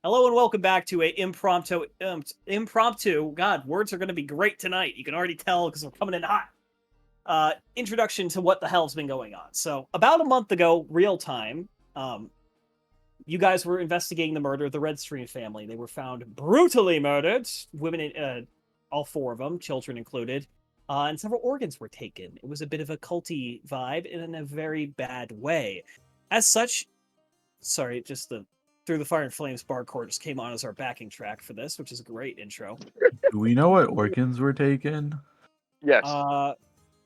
Hello and welcome back to a impromptu. God, words are going to be great tonight. You can already tell because we're coming in hot. Introduction to what the hell's been going on. So, about a month ago, real time, you guys were investigating the murder of the Redstream family. They were found brutally murdered. Women, all four of them, children included, and several organs were taken. It was a bit of a culty vibe in a very bad way. As such, sorry, just the Through the Fire and Flames bar chord just came on as our backing track for this, which is a great intro. Do we know what organs were taken? Yes.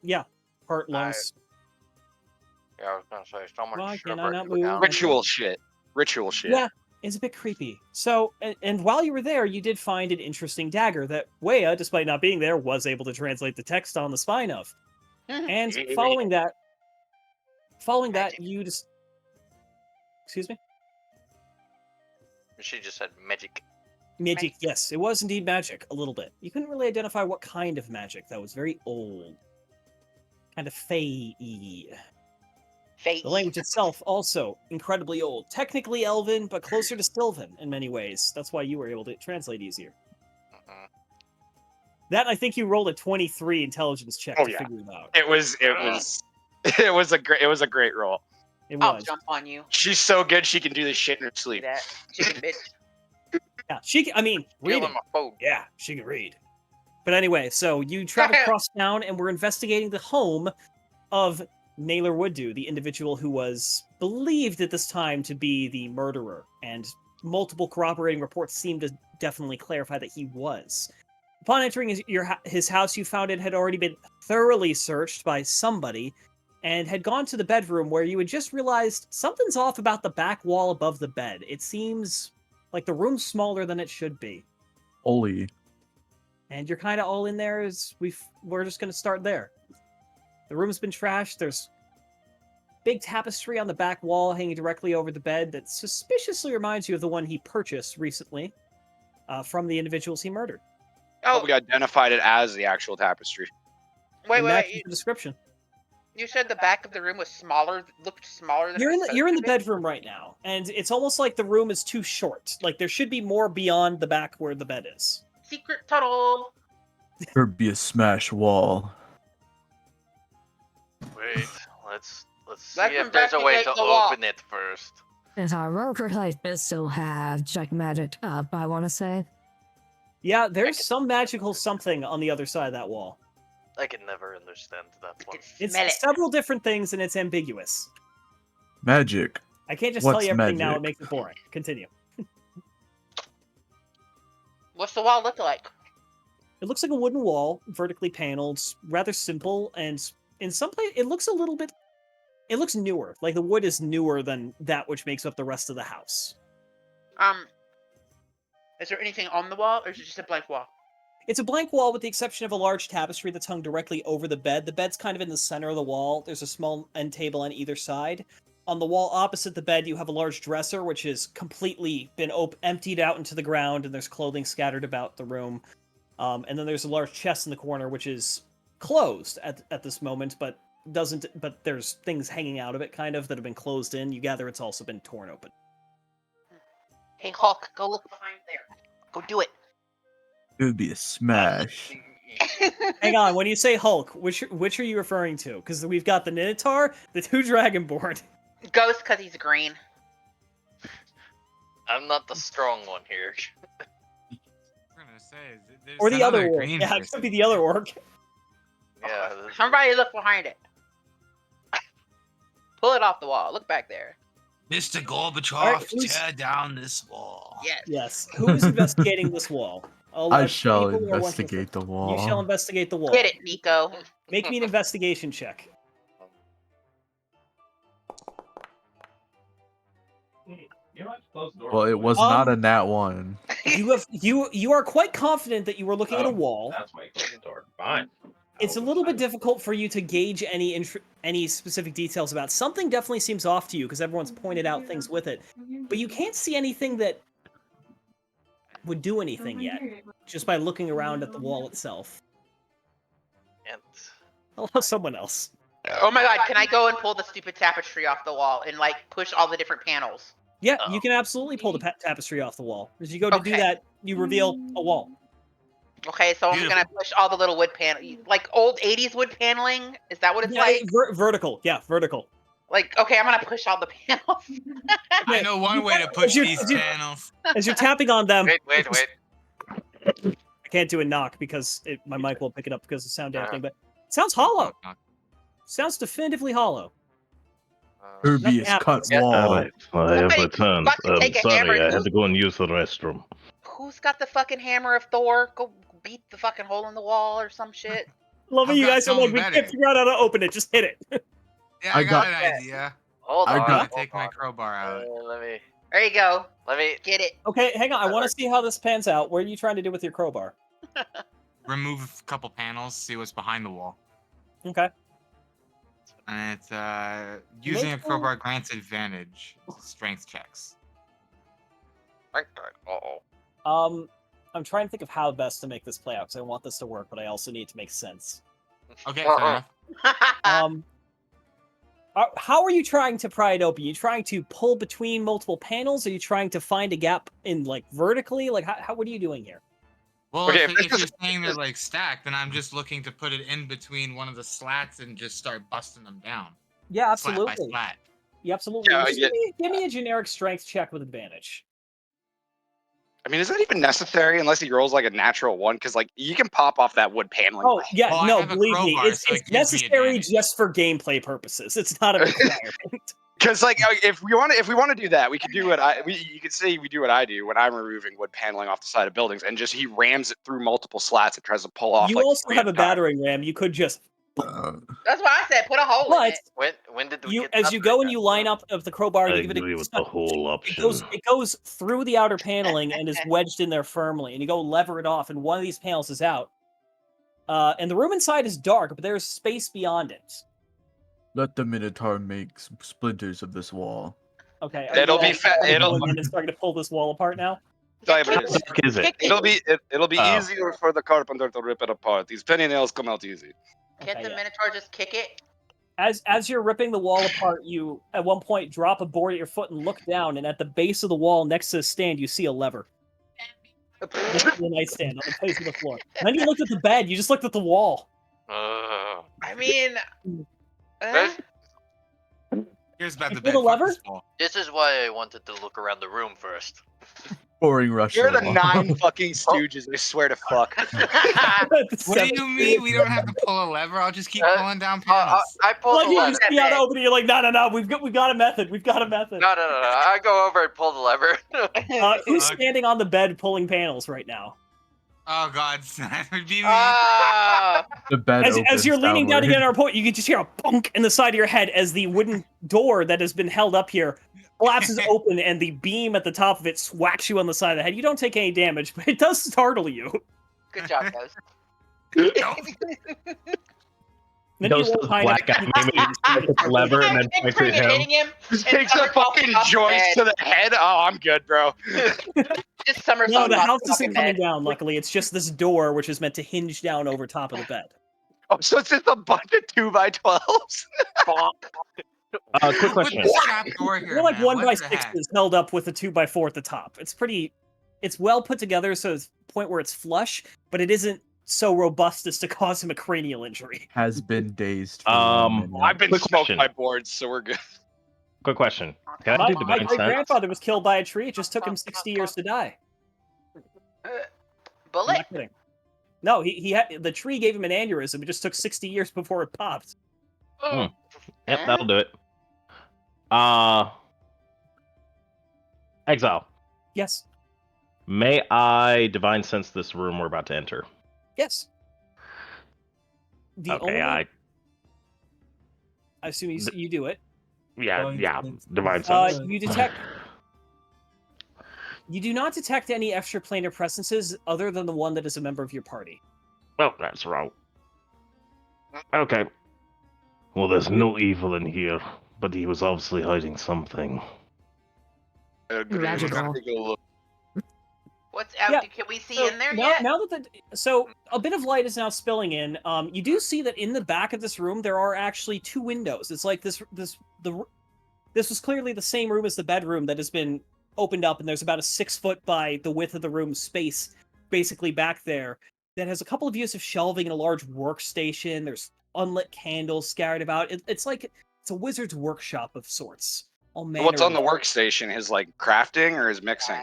Yeah, heart, lungs. Yeah, I was gonna say someone Why should can I have not written it down. move? Ritual shit. Ritual shit. Yeah, it's a bit creepy. So, and while you were there, you did find an interesting dagger that Wea, despite not being there, was able to translate the text on the spine of. And following that, you just... Excuse me? She just said magic. Magic, yes, it was indeed magic, a little bit. You couldn't really identify what kind of magic, though. It was very old. Kind of fey-y. The language itself, also incredibly old. Technically Elven, but closer to Sylvan in many ways. That's why you were able to translate easier. That, I think you rolled a 23 intelligence check to figure it out. It was a great roll. It I'll was. jump on you. She's so good she can do this shit in her sleep. That chicken bitch. Yeah, she can, I mean, reading. My phone. Yeah, she can read. But anyway, so you travel across town and we're investigating the home of Naylor Wooddew, the individual who was believed at this time to be the murderer, and multiple corroborating reports seem to definitely clarify that he was. Upon entering his house, you found it had already been thoroughly searched by somebody, and had gone to the bedroom where you had just realized something's off about the back wall above the bed. It seems like the room's smaller than it should be. Holy. And you're kind of all in there we're just going to start there. The room's been trashed. There's big tapestry on the back wall hanging directly over the bed that suspiciously reminds you of the one he purchased recently from the individuals he murdered. Oh, we identified it as the actual tapestry. Wait. The description. You said the back of the room was smaller, looked smaller than You're in the bedroom right now, and it's almost like the room is too short. Like there should be more beyond the back where the bed is. Secret tunnel. There'd be a smash wall. Wait, let's see Let's if there's a way to investigate the wall. open it first. Does our worker like this still have check magic up, I want to say? Yeah, there's some magical something on the other side of that wall. I can never understand that one. It's Smell it. several different things, and it's ambiguous. Magic. I can't just What's tell you everything now, it magic? makes it boring. Continue. What's the wall look like? It looks like a wooden wall, vertically paneled, rather simple, and in some place it looks a little bit... It looks newer. Like the wood is newer than that which makes up the rest of the house. Is there anything on the wall, or is it just a blank wall? It's a blank wall with the exception of a large tapestry that's hung directly over the bed. The bed's kind of in the center of the wall. There's a small end table on either side. On the wall opposite the bed, you have a large dresser, which has completely been emptied out into the ground, and there's clothing scattered about the room. And then there's a large chest in the corner, which is closed at this moment, but there's things hanging out of it, kind of, that have been closed in. You gather it's also been torn open. Hey, Hulk, go look behind there. Go do it. It would be a smash. Hang on, when you say Hulk, which are you referring to? Because we've got the Minotaur, the two Dragonborn. Ghost, because he's green. I'm not the strong one here. I'm gonna say, there's Or the other another orc. green Yeah, it person. could be the other orc. Yeah. Somebody look behind it. Pull it off the wall. Look back there. Mr. Gorbachev, Alright, who's- tear down this wall. Yes. Yes. Who is investigating this wall? I shall people or one investigate the person? wall. You shall investigate the wall. Get it, Nico. Make me an investigation check. Well, it was not a nat one. You are quite confident that you were looking at a wall. That's why you closed the door. Fine. It's a little bit difficult for you to gauge any specific details about. Something definitely seems off to you because everyone's pointed out things with it, but you can't see anything that would do anything yet, just by looking around at the wall itself. And I'll have someone else. Oh my god, can I go and pull the stupid tapestry off the wall and, like, push all the different panels? Yeah, Oh. you can absolutely pull the tapestry off the wall. As you go to do Okay. that, you reveal a wall. Okay, so I'm gonna Beautiful. push all the little wood panel, like old '80s wood paneling. Is that what it's Yeah, like? vertical. Yeah, vertical. Like, okay, I'm gonna push all the panels. I know one way to push you- these as you- panels. As you're tapping on them, Wait. I can't do a knock because my mic won't pick it up because of sound Uh-huh. dampening. But it sounds hollow. Sounds definitively hollow. Kirby is happens. cut Yeah. wall. Alright, I have Somebody returned. fucking take a hammer. Sorry, I had to go and use the restroom. Who's got the fucking hammer of Thor? Go beat the fucking hole in the wall or some shit. Love it, I've you got guys are like, something we can't better. figure out how to open it. Just hit it. Yeah, I I got got- an idea. Hold I on. got- I'm hold gonna take my on. crowbar out. Let me. There you go. Let me. Get it. Okay, hang on. I want to see how this pans out. What are you trying to do with your crowbar? Remove a couple panels, see what's behind the wall. Okay. And it's using a Make crowbar grants advantage to strength checks. Uh-oh. I'm trying to think of how best to make this play out because I want this to work, but I also need to make sense. Okay, fair enough. How are you trying to pry it open? Are you trying to pull between multiple panels? Are you trying to find a gap in like vertically? Like how what are you doing here? Well, Okay, if, if this if you're is- saying they're like stacked, then I'm just looking to put it in between one of the slats and just start busting them down. Yeah, Slat by absolutely. slat. Yeah, absolutely. Yeah, Just yeah. give me a generic strength check with advantage. I mean, is that even necessary unless he rolls like a natural one? Because like you can pop off that wood paneling. Oh yeah, Well, I no, have a believe me, crowbar, it's so it gives me necessary advantage. just for gameplay purposes. It's not a requirement. Because like if we want to do that, we could do what you could say we do what I do when I'm removing wood paneling off the side of buildings, and just he rams it through multiple slats and tries to pull off. You like, also three have at a time. battering ram. You could just That's what I said. Put a hole in but it. When did we you get as that you go and right you now? line up of the crowbar, I you give it agree a with the whole it option. goes through the outer paneling and is wedged in there firmly, and you go lever it off, and one of these panels is out. And the room inside is dark, but there's space beyond it. Let the Minotaur make splinters of this wall. Okay, It'll be it'll going in and starting to pull this wall apart now. tell you Kick what it is. Fuck is it? It'll be Oh. easier for the carpenter to rip it apart. These penny nails come out easy. Can't Okay, the yeah. Minotaur just kick it? As you're ripping the wall apart, you at one point drop a board at your foot and look down, and at the base of the wall next to the stand, you see a lever. Next to the nightstand on the place of the floor. And then you looked at the bed. You just looked at the wall. I mean, There's- Here's about You the pull bed. the fuck lever? this wall. This is why I wanted to look around the room first. Boring rush. You're the wall. 9 fucking stooges. I swear to fuck. What do you mean we don't have to pull a lever? I'll just keep pulling down I panels. pulled Like the you lever. just see how to open it. You're like, no. We've got a method. We've got a method. No. I go over and pull the lever. Who's standing on the bed pulling panels right now? Oh god, that would be me. Ah, The bed As opens you're leaning down to downward. get our point, you can just hear a bunk in the side of your head as the wooden door that has been held up here collapses open, and the beam at the top of it swacks you on the side of the head. You don't take any damage, but it does startle you. good job, guys. Then Ghost you of roll high black enough- eye, maybe hits the lever and then points at him. hitting him. Just and takes a somersaults fucking off the joist bed. to the head. Oh, I'm good, bro. Just somersault. No, the off house fucking isn't coming bed. down, luckily. It's just this door, which is meant to hinge down over top of the bed. Oh, so it's just a bunch of 2x12s. Quick Put question. this trap door here, They're like man. What the heck? 1x6s held up with a 2x4 at the top. It's well put together, so it's a point where it's flush, but it isn't so robust as to cause him a cranial injury. Has been dazed. For Um, 1 minute. I've been Quick smoked question. by boards, so we're good. Quick question. Can I My do divine great sense? grandfather was killed by a tree. It just took him 60 years to die. I'm Bullet. not kidding. No, he had the tree gave him an aneurysm. It just took 60 years before it popped. Yep, that'll do it. Exile. Yes. May I divine sense this room we're about to enter? Yes. The Okay, only, I assume you do it. yeah, divine sense. You detect. You do not detect any extraplanar presences other than the one that is a member of your party. Oh, that's wrong. Okay. Well, there's no evil in here, but he was obviously hiding something. Magical. Take a look. What's out? Yeah, Can we see So in there now, yet? now that so a bit of light is now spilling in. You do see that in the back of this room there are actually 2 windows. It's like this was clearly the same room as the bedroom that has been opened up, and there's about a 6 foot by the width of the room space basically back there that has a couple of views of shelving and a large workstation. There's unlit candles scattered about. It's like it's a wizard's workshop of sorts. All manner What's on the of- workstation? His like crafting or his mixing?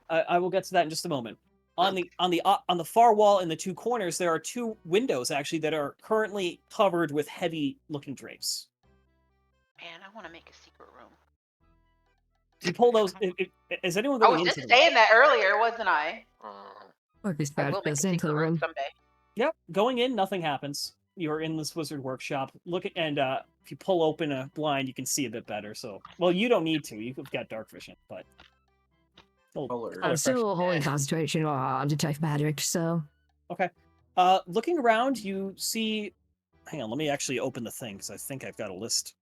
God. I will get to that in just a moment. On the far wall in the two corners, there are two windows actually that are currently covered with heavy looking drapes. Man, I want to make a secret room. You pull those. Is anyone I going was into just the room? saying that earlier, wasn't I? Or this I bad will make a goes into secret the room room. someday. Yep. Going in, nothing happens. You're in this wizard workshop. Look at if you pull open a blind, you can see a bit better. So, well, you don't need to. You've got dark vision, but Color. I'm still holding concentration on detect magic, so okay. Looking around, you see. Hang on, let me actually open the thing because I think I've got a list.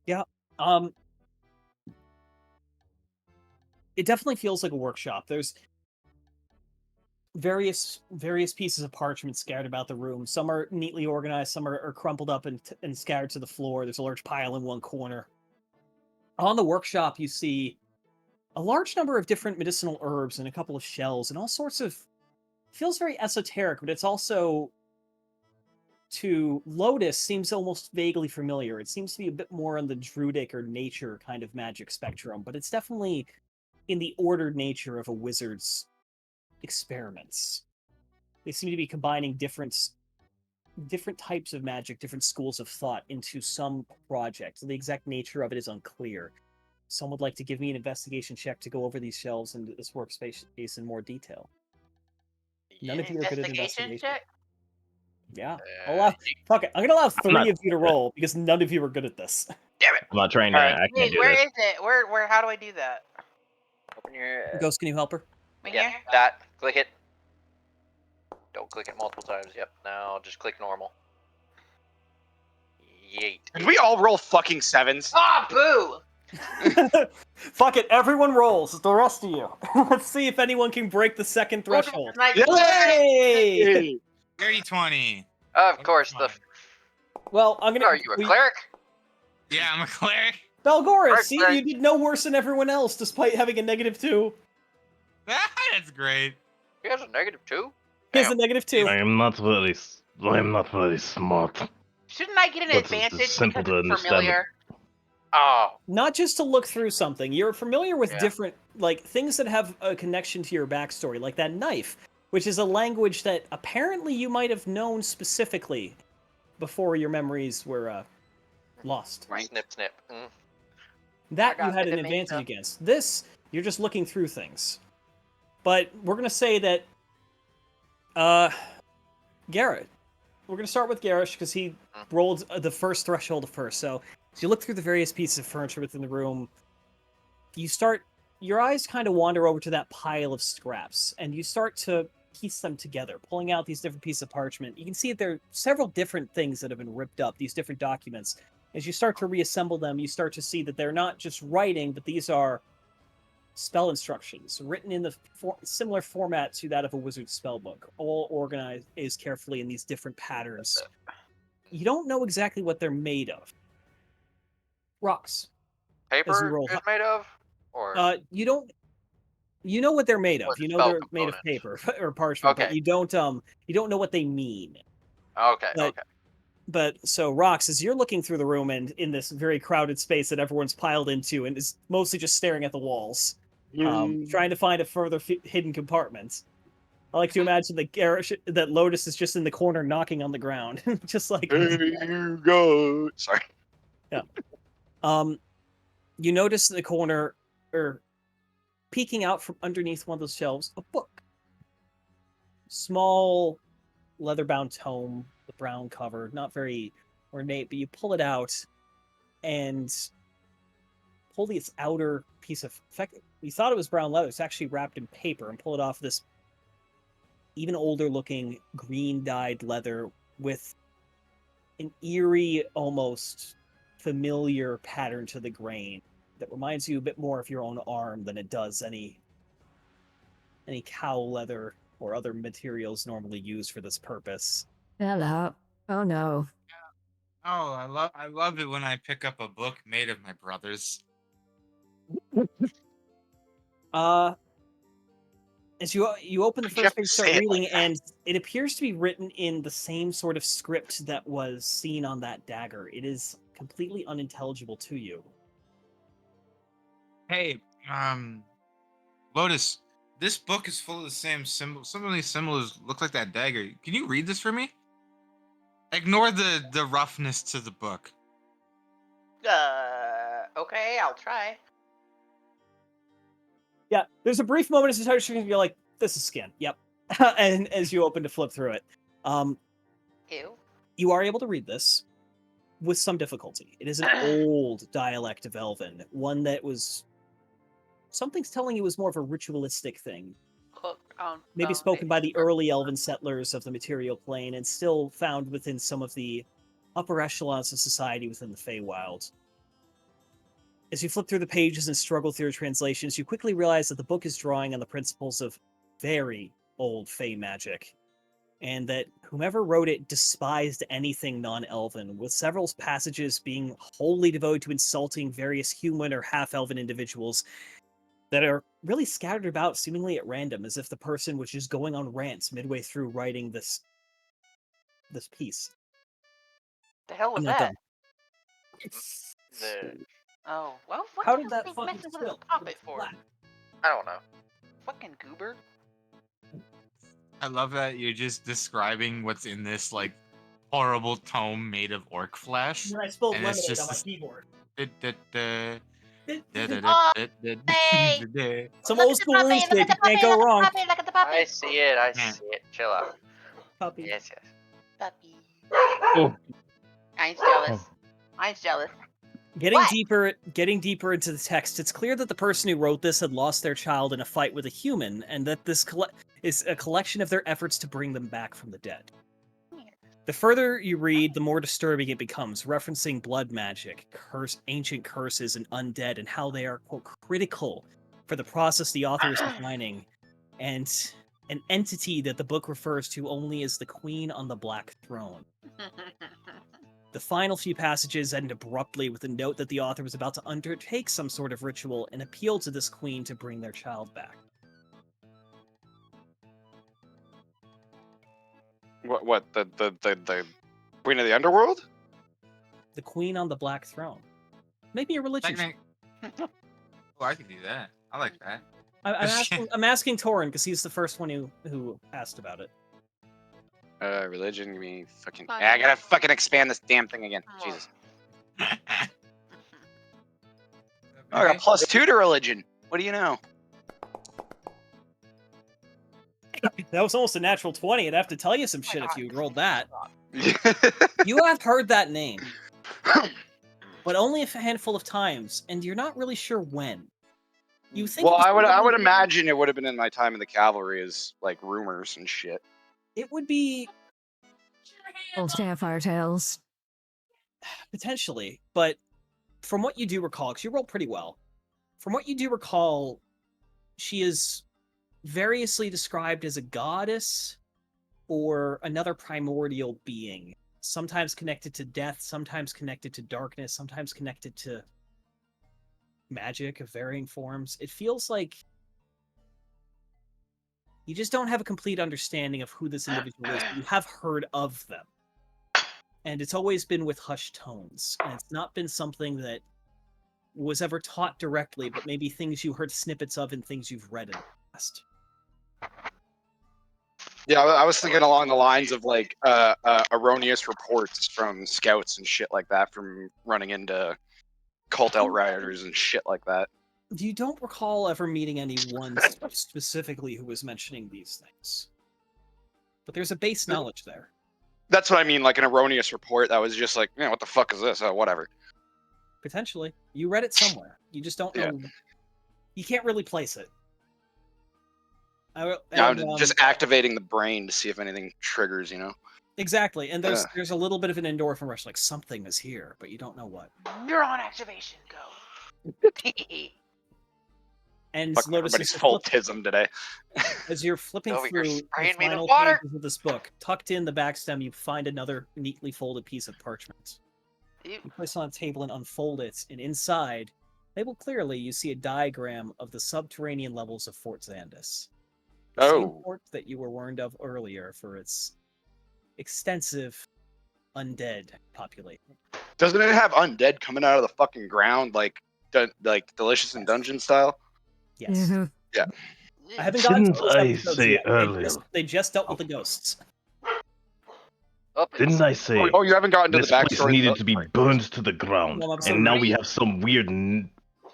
Yeah. It definitely feels like a workshop. There's various pieces of parchment scattered about the room. Some are neatly organized, some are crumpled up and scattered to the floor. There's a large pile in one corner. On the workshop, you see a large number of different medicinal herbs and a couple of shells and all sorts of... Feels very esoteric, but it's also, to Lotus, seems almost vaguely familiar. It seems to be a bit more on the druidic or nature kind of magic spectrum, but it's definitely in the ordered nature of a wizard's experiments. They seem to be combining different types of magic, different schools of thought into some project. So the exact nature of it is unclear. Some would like to give me an investigation check to go over these shelves and this workspace in more detail. None of you are good at Investigation investigation. check? Yeah. Fuck it. I'm gonna allow I'm not- three of you to roll because none of you are good at this. Damn it! I'm not trained. All right. I can't Wait, do where this. is it? Where? How do I do that? Open your. Ghost, can you help her? Right Yeah, here? that. Click it. Don't click it multiple times. Yep. Now just click normal. Yeet. Did we all roll fucking sevens? Ah, boo! Fuck it. Everyone rolls. The rest of you. Let's see if anyone can break the second threshold. Yay! Dirty 20. Of course, the. Well, I'm gonna. Are you a cleric? Yeah, I'm a cleric. Belgoris, Right, see, right. you did no worse than everyone else, despite having a -2. That's great. He has a -2. He has a Damn. -2. I am not very smart. Shouldn't I get an But it's advantage simple because to it's understand familiar? Oh. Not just to look through something. You're familiar with Yeah. different, like, things that have a connection to your backstory, like that knife, which is a language that apparently you might have known specifically before your memories were lost. Right. Snip, snip. Mm. That I you got had it, an it makes advantage against. This, you're just looking through things. But we're going to say that, Garrett. We're going to start with Garrett because he rolled the first threshold first. So as you look through the various pieces of furniture within the room, your eyes kind of wander over to that pile of scraps, and you start to piece them together, pulling out these different pieces of parchment. You can see that there are several different things that have been ripped up, these different documents. As you start to reassemble them, you start to see that they're not just writing, but these are spell instructions written in the similar format to that of a wizard's spellbook, all organized carefully in these different patterns. You don't know exactly what they're made of. Rocks. Paper roll is made of? Or. You don't. You know what they're made Or of. You know spell they're made of components. paper or parchment, but Okay. you don't know what they mean. Okay, But- okay. But so, Rox, as you're looking through the room and in this very crowded space that everyone's piled into and is mostly just staring at the walls, trying to find a further hidden compartment. I like to imagine that Lotus is just in the corner knocking on the ground, just like. Here you go. Sorry. You notice in the corner, or peeking out from underneath one of those shelves, a book. Small, leather-bound tome, the brown cover, not very ornate, but you pull it out and pull this outer piece of... In fact, you thought it was brown leather. It's actually wrapped in paper, and pull it off this even older-looking green-dyed leather with an eerie, almost familiar pattern to the grain that reminds you a bit more of your own arm than it does any cow leather or other materials normally used for this purpose. Hello. Oh no. Oh, I love it when I pick up a book made of my brothers. As you open the Why'd you first have to page, start say it reading, like that? and it appears to be written in the same sort of script that was seen on that dagger. It is completely unintelligible to you. Hey, Lotus, this book is full of the same symbol. Some of these symbols look like that dagger. Can you read this for me? Ignore the roughness to the book. Okay, I'll try. Yeah, there's a brief moment as you start to you're like, this is skin. Yep. And as you open to flip through it, Ew. you are able to read this with some difficulty. It is an old dialect of Elven, one that was something's telling you was more of a ritualistic thing, Hook on. maybe spoken by the early Elven settlers of the material plane, and still found within some of the upper echelons of society within the Feywild. As you flip through the pages and struggle through translations, you quickly realize that the book is drawing on the principles of very old Fey magic, and that whomever wrote it despised anything non-Elven, with several passages being wholly devoted to insulting various human or half-Elven individuals that are really scattered about seemingly at random, as if the person was just going on rants midway through writing this piece. The hell was I'm not that? done. Oh, well, what How the did hell that they fucking messing with spill? the puppet for? I don't know. Fucking goober. I love that you're just describing what's in this like horrible tome made of orc flesh. When I spilled And it's lemonade just on my this- keyboard. Some Look old at the school puppy, rune look shit, at the you can't puppy, go look wrong. at the puppy, look at the puppy. I see it. I Yeah. see it. Chill out. Puppy. Yes, yes. Puppy. Oh. I ain't jealous. I ain't jealous. Getting What? deeper into the text, it's clear that the person who wrote this had lost their child in a fight with a human, and that this is a collection of their efforts to bring them back from the dead. The further you read, the more disturbing it becomes, referencing blood magic, ancient curses, and undead, and how they are, quote, critical for the process the author is defining, and an entity that the book refers to only as the Queen on the Black Throne. The final few passages end abruptly with a note that the author was about to undertake some sort of ritual and appeal to this queen to bring their child back. What the Queen of the Underworld? The Queen on the Black Throne. Maybe a religion. Oh, I could do that. I like that. I'm asking Torin because he's the first one who asked about it. Religion, give me fucking. Fine. I gotta fucking expand this damn thing again. Jesus. Oh, I got +2 to religion. What do you know? That was almost a natural 20. I'd have to tell you some shit if God. you rolled that. You have heard that name, but only a handful of times, and you're not really sure when. You think? Well, it was I would probably- imagine it would have been in my time in the cavalry as like rumors and shit. It would be Old campfire tales. potentially, but from what you do recall, because you rolled pretty well, from what you do recall, she is variously described as a goddess or another primordial being, sometimes connected to death, sometimes connected to darkness, sometimes connected to magic of varying forms. It feels like you just don't have a complete understanding of who this individual is, but you have heard of them. And it's always been with hushed tones, and it's not been something that was ever taught directly, but maybe things you heard snippets of and things you've read in the past. Yeah, I was thinking along the lines of like erroneous reports from scouts and shit like that from running into cult outriders and shit like that. You don't recall ever meeting anyone specifically who was mentioning these things, but there's a base knowledge there. That's what I mean, like an erroneous report that was just like, yeah, what the fuck is this? Whatever. Potentially. You read it somewhere. You just don't know. You can't really place it. Yeah, I'm just activating the brain to see if anything triggers, you know? Exactly. And there's a little bit of an endorphin rush, like something is here, but you don't know what. Neuron activation, go. And Fuck Lotus, everybody's full tism today. as you're flipping Oh, you're through the spraying me with final water. pages of this book, tucked in the backstem, you find another neatly folded piece of parchment. Ew. You place it on a table and unfold it, and inside, labeled clearly, you see a diagram of the subterranean levels of Fort Xandus. The same Oh. fort that you were warned of earlier for its extensive undead population. Doesn't it have undead coming out of the fucking ground like Delicious in Dungeon style? Yes. Mhm. I haven't gotten to Didn't those I episodes say yet. earlier? They just dealt with the ghosts. Up Didn't I say Oh, you haven't gotten to this the place backstory. needed to be burned to the ground, Well, episode and now we three. have some weird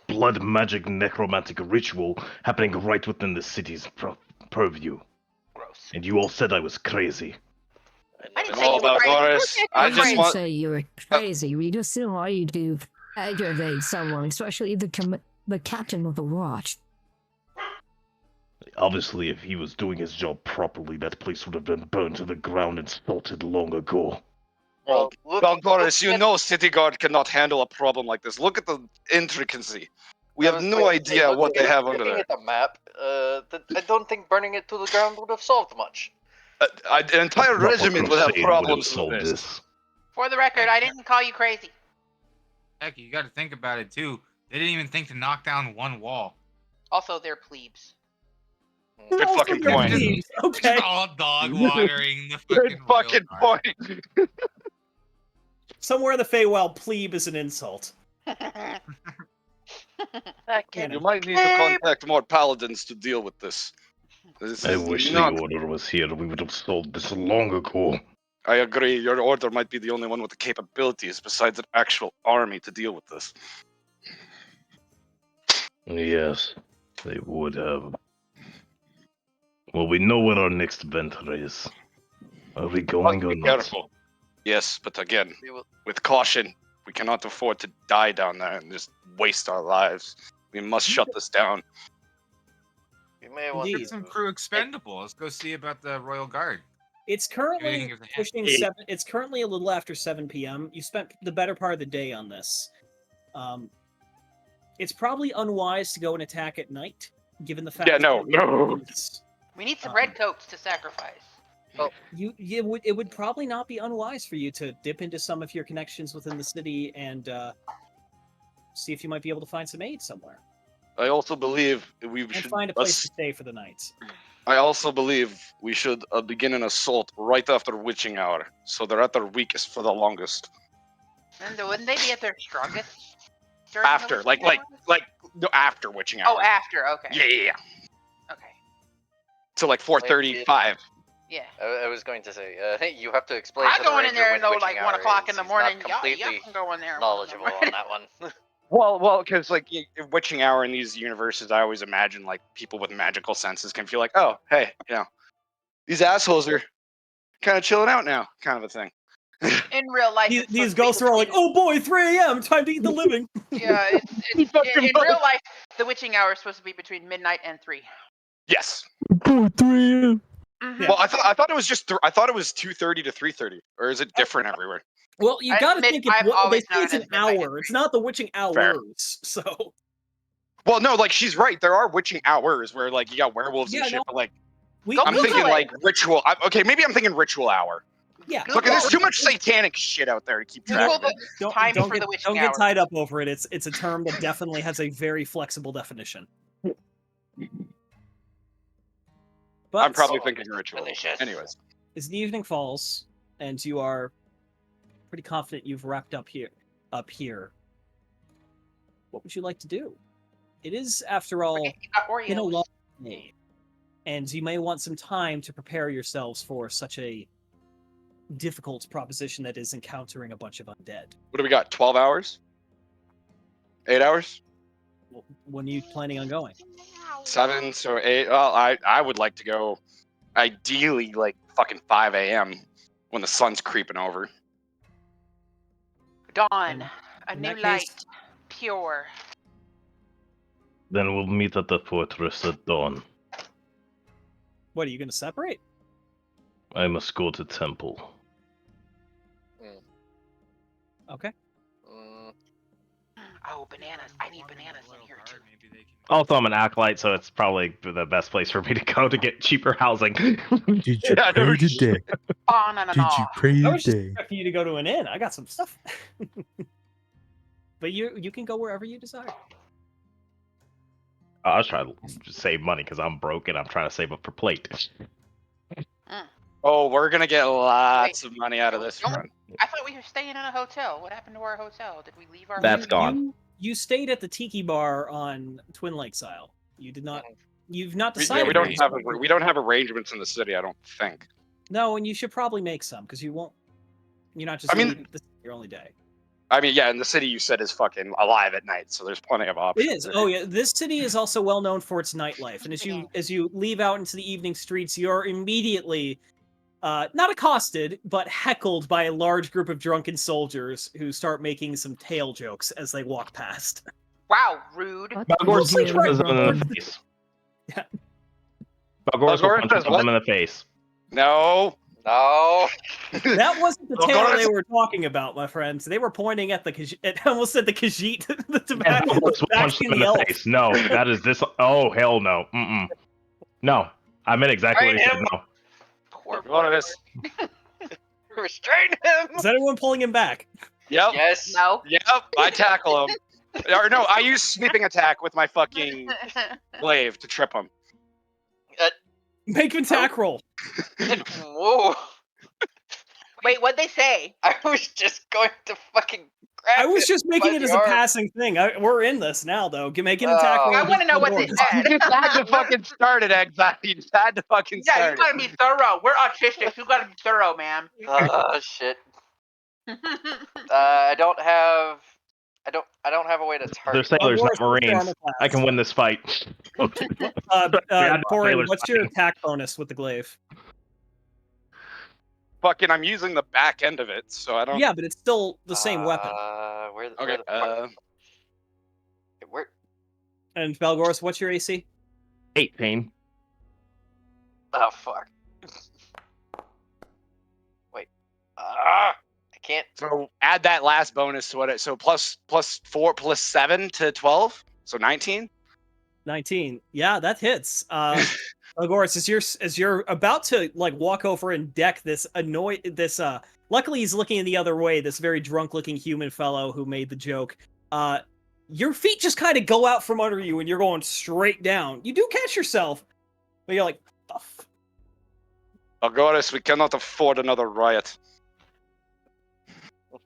blood magic necromantic ritual happening right within the city's purview? Gross. And you all said I was crazy. I didn't Oh, say you were crazy. Valgoris, You said I you I were just crazy. didn't want- say you were crazy. We just know why you do aggravate someone, especially the captain of the watch. Obviously, if he was doing his job properly, that place would have been burned to the ground and salted long ago. Well, look Valgoris, you at- know City Guard cannot handle a problem like this. Look at the intricacy. We I have was no going to say, idea what they have under looking there. at the map, I don't think burning it to the ground would have solved much. An entire Proper regiment will have crusade problems solved with this. For the record, I didn't call you crazy. Heck, you got to think about it too. They didn't even think to knock down one wall. Also, they're plebes. Good Also, fucking they're point. thieves. Okay. Just all dog watering the Good fucking. Royal fucking Guard. point. Somewhere in the Feywild, plebe is an insult. That You kid. You might need to contact more paladins to deal with this. This I is wish not. the order was here. We would have solved this long ago. I agree. Your order might be the only one with the capabilities, besides an actual army, to deal with this. Yes, they would have. Well, we know where our next venture is. Are we going or Be not? careful. Yes, but again, We will- with caution. We cannot afford to die down there and just waste our lives. We must shut this down. You may want Indeed. Get some crew expendable. Let's go see about the Royal Guard. It's Everything currently is a hand. pushing 7. It's currently a little after 7 p.m. You spent the better part of the day on this. It's probably unwise to go and attack at night, given the fact. Yeah, that no. We need some redcoats to sacrifice. It would probably not be unwise for you to dip into some of your connections within the city and see if you might be able to find some aid somewhere I also believe we and should. find a place to stay for the night. I also believe we should begin an assault right after witching hour, so they're at their weakest for the longest. And wouldn't they be at their strongest? during the After, witching like, hours? no, after witching hour. Oh, after. Okay. Yeah. Okay. So like 4:35. Yeah. I was going to say, you have to explain I'm to the going in ranger there when and know witching like 1 hour o'clock is. in the He's not morning. Y'all completely can go in there. knowledgeable on that one. Well, because like witching hour in these universes, I always imagine like people with magical senses can feel like, oh, hey, these assholes are kind of chilling out now, kind of a thing. In real life, it's These supposed to be ghosts are all like, between- "Oh boy, 3 a.m. Time to eat the living." Yeah, it's Fucking in both. real life, the witching hour is supposed to be between midnight and 3. Yes. Boy, 3 a.m. Mhm. Well, I thought it was just I thought it was 2:30 to 3:30, or is it different everywhere? Well, you I got to admit, think it's I've what they always say known it's it an as midnight hour. and It's 3. not the witching Fair. hours. So Well, no, like she's right. There are witching hours where like you got werewolves Yeah, and shit, no. but like we. Go I'm Google thinking it. like ritual. Okay, maybe I'm thinking ritual hour. Yeah. Google Look, there's it. too much satanic shit out there to keep track Google of. It. the time Don't for get, the witching don't get hour. tied up over it. It's a term that definitely has a very flexible definition. But I'm probably thinking ritual. Delicious. Anyways, as the evening falls and you are pretty confident you've wrapped up here, what would you like to do? It is, after all, Forget you got been a Oreos. long day, and you may want some time to prepare yourselves for such a difficult proposition that is encountering a bunch of undead. what do we got? 12 hours? 8 hours? When are you planning on going? 7, so 8. Well, I would like to go, ideally, like fucking 5 a.m. when the sun's creeping over. Dawn, a in new that case- light, pure. Then we'll meet at the fortress at dawn. What, are you going to separate? I must go to temple. Okay. Mm, Oh, bananas. I need bananas in here too. Maybe Also, I'm an acolyte, so it's probably the best place for me to go to get cheaper housing. Did you Yeah, pray no today? On and Did you off. pray I was just today? for you to go to an inn. I got some stuff. But you can go wherever you desire. I was trying to save money because I'm broke and I'm trying to save up for plate. Oh, we're gonna get lots of money out of this Don't- run. I thought we were staying in a hotel. What happened to our hotel? Did we leave our That's hotel? gone. You stayed at the Tiki Bar on Twin Lakes Isle. You did not. You've not Yeah, decided. we don't where you have stay. we don't have arrangements in the city. I don't think. No, and you should probably make some because you won't. You're not just. I mean- leaving this is your only day. I mean, yeah, in the city you said is fucking alive at night, so there's plenty of It options. is. Oh yeah, this city is also well known for its nightlife, and as you leave out into the evening streets, you're immediately not accosted, but heckled by a large group of drunken soldiers who start making some tail jokes as they walk past. Wow, rude. What Balgor's did you punches do? them in the face. Yeah. Balgor's will Balgor punch says them what? in the face. No. No. That wasn't the Oh, tail God. they were talking about, my friends. They were pointing at the I almost said the Khajiit, the And tobacco, Balgor's will punch them in the elf. face. No, that is this. Oh, hell no. Mm-mm. No. I meant exactly what he said. No. Poor One of this. Restrain him. Is anyone pulling him back? Yep. Yes. No. Yep. I tackle him. Or no, I use sweeping attack with my fucking glaive to trip him. Make an attack roll. Whoa. Wait, what'd they say? I was just going to fucking grab I was it just by making it the as a arm. passing thing. We're in this now, though. Make an attack Oh. roll. I want to know what they Balgor. said. You just had to fucking start it, Anxiety. You just had to fucking Yeah, start you gotta be thorough. We're autistic. You gotta be thorough, man. Oh shit. I don't have a way to They're target. sailors, Balgor, not what's your marines. armor class? I can win this fight. Torin, sailors what's your fighting. attack bonus with the glaive? Fucking, I'm using the back end of it, so I don't. Yeah, but it's still the same weapon. Where Okay. the fuck? Where? And Balgoris, what's your AC? 18. Oh fuck. Wait. I can't. So add that last bonus to what it. So plus 4 plus 7 to 12. So 19. 19. Yeah, that hits. Balgoris, as you're about to like walk over and deck this luckily he's looking in the other way, this very drunk looking human fellow who made the joke. Your feet just kind of go out from under you and you're going straight down. You do catch yourself, but you're like, Algoris, we cannot afford another riot.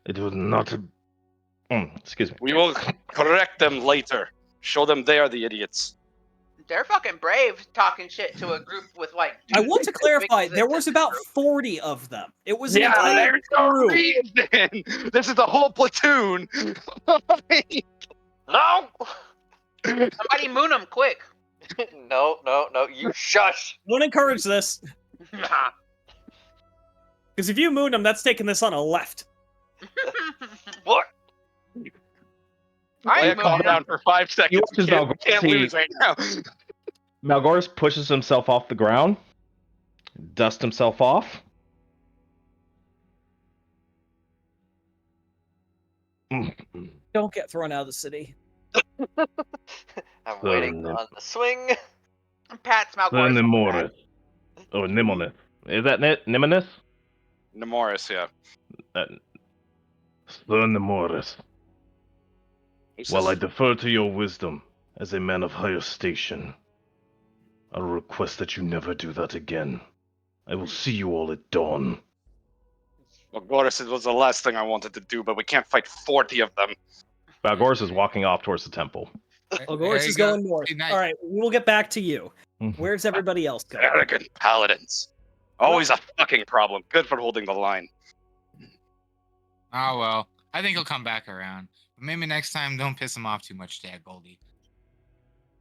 It was not a... excuse me. We will correct them later. Show them they are the idiots. They're fucking brave talking shit to a group with like. I want to dudes as clarify, big as there this was is about group. 40 of them. It was an Yeah, entire there's no crew. reason. This is the whole platoon. No. Somebody moon them quick. No. You shush. Don't encourage this. Because if you moon them, that's taking this on a left. What? I I'm calm mooning down for 5 seconds. watches We can't Balgorsi- lose right now. Malgoris pushes himself off the ground, dusts himself off. Don't get thrown out of the city. I'm waiting on the swing. Pat Learn the Smalgor's more. Oh, Nimoneth. Is that Nimoneth? Nemoris, yeah. Learn the Morris. Who's While I this? defer to your wisdom as a man of higher station, I request that you never do that again. I will see you all at dawn. Algoris, it was the last thing I wanted to do, but we can't fight 40 of them. Balgoris is walking off towards the temple. Balgoris is going north. Good night. All right, we'll get back to you. Mhm. Where's everybody else going? Arrogant paladins. Always a fucking problem. Good for holding the line. Oh well, I think he'll come back around. But maybe next time, don't piss him off too much, Dad Goldie.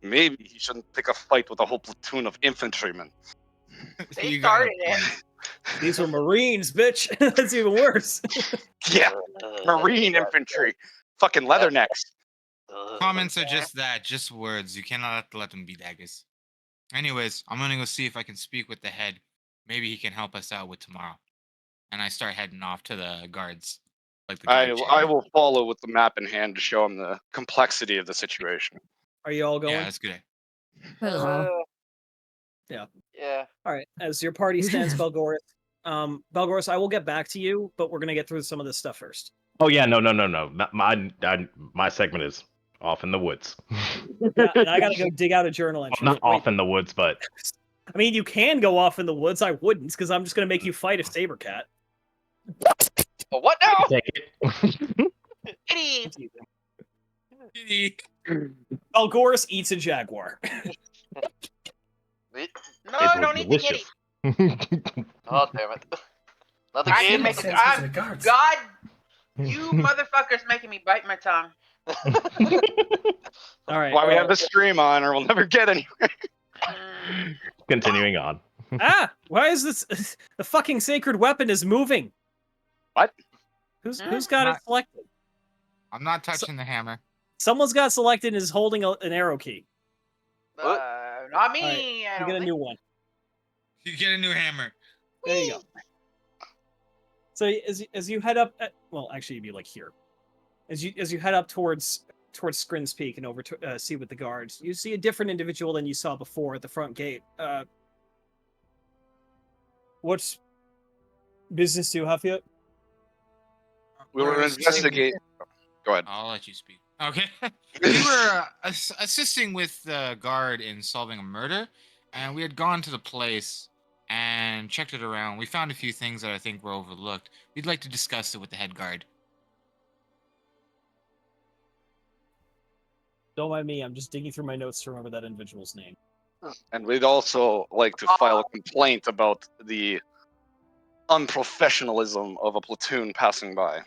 Maybe he shouldn't pick a fight with a whole platoon of infantrymen. They You got a started it. point. These were Marines, bitch. That's even worse. Yeah, Marine infantry. Fucking leathernecks. Comments are just that, just words. You cannot let them be daggers. Anyways, I'm gonna go see if I can speak with the head. Maybe he can help us out with tomorrow. And I start heading off to the guards. Like the guard I chamber. will follow with the map in hand to show him the complexity of the situation. Are you all going? Yeah, that's good. Uh-huh. Yeah. Yeah. All right. As your party stands, Belgoris. Belgoris, I will get back to you, but we're gonna get through some of this stuff first. Oh yeah, no. My segment is off in the woods. Yeah, and I gotta go dig out a journal Well, entry. not Wait, off in the woods, but I mean, you can go off in the woods. I wouldn't, because I'm just gonna make you fight a saber cat. But what now? take it. Kitty! Belgoris eats a jaguar. No, It don't was eat the kitty. delicious. Oh damn it! Not the I can game. make it. God, you motherfuckers making me bite my tongue. All right. Why we have the stream on, or we'll never get anywhere. Continuing on. Why is this? The fucking sacred weapon is moving. What? Who's got it selected? I'm not touching the hammer. Someone's got selected and is holding an arrow key. Not me. Alright, I You don't get a think. new one. You get a new hammer. There you go. So as you head up, well, actually, you'd be like here. As you head up towards Scrin's Peak and over to see with the guards, you see a different individual than you saw before at the front gate. What business do you have here? We will investigate. Go ahead. I'll let you speak. Okay. We were assisting with the guard in solving a murder, and we had gone to the place and checked it around. We found a few things that I think were overlooked. We'd like to discuss it with the head guard. Don't mind me. I'm just digging through my notes to remember that individual's name. And we'd also like to file a complaint about the unprofessionalism of a platoon passing by.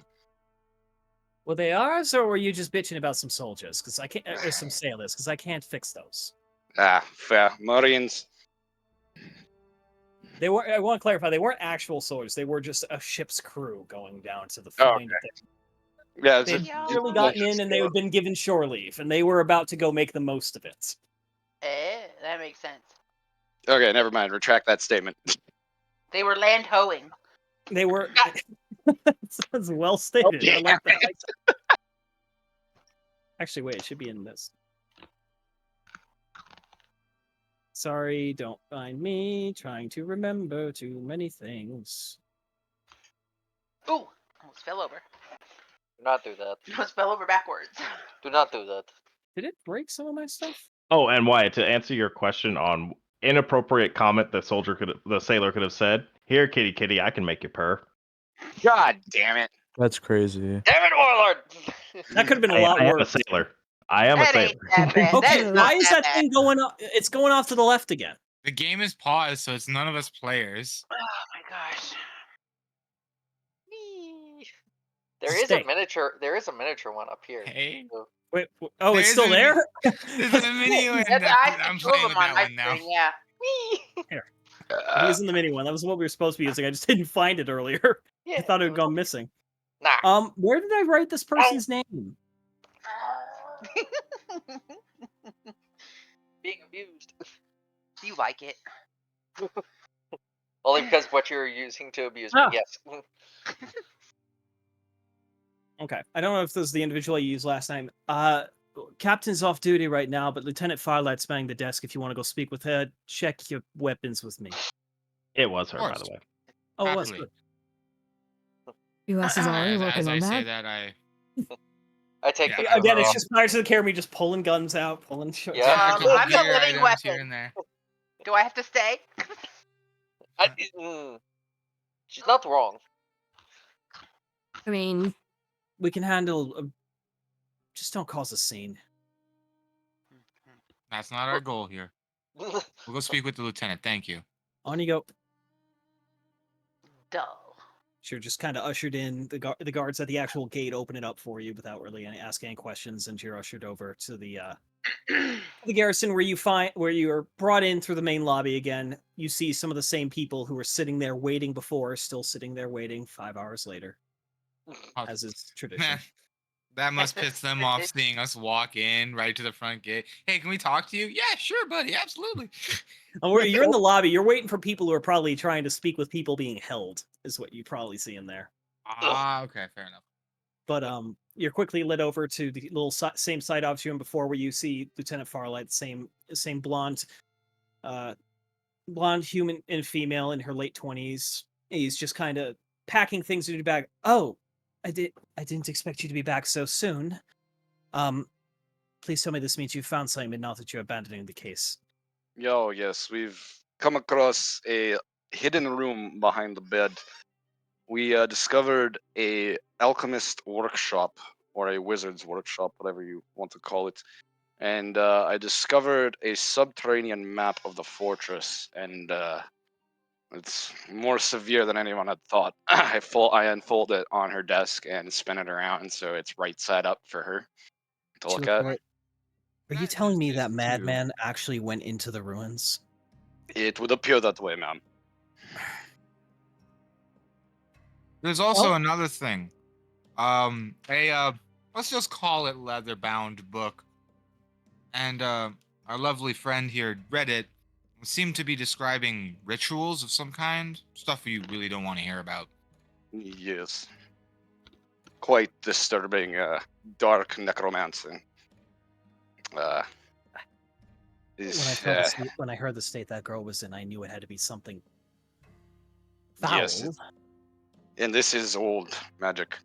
Well, they are, or were you just bitching about some soldiers? Because I can't, or some sailors, because I can't fix those. Fair. Marines. They were. I want to clarify. They weren't actual soldiers. They were just a ship's crew going down to the Oh, find. Yeah, it's They'd Yeah. clearly gotten in, and they had been given shore leave, and they were about to go make the most of it. That makes sense. Okay, never mind. Retract that statement. They were land hoeing. They were. That's well stated. I like that. Actually, wait. It should be in this. Sorry, don't mind me trying to remember too many things. Ooh, almost fell over. Do not do that. Almost fell over backwards. Do not do that. Did it break some of my stuff? Oh, and Wyatt, to answer your question on inappropriate comment the sailor could have said, "Here, kitty, kitty, I can make you purr." God damn it. That's crazy. Damn it, Warlord! That could have been a I lot am a worse. sailor. I am a That ain't sailor. that bad. That Okay, is why not is that thing going off? It's going off to the left again. The game is paused, so it's none of us players. Oh my gosh. Whee! There is Stay. a miniature. There is a miniature one up here. Hey. So- Wait, oh, it's There's still a- there? There's a mini one. That's, I'm two of playing them with on that my one now. screen, yeah. Whee! I'm using the mini one. That was what we were supposed to be using. I just didn't find it earlier. Yeah. I thought it had gone missing. Nah. Where did I write this person's name? Being abused. Do you like it? Only because what you're using to abuse me. Ah. Yes. Okay, I don't know if this is the individual I used last time. Captain's off duty right now, but Lieutenant Firelight's banging the desk. If you want to go speak with her, check your weapons with me. It was her, by course. the way. Oh, it was Properly. good. US is already working As I on say that. that, I I take Yeah, the Again, camera it's off. just Pirates of the Caribbean just pulling guns out, pulling shit. Yeah. tactical I'm the gear living items here weapon. and there. Do I have to stay? She's not wrong. I mean, We can handle. Just don't cause a scene. That's not our goal here. We'll go speak with the lieutenant. Thank you. On you go. Dull. You're just kind of ushered in. The guards at the actual gate open it up for you without really asking any questions, and you're ushered over to the garrison where you are brought in through the main lobby again. You see some of the same people who were sitting there waiting before, still sitting there waiting 5 hours later, Oh, as is tradition. man, that must piss them off seeing us walk in right to the front gate. Hey, can we talk to you? Yeah, sure, buddy. Absolutely. You're in the lobby. You're waiting for people who are probably trying to speak with people being held, is what you probably see in there. Ah, okay, fair enough. but you're quickly led over to the little same side office room before, where you see Lieutenant Farlight, same blonde, blonde human and female in her late 20s. He's just kind of packing things into your bag. Oh, I didn't expect you to be back so soon. Please tell me this means you found something, and not that you're abandoning the case. Yo, yes, we've come across a hidden room behind the bed. We discovered a alchemist workshop, or a wizard's workshop, whatever you want to call it. And I discovered a subterranean map of the fortress, and it's more severe than anyone had thought. I unfold it on her desk and spin it around, and so it's right side up for her to She look looks at. at it. Are you Not telling use me this that too. madman actually went into the ruins? It would appear that way, ma'am. There's also Well- another thing. Let's just call it leather-bound book. And our lovely friend here read it. Seemed to be describing rituals of some kind, stuff you really don't want to hear about. Yes. Quite disturbing, dark necromancy. When I heard the state that girl was in, I knew it had to be something foul. Yes, and this is old magic.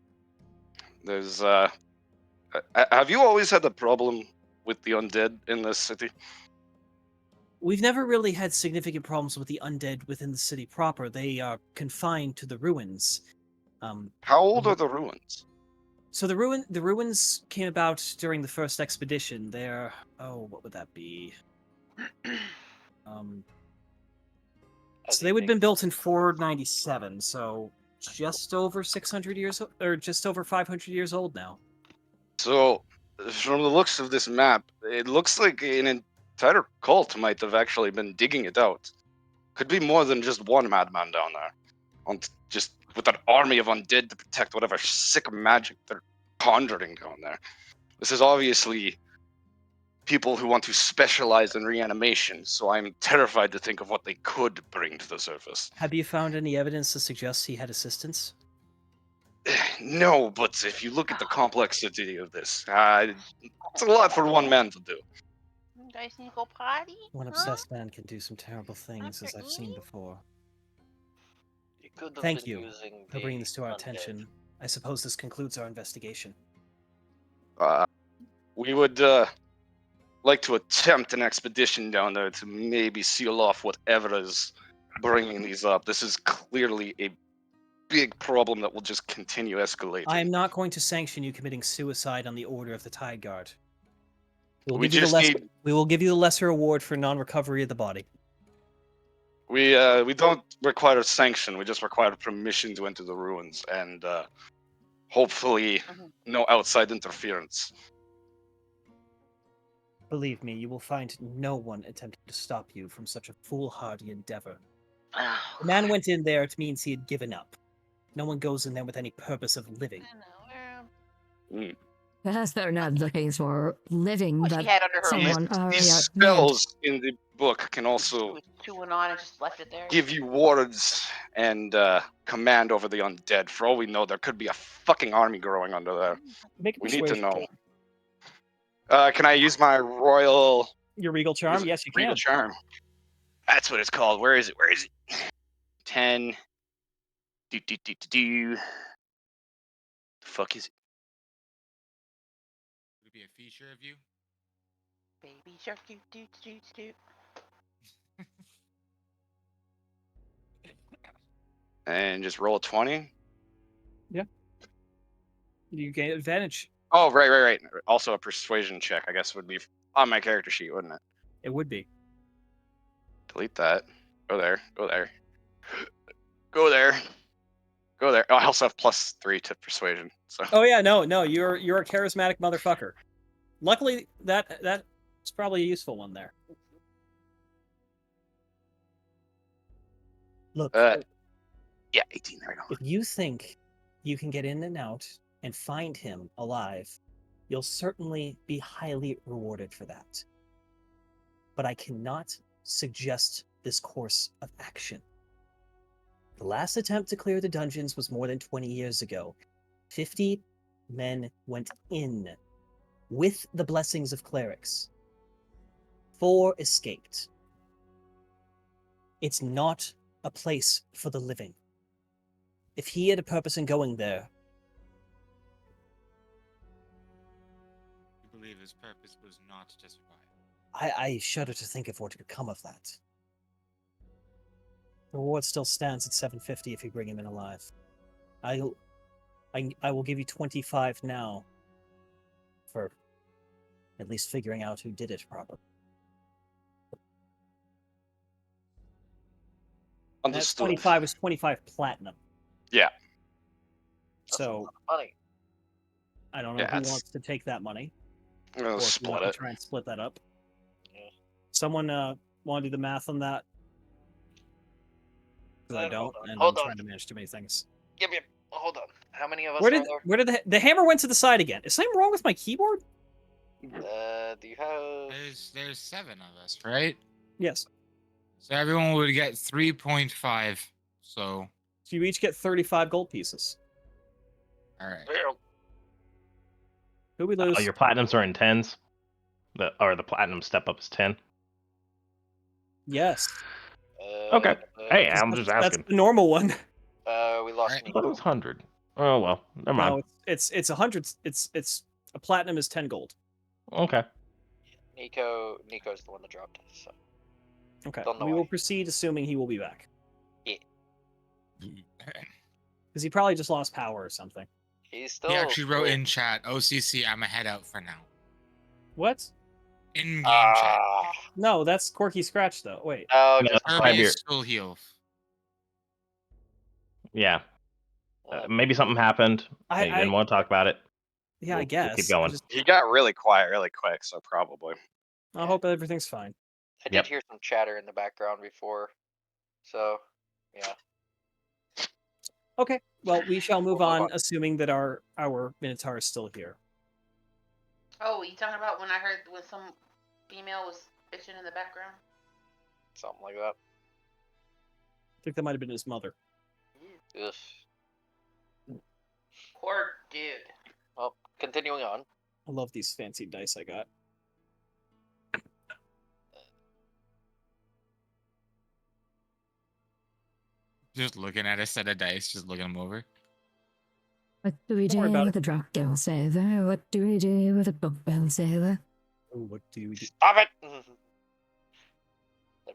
There's have you always had a problem with the undead in this city? We've never really had significant problems with the undead within the city proper. They are confined to the ruins. How old are the ruins? So the ruins came about during the first expedition. They're what would that be? So they would have been built in 497, so just over 600 years, or just over 500 years old now. So, from the looks of this map, it looks like an entire cult might have actually been digging it out. Could be more than just one madman down there, just with an army of undead to protect whatever sick magic they're conjuring down there. This is obviously people who want to specialize in reanimation, so I'm terrified to think of what they could bring to the surface. Have you found any evidence to suggest he had assistance? No, but if you look at the complexity of this, it's a lot for one man to do. You guys need to go potty? One Huh? obsessed man can do some terrible things, as I've seen eating? before. You could have Thank been you using for bringing this to our undead. attention. I suppose this concludes our investigation. We would like to attempt an expedition down there to maybe seal off whatever is bringing these up. This is clearly a big problem that will just continue escalating. I am not going to sanction you committing suicide on the order of the Tide Guard. We will, We give you the just need- we will give you the lesser award for non-recovery of the body. We don't require sanction. We just require permission to enter the ruins, and hopefully no outside interference. Believe me, you will find no one attempting to stop you from such a foolhardy endeavor. Oh, The man went in there, it means he had given up. No one goes in there with any purpose of living. I know. Perhaps they're not looking for living, What but she had under her These, someone already these out dead. spells in the book can She also was chewing on and just left it there. give you wards and command over the undead. For all we know, there could be a fucking army growing under there. Make a We need to persuasion know. check. Can I use my royal Your regal charm? Yes, you regal can. charm? That's what it's called. Where is it? 10. The fuck is it? Would it be a feature of you? Baby shark doo doo doo doo. And just roll a 20. You gain advantage. Oh, right. Also a persuasion check, I guess, would be on my character sheet, wouldn't it? It would be. Delete that. Go there. Go there. Oh, I also have +3 to persuasion. So Oh yeah, no, you're a charismatic motherfucker. Luckily, that's probably a useful one there. Look, yeah, 18. There we go. if you think you can get in and out and find him alive, you'll certainly be highly rewarded for that. But I cannot suggest this course of action. The last attempt to clear the dungeons was more than 20 years ago. 50 men went in with the blessings of clerics. 4 escaped. It's not a place for the living. If he had a purpose in going there, You believe his purpose was not to survive. I shudder to think of what would become of that. The reward still stands at 750 if you bring him in alive. I will give you 25 now for at least figuring out who did it properly. That Understood. 25 is 25 platinum. Yeah. That's a So lot of money. I don't know Yeah, who it's- wants to take that money. I'm gonna Or if you split want to it. try and split that up. Yeah. Someone want to do the math on that? Because I Hold don't, on, and hold I'm on. trying to manage too many things. Yep. Hold on. How many of us Where are did there? the hammer went to the side again? Is something wrong with my keyboard? Do you have? There's 7 of us, right? Yes. So everyone would get 3.5. So, So you each get 35 gold pieces. all right. Who we lose? Your platinums are in 10s. The platinum step up is 10. Yes. Okay. Hey, Because I'm just that's asking. the normal one. We lost Right. I thought it Nico. was 100. Oh well, never mind. No, it's 100. It's a platinum is 10 gold. Okay. Nico's the one that dropped. So Okay. Don't know We will why. proceed assuming he will be back. Yeah. Because he probably just lost power or something. he's still. He actually wrote still- in chat, OCC, I'ma head out for now. What? In game chat. No, that's Corky Scratch though. Wait. Oh, No, just Kirby Kirby beer. is still healed. Yeah. Maybe something happened. I- You didn't want to talk about it. Yeah, I We'll guess. keep going. He got really quiet really quick, so probably. I hope everything's fine. I Yep. did hear some chatter in the background before, so yeah. Okay. Well, we shall move We'll move on, on. assuming that our Minotaur is still here. Oh, you talking about when I heard when some female was bitching in the background? Something like that. I think that might have been his mother. Ugh. Poor dude. Well, continuing on. I love these fancy dice I got. Just looking at a set of dice, just looking them over. What do we Don't worry do about with a drop down sailor? What do we do with a dumbbell sailor? Ooh, what do we do? Stop it!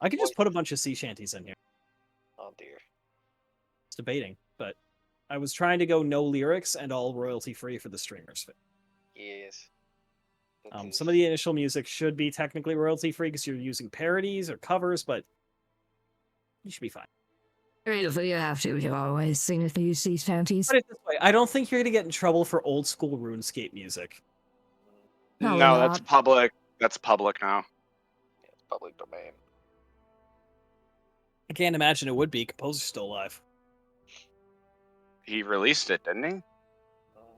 I could just put a bunch of sea shanties in here. Oh dear. It's debating, but I was trying to go no lyrics and all royalty free for the streamers. Yes. Some of the initial music should be technically royalty free because you're using parodies or covers, but you should be fine. If you have to, you always sing if you see panties. Put it this way, I don't think you're gonna get in trouble for old school RuneScape music. No, No, we're that's not. public. That's public now. It's public domain. I can't imagine it would be. Composer's still alive. He released it, didn't he?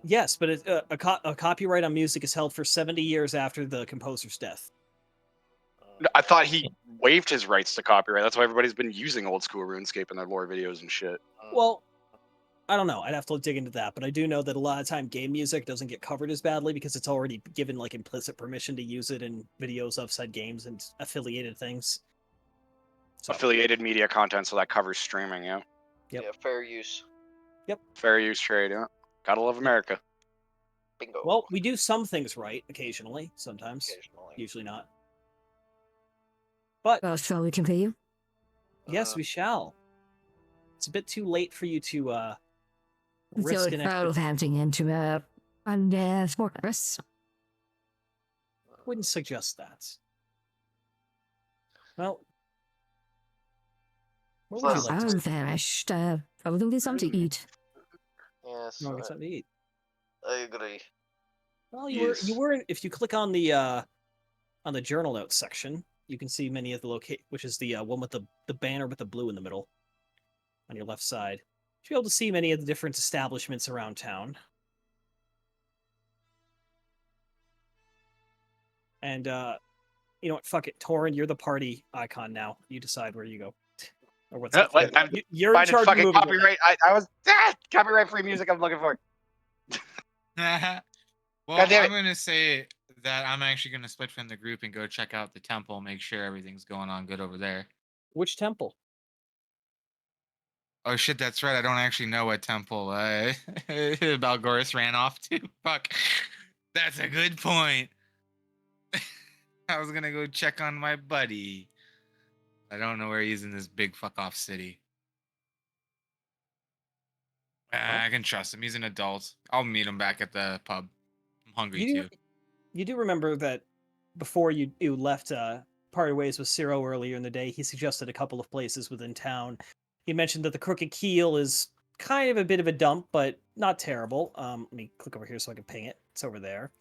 Yes, but a copyright on music is held for 70 years after the composer's death. I thought he waived his rights to copyright. That's why everybody's been using old school RuneScape in their lore videos and shit. Well, I don't know. I'd have to dig into that, but I do know that a lot of time game music doesn't get covered as badly because it's already given like implicit permission to use it in videos of said games and affiliated things. So, Affiliated media content, so that covers streaming, yeah. Yep. Yeah, fair use. Fair use trade, yeah. Gotta love America. Bingo. well, we do some things right occasionally, sometimes, occasionally. usually not. But Well, shall we continue? yes, we shall. It's a bit too late for you to So risk an proud of extra. hunting into a fortress. Wouldn't suggest that. Well, what would you Well, like to I'm say? famished. Probably something to eat. Yes, You want to get something to eat? I agree. Well, you Yes. were. If you click on the journal notes section, you can see many of the which is the one with the banner with the blue in the middle on your left side. You'll be able to see many of the different establishments around town. And you know what? Fuck it, Torin, you're the party icon now. You decide where you go, or what's up. I'm You're in finding charge of fucking moving. copyright. I was copyright free music I'm looking for. Well, God damn I'm it. gonna say that I'm actually gonna split from the group and go check out the temple, make sure everything's going on good over there. Which temple? Oh shit, that's right. I don't actually know what temple Balgoris ran off to. Fuck. That's a good point. I was gonna go check on my buddy. I don't know where he is in this big fuck off city. I can trust him. He's an adult. I'll meet him back at the pub. I'm hungry You too. do, you do remember that before you left parted ways with Ciro earlier in the day, he suggested a couple of places within town. He mentioned that the Crooked Keel is kind of a bit of a dump, but not terrible. Let me click over here so I can ping it. It's over there.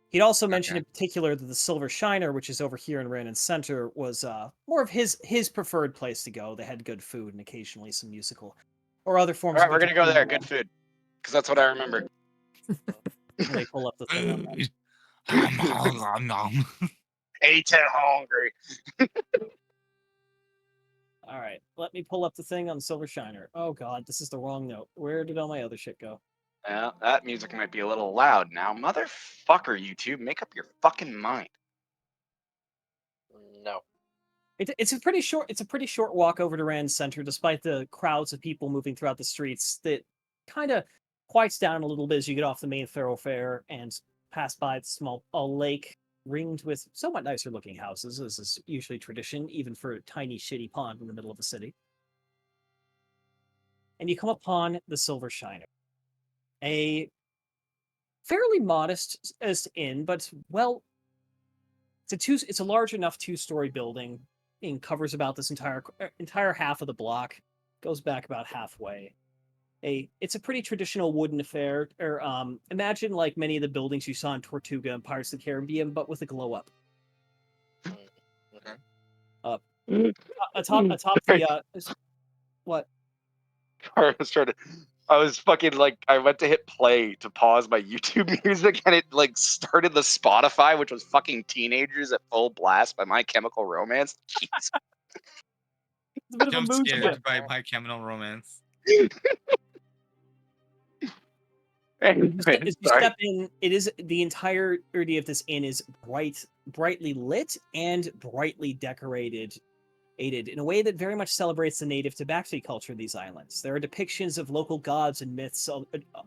He'd also mentioned Okay. in particular that the Silver Shiner, which is over here in Randon Center, was more of his preferred place to go. They had good food and occasionally some musical or other All forms right, of we're gonna go there. entertainment. Good food, because that's what I remember. Let me pull up the thing on that. I'm Ain't hungry. All right, let me pull up the thing on Silver Shiner. Oh god, this is the wrong note. Where did all my other shit go? Yeah, that music might be a little loud now. Motherfucker, you two, make up your fucking mind. No. It's a pretty short. It's a pretty short walk over to Rand Center, despite the crowds of people moving throughout the streets. That kind of quiets down a little bit as you get off the main thoroughfare and pass by the small lake ringed with somewhat nicer looking houses, as is usually tradition, even for a tiny shitty pond in the middle of the city. And you come upon the Silver Shiner, a fairly modest as inn, but well, it's a large enough 2-story building. And covers about this entire half of the block, goes back about halfway. It's a pretty traditional wooden affair. Or imagine like many of the buildings you saw in Tortuga and Pirates of the Caribbean, but with a glow up. Okay. Atop the what? I was trying to. I was fucking like, I went to hit play to pause my YouTube music, and it like started the Spotify, which was fucking Teenagers at Full Blast by My Chemical Romance. Jeez. It's a bit of a jump mood scared shift. by My Chemical Romance. Anyway, As you sorry. step in, it is the entirety of this inn is brightly lit and brightly decorated, aided in a way that very much celebrates the native tabaxi culture of these islands. There are depictions of local gods and myths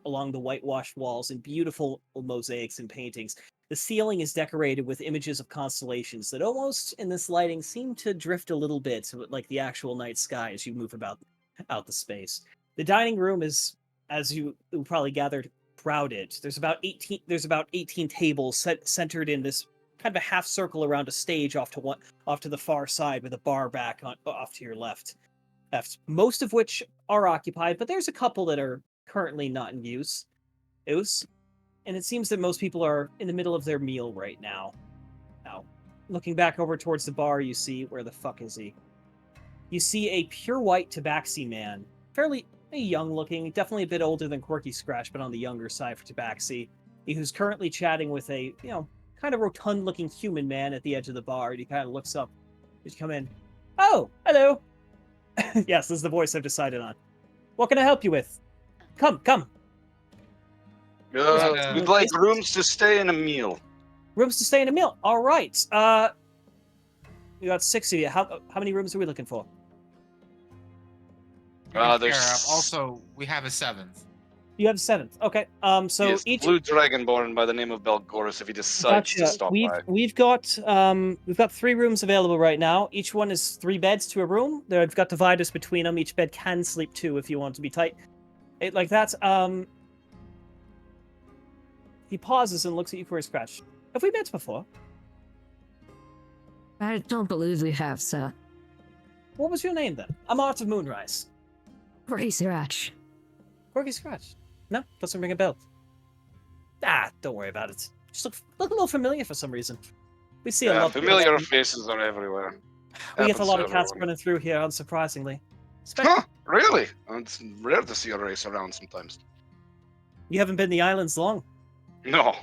along the whitewashed walls and beautiful mosaics and paintings. The ceiling is decorated with images of constellations that almost, in this lighting, seem to drift a little bit like the actual night sky as you move out the space. The dining room is, as you probably gathered, crowded. There's about 18 tables centered in this kind of a half circle around a stage off to the far side with a bar back off to your left. Most of which are occupied, but there's a couple that are currently not in use. And it seems that most people are in the middle of their meal right now. Now, looking back over towards the bar, you see, where the fuck is he? You see a pure white tabaxi man, fairly young looking, definitely a bit older than Quirky Scratch, but on the younger side for tabaxi, who's currently chatting with a, kind of rotund looking human man at the edge of the bar. And he kind of looks up as you come in. Oh, hello. Yes, this is the voice I've decided on. What can I help you with? Come. We'd like rooms to stay and a meal. Rooms to stay in a meal. All right. We got 6 of you. How many rooms are we looking for? There's Also, we have a 7th. You have 7th. Okay. So yes, each Blue Dragonborn by the name of Belgoris if he decides to stop by. We've got 3 rooms available right now. Each one is 3 beds to a room. They've got dividers between them. Each bed can sleep 2 if you want to be tight. Like that. He pauses and looks at you for a scratch. Have we met before? I don't believe we have, sir. What was your name then? I'm Art of Moonrise. Crazy Ratch. Quirky Scratch. No, doesn't ring a bell. Don't worry about it. Just look a little familiar for some reason. We see a lot. Familiar faces are everywhere. We get a Happens lot to of cats everyone. running through here, unsurprisingly. Huh? Really? It's rare to see a race around sometimes. You haven't been in the islands long. No.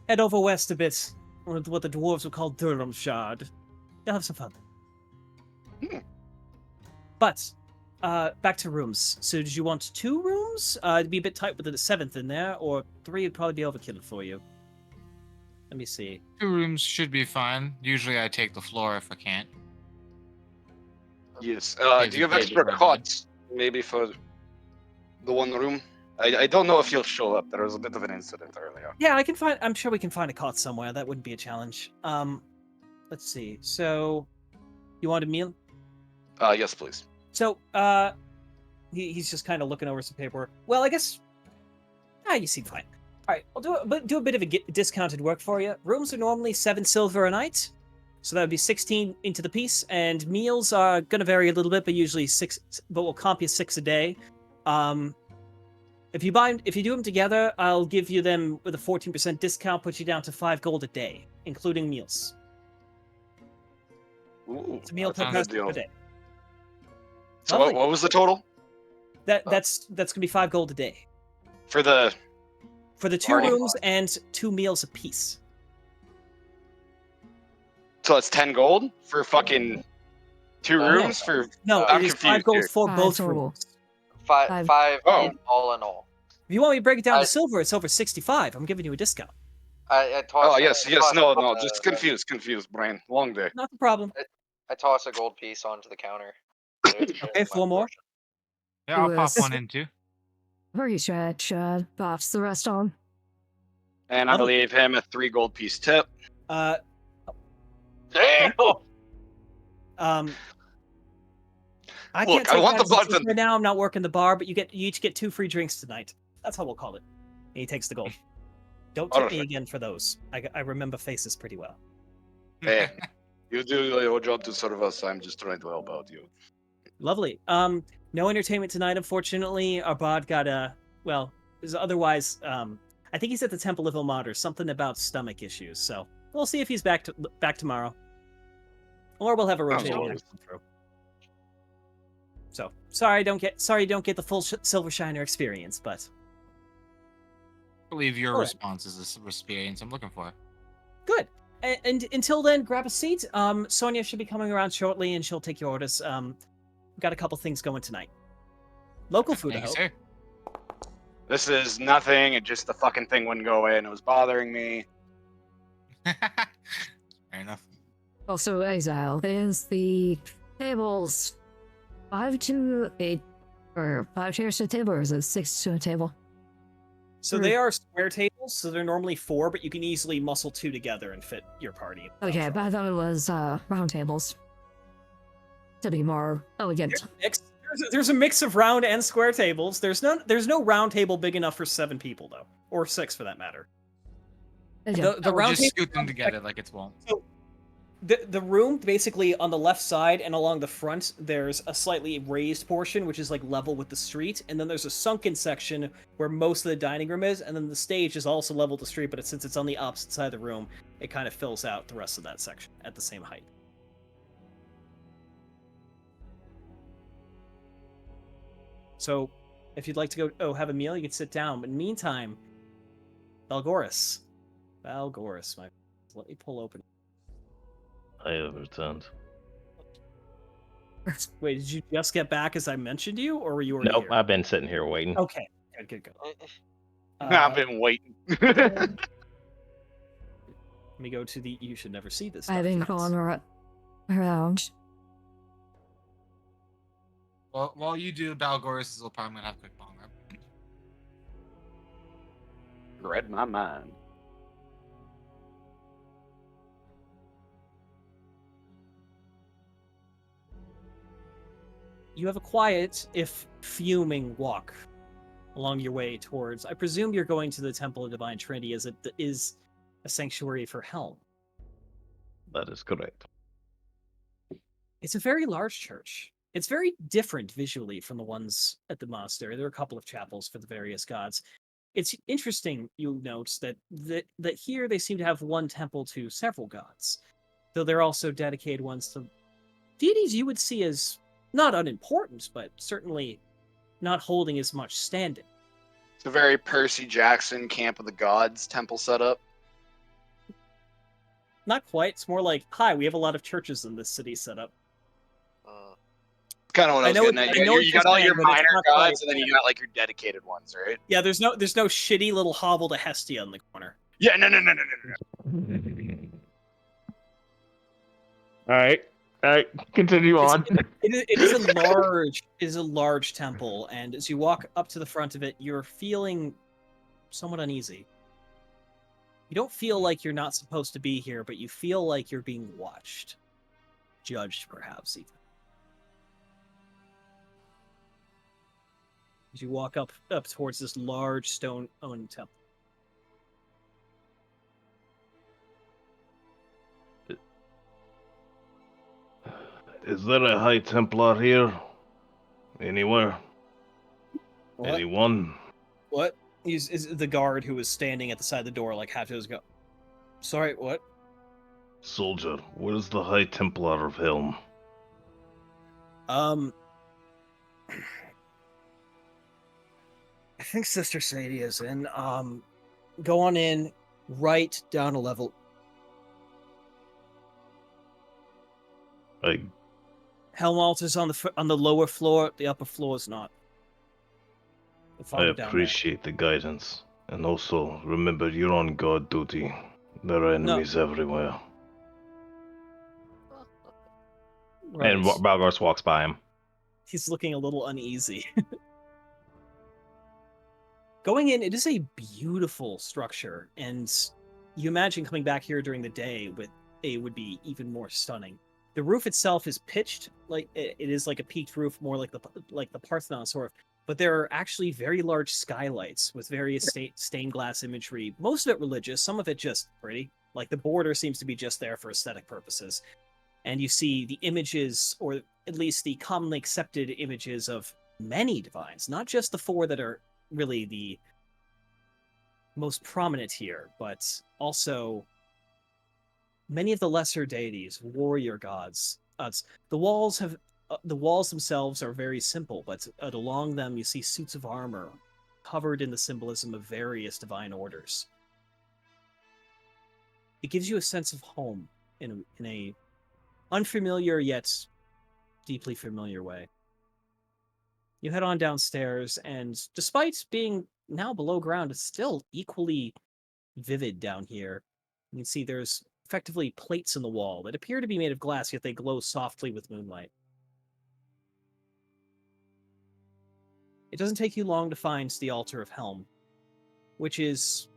Head over west a bit, what the dwarves would call Durhamshard. You'll have some fun. Hmm. But, back to rooms. So did you want 2 rooms? It'd be a bit tight with the 7th in there, or 3 would probably be overkill for you. Let me see. 2 rooms should be fine. Usually I take the floor if I can't. Yes. Saves Do you have a bit extra for everyone. cots? Maybe for the one room? I don't know if he'll show up. There was a bit of an incident earlier. Yeah, I'm sure we can find a cot somewhere. That wouldn't be a challenge. Let's see. So, you want a meal? Yes, please. So, he's just kind of looking over some paperwork. Well, I guess, you seem fine. All right, I'll do a bit of a discounted work for you. Rooms are normally 7 silver a night, so that would be 16 into the piece. And meals are gonna vary a little bit, but usually 6. But we'll comp you 6 a day. If you do them together, I'll give you them with a 14% discount, put you down to 5 gold a day, including meals. Ooh, It's a meal that's per a good person deal. per day. So Lovely. what was the total That's gonna be 5 gold a day for the? for the 2 Party. rooms and 2 meals apiece. So it's 10 gold for fucking 2 No. rooms for. No, I'm it is 5 confused gold here. for 5 both total. rooms. Five. Five Oh. all in all. If you want me to break it down I- to silver, it's over 65. I'm giving you a discount. I toss. Oh yes, I toss no, a- just confused, Brian. Long day. Not the problem. I toss a gold piece onto the counter. Okay, 4 more. Yeah, I'll pop Yes. one in too. Very stretch. Pops the rest on. And I Lovely. leave him a 3 gold piece tip. Uh, Damn! I Look, can't I take want that the as a tip button. right now. I'm not working the bar, but you each get 2 free drinks tonight. That's how we'll call it. And he takes the gold. Don't tip me Perfect. again for those. I remember faces pretty well. Hey, you do your job to serve us. I'm just trying to help out you. Lovely. No entertainment tonight, unfortunately. Our bod got otherwise. I think he's at the Temple of Ilmater. Something about stomach issues. So we'll see if he's back tomorrow, or we'll have a rotating always. act come through. So sorry, you don't get the full Silver Shiner experience, but I believe your Alright. response is the experience I'm looking for. good. And until then, grab a seat. Sonia should be coming around shortly, and she'll take your orders. We've got a couple things going tonight. Local food, I Thank you, hope. sir. This is nothing. It just the fucking thing wouldn't go away, and it was bothering me. Fair enough. Also, Exile is the tables 5 to 8, or 5 chairs to a table, or is it 6 to a table? So they are square tables, so they're normally 4, but you can easily muscle 2 together and fit your party. Okay, but I thought it was round tables. To be more elegant. There's a mix of round and square tables. There's no round table big enough for 7 people though, or 6 for that matter. Okay. The We'll round just table, scoot them together like it's one. the room basically on the left side and along the front, there's a slightly raised portion which is like level with the street, and then there's a sunken section where most of the dining room is, and then the stage is also level with the street, but since it's on the opposite side of the room, it kind of fills out the rest of that section at the same height. So, if you'd like to go have a meal, you can sit down. But in the meantime, Valgoris, let me pull open. I have returned. Wait, did you just get back as I mentioned you, or were you already Nope, here? I've been sitting here waiting. Okay, good. I've been waiting. Let me go to the. You should never see this. I've been document. going around. Well, while you do Balgoris, we'll probably gonna have a quick bong rip. Read my mind. You have a quiet, if fuming, walk along your way towards. I presume you're going to the Temple of Divine Trinity, as it is a sanctuary for Helm. That is correct. It's a very large church. It's very different visually from the ones at the monastery. There are a couple of chapels for the various gods. It's interesting, you'll note, that here they seem to have one temple to several gods, though they're also dedicated ones to deities you would see as not unimportant, but certainly not holding as much standing. It's a very Percy Jackson Camp of the Gods temple setup. Not quite. It's more like, hi, we have a lot of churches in this city set up. kind of what I was getting at. I know what You you're got all saying, your but it's minor not quite. gods, and then you got like your dedicated ones, right? Yeah, there's no shitty little hovel to Hestia in the corner. Yeah, no. All right, continue on. It is a large temple, and as you walk up to the front of it, you're feeling somewhat uneasy. You don't feel like you're not supposed to be here, but you feel like you're being watched, judged, perhaps even. As you walk up towards this large stone-owned temple. Is there a High Templar here? Anywhere? What? Anyone? What? Is the guard who was standing at the side of the door, like half to his go. Sorry, what? Soldier, where's the High Templar of Helm? I think Sister Sadie is in. Go on in, right down a level. Helm altar's on the lower floor. The upper floor is not. I appreciate the guidance. And also, remember, you're on guard duty. There are enemies everywhere. Right. And Balgars walks by him. He's looking a little uneasy. Going in, it is a beautiful structure, and you imagine coming back here during the day it would be even more stunning. The roof itself is pitched like it is like a peaked roof, more like the Parthenon sort of. But there are actually very large skylights with various stained glass imagery. Most of it religious, some of it just pretty. Like the border seems to be just there for aesthetic purposes. And you see the images, or at least the commonly accepted images of many divines, not just the four that are really the most prominent here, but also many of the lesser deities, warrior gods. The walls themselves are very simple, but along them you see suits of armor covered in the symbolism of various divine orders. It gives you a sense of home in a unfamiliar yet deeply familiar way. You head on downstairs, and despite being now below ground, it's still equally vivid down here. You can see there's effectively plates in the wall that appear to be made of glass, yet they glow softly with moonlight. It doesn't take you long to find the altar of Helm, which is...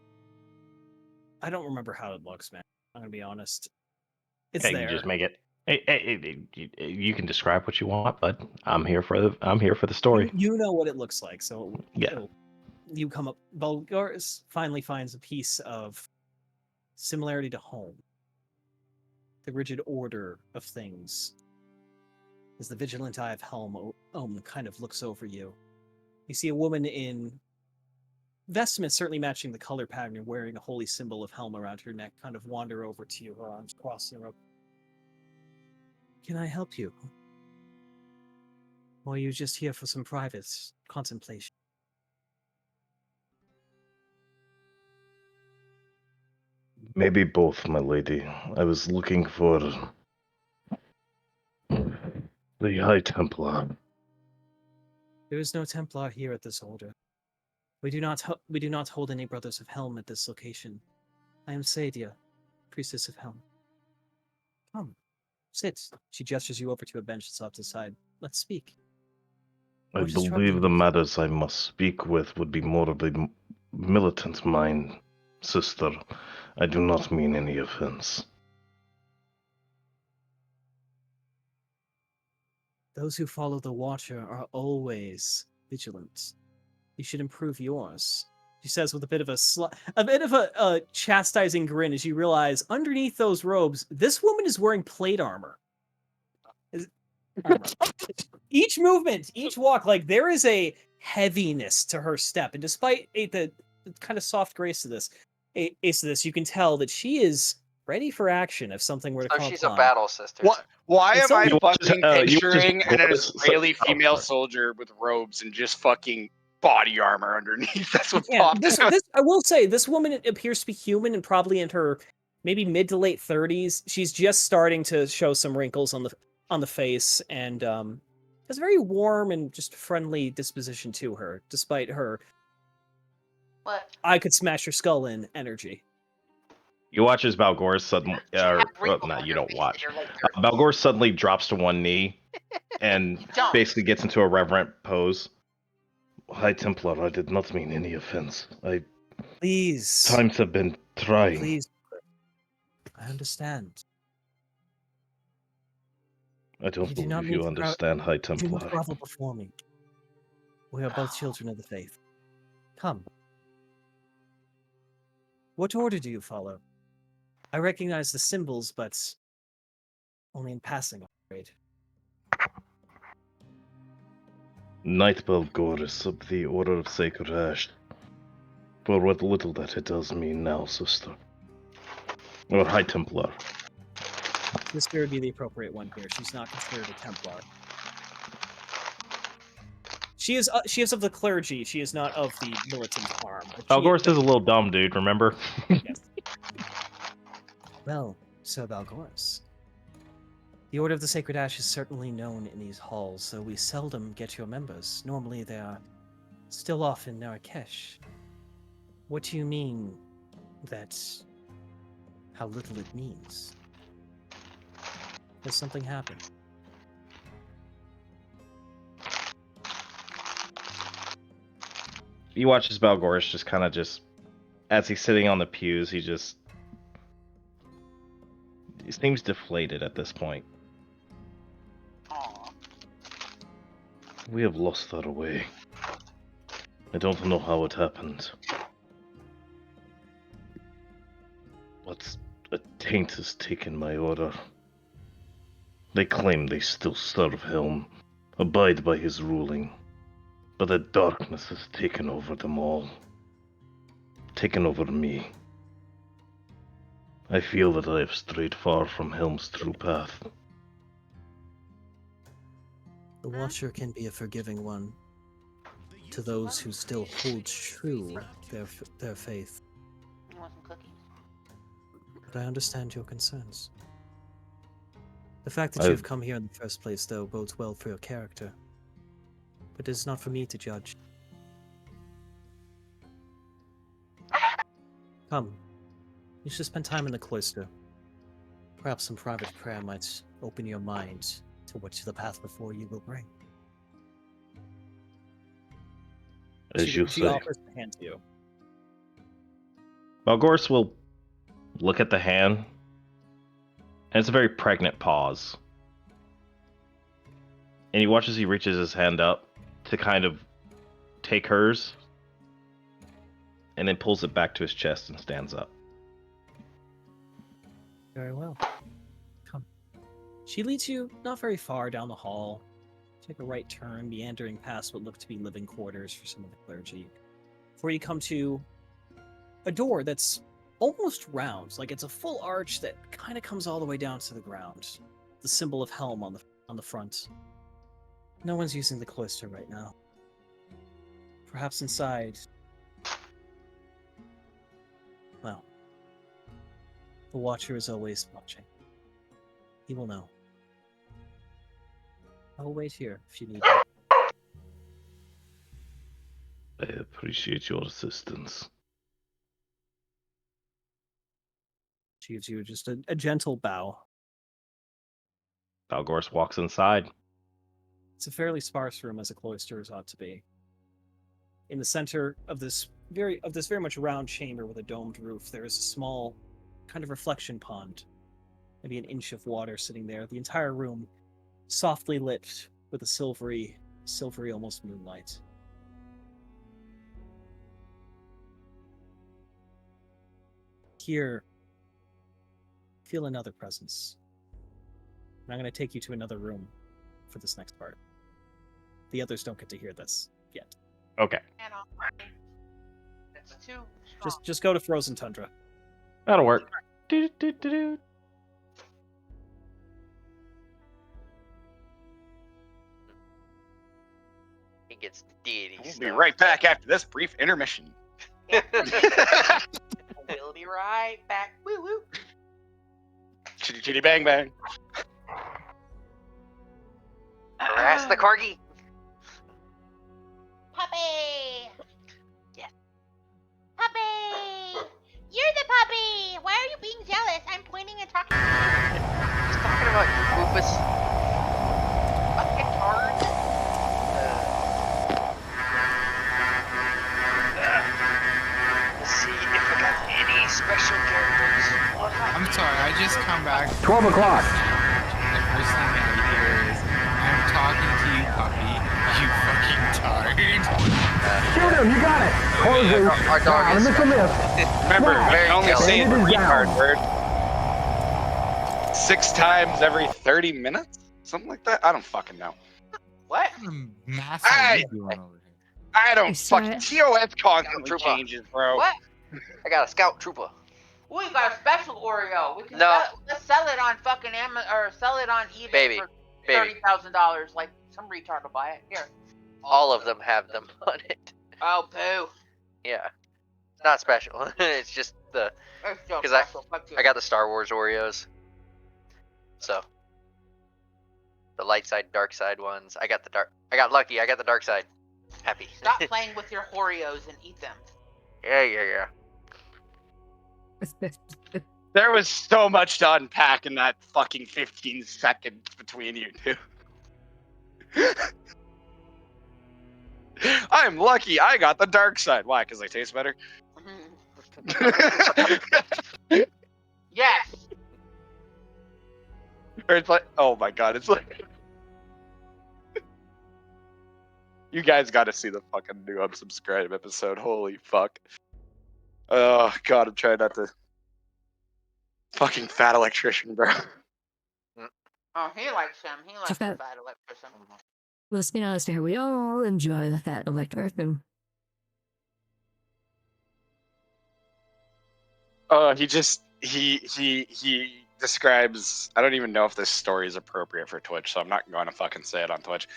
I don't remember how it looks, man. I'm gonna be honest. It's Hey, there. you just make it. Hey, you can describe what you want, but I'm here for the story. You know what it looks like, so Yeah. You come up. Bulgaris finally finds a piece of similarity to home. The rigid order of things. As the vigilant eye of Helm kind of looks over you. You see a woman in vestments certainly matching the color pattern and wearing a holy symbol of Helm around her neck kind of wander over to you, her arms crossed in a row. Can I help you? Or are you just here for some private contemplation? Maybe both, my lady. I was looking for the High Templar. There is no Templar here at this order. We do not hold any Brothers of Helm at this location. I am Sadia, Priestess of Helm. Come, sit. She gestures you over to a bench that's off to the side. Let's speak. I What is believe troubling the you? matters I must speak with would be more of a militant mind, sister. I do not mean any offense. Those who follow the Watcher are always vigilant. You should improve yours. She says with a bit of a chastising grin as you realize underneath those robes, this woman is wearing plate armor. Each movement, each walk, like there is a heaviness to her step, and despite the kind of soft grace of this, you can tell that she is ready for action if something were to come she's upon. a battle sister. What? Why It's am I only- fucking picturing an Boris- Israeli oh, female sorry. soldier with robes and just fucking body armor underneath? That's what Yeah, popped this out. I will say this woman appears to be human and probably in her maybe mid to late 30s. She's just starting to show some wrinkles on the face, and has a very warm and just friendly disposition to her, despite her What? I could smash your skull in energy. You watch as Balgor suddenly, you don't watch. Balgor suddenly drops to one knee and Don't. basically gets into a reverent pose. High Templar, I did not mean any offense. Please. Times have been trying. Please. I understand. I don't You do not believe need you to understand, High You do Templar. not grovel before me. We are both children of the faith. Come. What order do you follow? I recognize the symbols, but only in passing, I'm afraid. Knight Balgoris of the Order of Sacred Ash. For what little that it does mean now, sister. Or High Templar. Sister would be the appropriate one here. She's not considered a Templar. She is of the clergy. She is not of the militant arm. Balgoris is a little dumb, dude, remember? Yes. Well, Sir Balgoris. The Order of the Sacred Ash is certainly known in these halls, though we seldom get your members. Normally they are still off in Marrakesh. What do you mean that how little it means? Has something happened? You watch as Balgoris just kind of as he's sitting on the pews, he seems deflated at this point. Aw. We have lost our way. I don't know how it happened. But a taint has taken my order. They claim they still serve Helm, abide by his ruling. But the darkness has taken over them all. Taken over me. I feel that I have strayed far from Helm's true path. The Watcher can be a forgiving one to those who still hold true their faith. You want some cookies? But I understand your concerns. The fact that you have come here in the first place, though, bodes well for your character. But it is not for me to judge. Come. You should spend time in the cloister. Perhaps some private prayer might open your mind to what the path before you will bring. As you she say. offers the hand to you. Balgoris will look at the hand, and it's a very pregnant pause. And you watch as he reaches his hand up to kind of take hers, and then pulls it back to his chest and stands up. Very well. Come. She leads you not very far down the hall. Take a right turn, meandering past what look to be living quarters for some of the clergy, before you come to a door that's almost round, like it's a full arch that kind of comes all the way down to the ground. The symbol of Helm on the front. No one's using the cloister right now. Perhaps inside. Well, the Watcher is always watching. He will know. I will wait here if you need me. I appreciate your assistance. She gives you just a gentle bow. Balgoris walks inside. It's a fairly sparse room, as a cloister ought to be. In the center of this very much round chamber with a domed roof, there is a small kind of reflection pond, maybe an inch of water sitting there. The entire room softly lit with a silvery almost moonlight. Here, feel another presence. And I'm going to take you to another room for this next part. The others don't get to hear this yet. Okay. It's too strong. Just go to Frozen Tundra. That'll work. Do-do-do-do-do. He gets ditty. We'll be right back after this brief intermission. We'll be right back. Woo woo. Chitty chitty bang bang. Harass the corgi. Puppy. Yes. Puppy. You're the puppy. Why are you being jealous? I'm pointing and talking. Just talking about you, Rufus. Fucking hard. Let's see if I got any special characters. I'm sorry, I just come back. 12 o'clock. The first thing I hear is, I'm talking to you, puppy. You fucking tard. Shoot him, you got it. Closing. Our dog is Missile lift. Remember, Smash. I can only jealous. say Bandit is retard down. word 6 times every 30 minutes? Something like that? I don't fucking know. What? What a massive Hey! you doing over here? I don't sorry. fucking TOS constantly Trooper. changes, bro. What? I got a scout trooper. We got a special Oreo. We can No. let's sell it on fucking Amazon or sell it on eBay Baby, for baby. $30,000. Like some retard will buy it. Here. All of them have them on it. Oh, boo. Yeah. It's not special. It's just the. It's so 'Cause I- special. Fuck you. I got the Star Wars Oreos. So. The light side, dark side ones. I got lucky. I got the dark side. Happy. Stop playing with your Oreos and eat them. Yeah. There was so much to unpack in that fucking 15 seconds between you two. I'm lucky I got the dark side. Why? Because they taste better? Yes. Or it's like, oh my god, it's like... You guys gotta see the fucking new unsubscribe episode. Holy fuck. Oh god, I'm trying not to... Fucking fat electrician, bro. Oh, he likes him. He likes the Okay. bad electrician. Let's be honest here. We all enjoy the fat electrician. He describes... I don't even know if this story is appropriate for Twitch, so I'm not going to fucking say it on Twitch.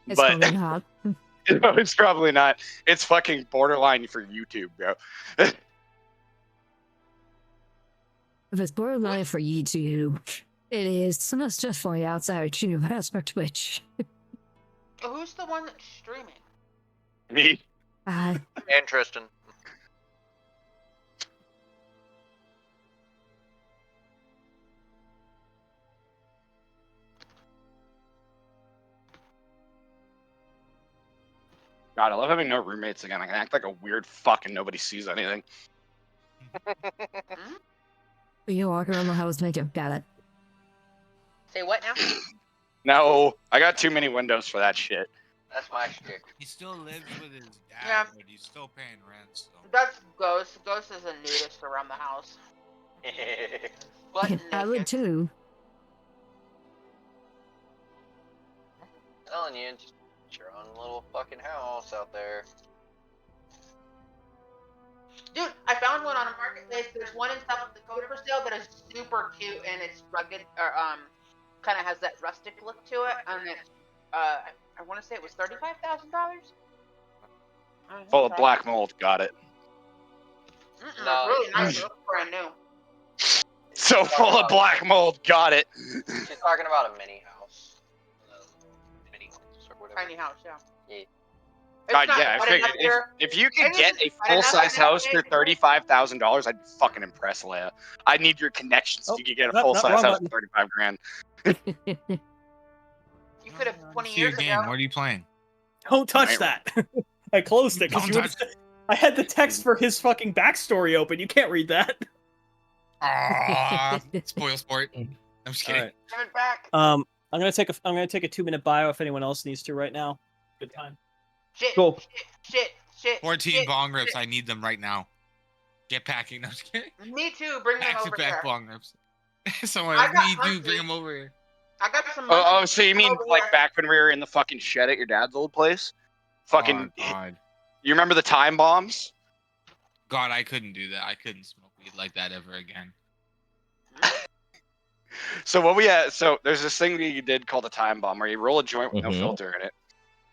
It's But probably not. no, it's probably not. It's fucking borderline for YouTube, bro. If it's borderline for YouTube, it is not just for the outside too, as for Twitch. Who's the one that's streaming? Me. Uh, And Tristan. God, I love having no roommates again. I can act like a weird fuck and nobody sees anything. you walk around the house naked. Got it. Say what now? No, I got too many windows for that shit. That's my shtick. He still lives with his dad, Yeah. but he's still paying rent. So. That's Ghost. Ghost is a nudist around the house. Butt I would naked. too. Telling you, just your own little fucking house out there. Dude, I found one on a marketplace. There's one in South Dakota for sale that is super cute and it's rugged, or kind of has that rustic look to it. And it's, I want to say it was $35,000. Full of black mold. Got it. It's No. really nice. It looks brand new. So full of black mold. Got it. She's talking about a mini house. Mini house or whatever. Tiny house, yeah. Yeah. It's God, not yeah, I wide figured enough here. if you could It get is a wide enough full-size for that house for big. $35,000, I'd be fucking impressed, Leia. I need your connections Oh, if you could get a not full-size wrong house button. for 35 grand. You could have 20 See your years game. ago. What are you playing? Don't touch Right. that. I closed it because Don't you would've- I had the text for his fucking backstory open. You can't read that. Ah, spoil sport. I'm just kidding. Alright. Give it back. I'm gonna take a 2-minute bio if anyone else needs to right now. Good time. Shit, Cool. shit. 14 shit, bong rips. shit. I need them right now. Get packing. No, I'm just kidding. Me too. Bring them Back to over back here. bong rips. Someone I else, got me too. hungry. Bring them over here. I got some. Oh, monkeys. so you Come mean over like here. back when we were in the fucking shed at your dad's old place? Fucking, Oh, God. you remember the time bombs? God, I couldn't do that. I couldn't smoke weed like that ever again. So what we had, so there's this thing that you did called a time bomb, where you roll a joint with no Mhm. filter in it,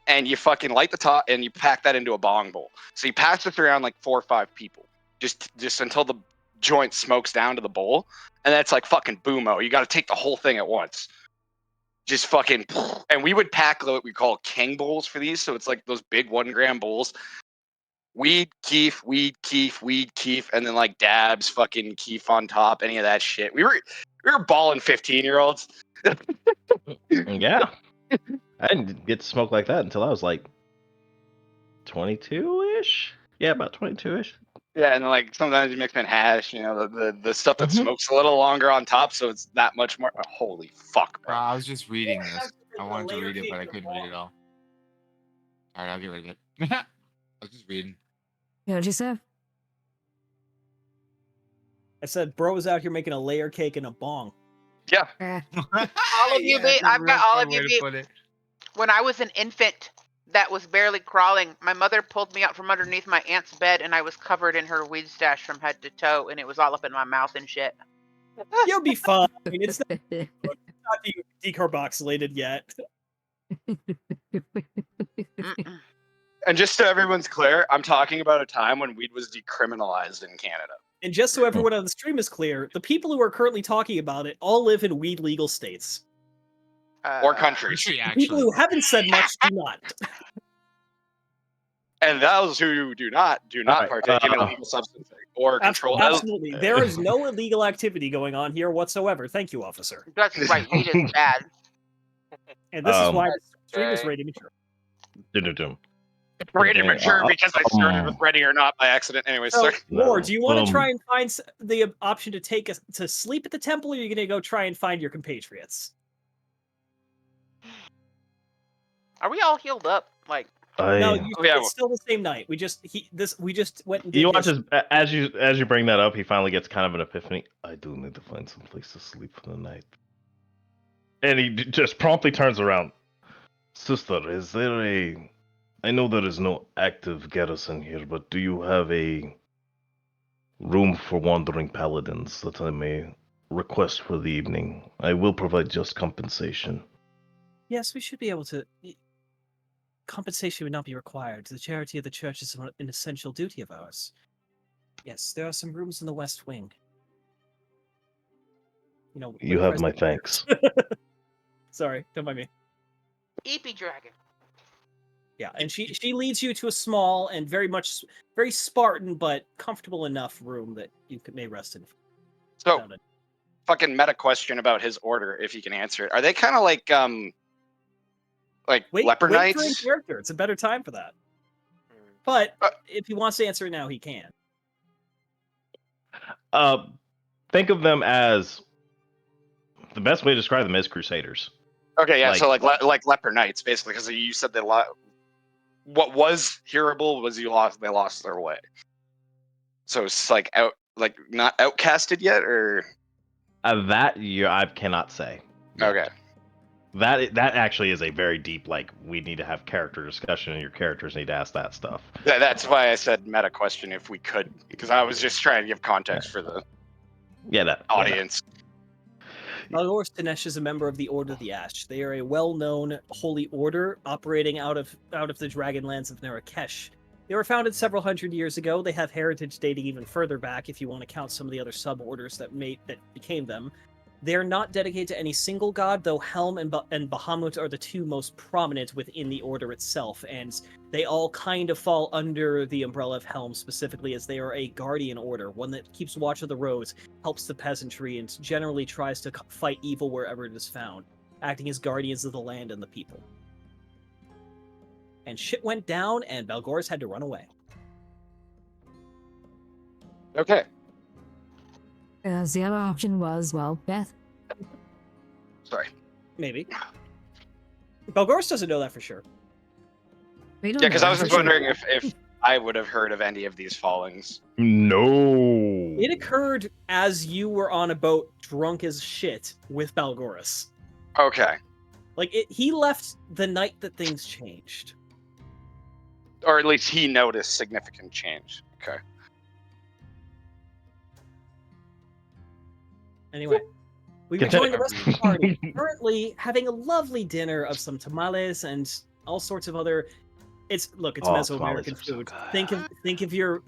and you fucking light the top, and you pack that into a bong bowl. So you pass this around like 4 or 5 people, just until the joint smokes down to the bowl, and that's like fucking boomo. You got to take the whole thing at once. just fucking, and we would pack what we call king bowls for these. So it's like those big 1 gram bowls. Weed, keef, and then like dabs, fucking keef on top, any of that shit. We were balling 15-year-olds. Yeah. I didn't get to smoke like that until I was like 22-ish. Yeah, about 22-ish. Yeah, and like sometimes you mix in hash, you know, the stuff that Mhm. smokes a little longer on top, so it's that much more. Oh, holy fuck, Bro, bro! I was just reading this. I wanted to read it, but I couldn't read it all. All right, I'll get rid of it. I was just reading. Yeah, what'd you say? I said, bro was out here making a layer cake and a bong. Yeah, All of you Yeah, beat. that's a I've got real all fun of you way to beat. put it. When I was an infant that was barely crawling, my mother pulled me out from underneath my aunt's bed, and I was covered in her weed stash from head to toe, and it was all up in my mouth and shit. You'll be fine. I mean, it's not decarboxylated yet. Mm-mm. and just so everyone's clear, I'm talking about a time when weed was decriminalized in Canada. And just so everyone on the stream is clear, the people who are currently talking about it all live in weed legal states. Or countries. Country, The people actually. who haven't said much do not. And those who do not Alright, partake in illegal substances or control. Absolutely. There is no illegal activity going on here whatsoever. Thank you, officer. That's right. Weed is bad. And this is why Um, the stream is rated mature. Dum-dum-dum. Rated Okay, mature because I started with Ready or Not by accident. Anyway, So, sorry. Lord, do you want to Um, try and find the option to to sleep at the temple, or are you going to go try and find your compatriots? Are we all healed up? Like, No, yeah, it's still the same night. We just went and did You watch this. as you bring that up, he finally gets kind of an epiphany. I do need to find some place to sleep for the night. And he just promptly turns around. Sister, is there a... I know there is no active garrison here, but do you have a room for wandering paladins that I may request for the evening? I will provide just compensation. Yes, we should be able to. Compensation would not be required. The charity of the church is an essential duty of ours. Yes, there are some rooms in the west wing. You know, You have my thanks. Sorry, don't mind me. EP Dragon. Yeah, and she leads you to a small and very Spartan but comfortable enough room that you may rest in. So, fucking meta question about his order, if you can answer it. Are they kind of like leper wait knights? for his character. It's a better time for that. But if he wants to answer it now, he can. Think of them as... The best way to describe them is crusaders. Okay, yeah, so like leper knights, basically, because you said what was hearable was they lost their way. So it's like not outcasted yet, or I cannot say. okay. That actually is a very deep, we need to have character discussion, and your characters need to ask that stuff. That's why I said meta question if we could, because I was just trying to give context for the audience. Balgor Stanesh is a member of the Order of the Ash. They are a well-known holy order operating out of the Dragonlands of Narakesh. They were founded several hundred years ago. They have heritage dating even further back, if you want to count some of the other sub-orders that became them. They're not dedicated to any single god, though Helm and Bahamut are the two most prominent within the order itself, and they all kind of fall under the umbrella of Helm specifically, as they are a guardian order, one that keeps watch of the roads, helps the peasantry, and generally tries to fight evil wherever it is found, acting as guardians of the land and the people. And shit went down, and Balgor's had to run away. Okay. As the other option was, Beth. Sorry. Maybe. Balgor's doesn't know that for sure. We don't Yeah, because know I was that just for wondering if I would have heard of any of these fallings. No. It occurred as you were on a boat, drunk as shit, with Balgorus. Okay. He left the night that things changed. Or at least he noticed significant change. Okay. Anyway, we rejoined the rest of the party, currently having a lovely dinner of some tamales and all sorts of other. It's Mesoamerican food. Think of your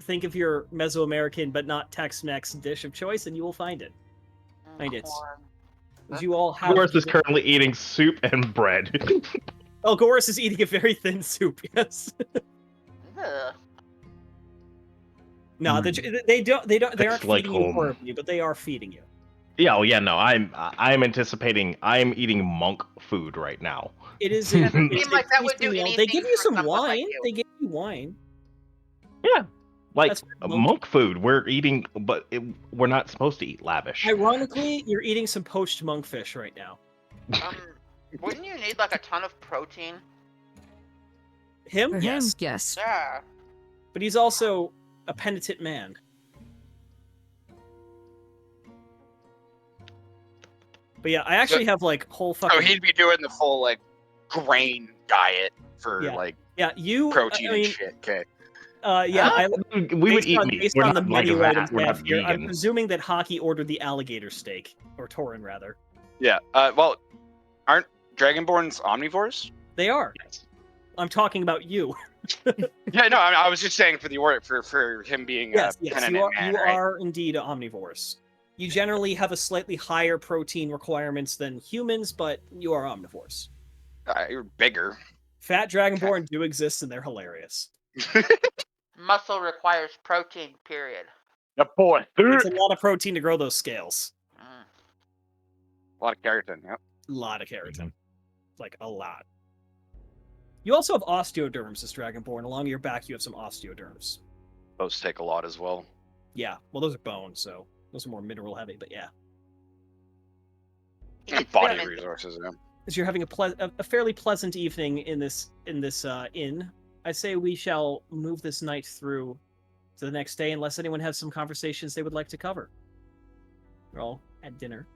Mesoamerican but not Tex-Mex dish of choice, and you will find it. Find it. As you all have. Goris is currently eating soup and bread. Oh, Goris is eating a very thin soup. Yes. Ugh. No, they don't. They aren't Tastes like feeding you home. horribly, but they are feeding you. Yeah, oh yeah, no, I'm anticipating. I'm eating monk food right now. It is. Doesn't it's seem like that would do tasty meal. anything They give you for some someone like wine. you. They give you wine. Yeah, like That's monk food. We're eating, but we're not supposed to eat lavish. Ironically, you're eating some poached monkfish right now. Wouldn't you need like a ton of protein? Him, For yes, him, yes. Yeah. but he's also a penitent man. But yeah, I actually have like whole fucking. Oh, he'd be doing the full like grain diet for Yeah. like Yeah, you. protein I mean, and shit. Okay. yeah, I, we would based eat on, meat. based We're on the not like menu that. items We're I not have here, I'm vegan. presuming that Hockey ordered the alligator steak, or Torin rather. Yeah. Well, aren't Dragonborns omnivores? They are. I'm talking about you. Yeah. No, I was just saying for the order for him being Yes, a yes, penitent you are. man, You right? are indeed omnivores. You generally have a slightly higher protein requirements than humans, but you are omnivores. You're bigger. Fat Dragonborn do exist, and they're hilarious. Muscle requires protein, period. Yeah, boy. It's a lot of protein to grow those scales. Mm. A lot of keratin. Yep. A lot of keratin. Like, a lot. You also have osteoderms as Dragonborn. Along your back, you have some osteoderms. Those take a lot as well. Yeah, well, those are bones, so those are more mineral heavy, but yeah. And body resources. Yeah. As you're having a fairly pleasant evening in this inn, I say we shall move this night through to the next day, unless anyone has some conversations they would like to cover. We're all at dinner.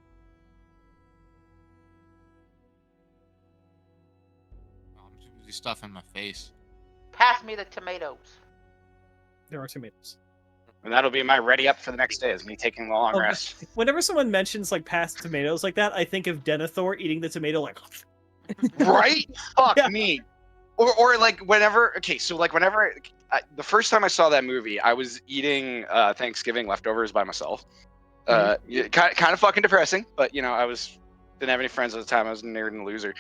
I'm too busy stuffing my face. Pass me the tomatoes. There are tomatoes. And that'll be my ready up for the next day, is me taking the long Oh, rest. Whenever someone mentions like past tomatoes like that, I think of Denethor eating the tomato like. Right? Fuck Yeah. me. Or like whenever. Okay, so like whenever the first time I saw that movie, I was eating Thanksgiving leftovers by myself. Kind of fucking depressing, but you know didn't have any friends at the time. I was a nerd and a loser,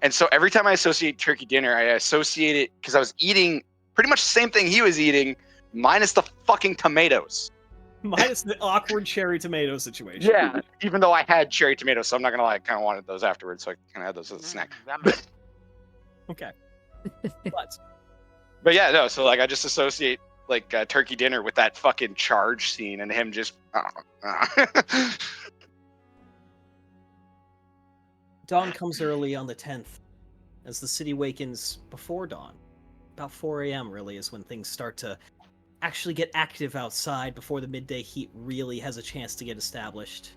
and so every time I associate turkey dinner, I associate it because I was eating pretty much the same thing he was eating, minus the fucking tomatoes. Minus the awkward cherry tomato situation. Yeah, even though I had cherry tomatoes, so I'm not gonna lie, I kind of wanted those afterwards, so I kind of had those as a snack. Okay. But yeah, no. So like, I just associate like turkey dinner with that fucking charge scene and him just. Dawn comes early on the 10th, as the city wakens before dawn. About 4 a.m. really is when things start to actually get active outside before the midday heat really has a chance to get established.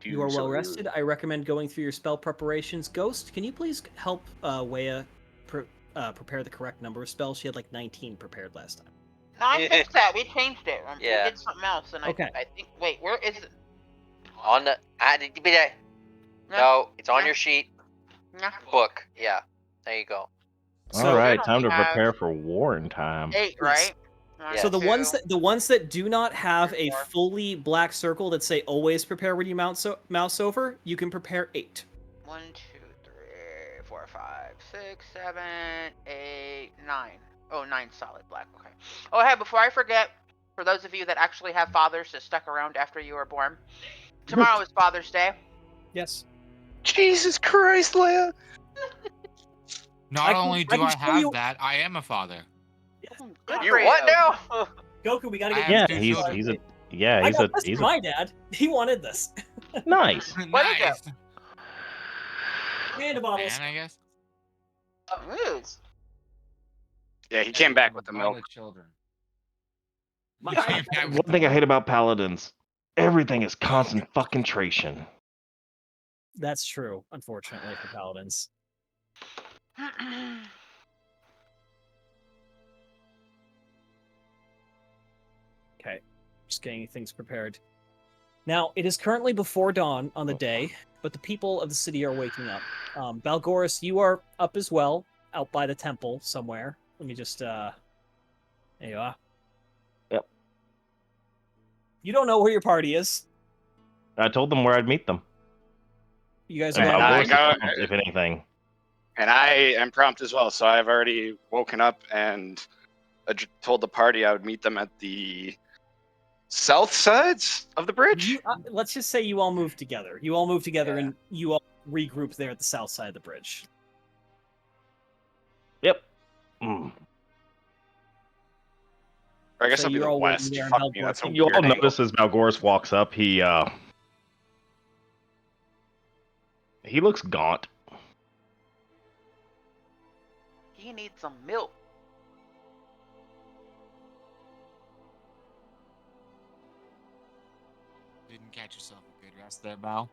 You are well rested. I recommend going through your spell preparations. Ghost, can you please help Wea prepare the correct number of spells? She had like 19 prepared last time. No, I fixed that. We changed it. Yeah. We did something else, and Okay. I think. Wait, where is it? On the no, it's on Yeah. your sheet. Yeah. Book. Yeah. There you go. So- All right, don't time to have- prepare for war in time. 8, right? One, So the two. ones that do not have a Four. fully black circle that say always prepare when you mouse over, you can prepare 8. 1, 2, 3, 4, 5, 6, 7, 8, 9. Oh, 9 solid black. Okay. Oh, hey, before I forget, for those of you that actually have fathers that stuck around after you were born, tomorrow is Father's Day. Yes. Jesus Christ, Leia! Not I only can do I show have you- that, I am a father. Good You for what you. now? Goku, we gotta I get have Yeah, two he's children. he's a yeah I he's got a this he's for a my dad. He wanted this. nice. What is it? Nice. Panda bottles. Man, I guess. Ooh. Yeah, he came back with the All milk. the children. My- He came back with One the thing I milk. hate about paladins, everything is constant fucking tration. That's true, unfortunately, for paladins. Okay, just getting things prepared. Now, it is currently before dawn on the day, but the people of the city are waking up. Balgoris, you are up as well, out by the temple somewhere. Let me just, there you are. Yep. You don't know where your party is. I told them where I'd meet them. You guys And are And all I Balgorus is go- prompt, if anything. And I am prompt as well, so I've already woken up and told the party I would meet them at the south sides of the bridge. let's just say you all move together. You all move together and you all regroup there at the south side of the bridge. Yep. Mm. Or I guess So it'll be you're the all waiting west. there, and Fuck me, Balgorus that's a will- You weird all angle. notice as Balgorus walks up, he looks gaunt. He needs some milk. Didn't catch yourself a good rest there, Bao.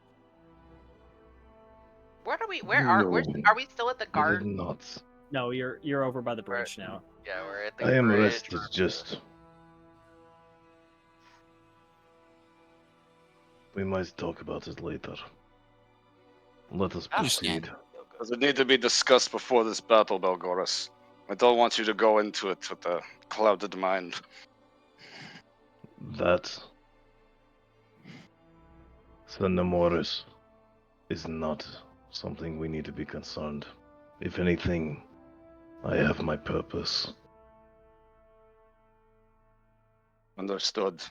Where are we? No. Are we still at the I guard? did not. No, you're over by the bridge now. Yeah, we're at the I am bridge. rested, just. We might talk about it later. Let us Understand. proceed. Does it need to be discussed before this battle, Belgoris? I don't want you to go into it with a clouded mind. That. Nemoris is not something we need to be concerned. If anything, I have my purpose. Understood.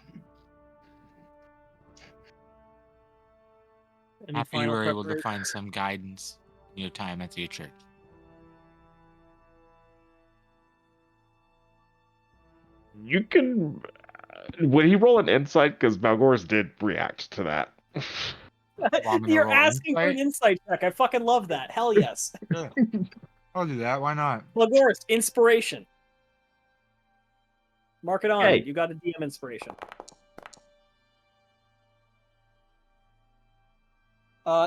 Any Happy you final were able to preparation? find some guidance in your time at your church. You can. Would he roll an insight? Because Balgorus did react to that. Want me to You're roll asking for an insight? insight check. I fucking love that. Hell yes. Yeah. I'll do that. Why not? Balgorus, inspiration. Mark it on. Hey. You got a DM inspiration.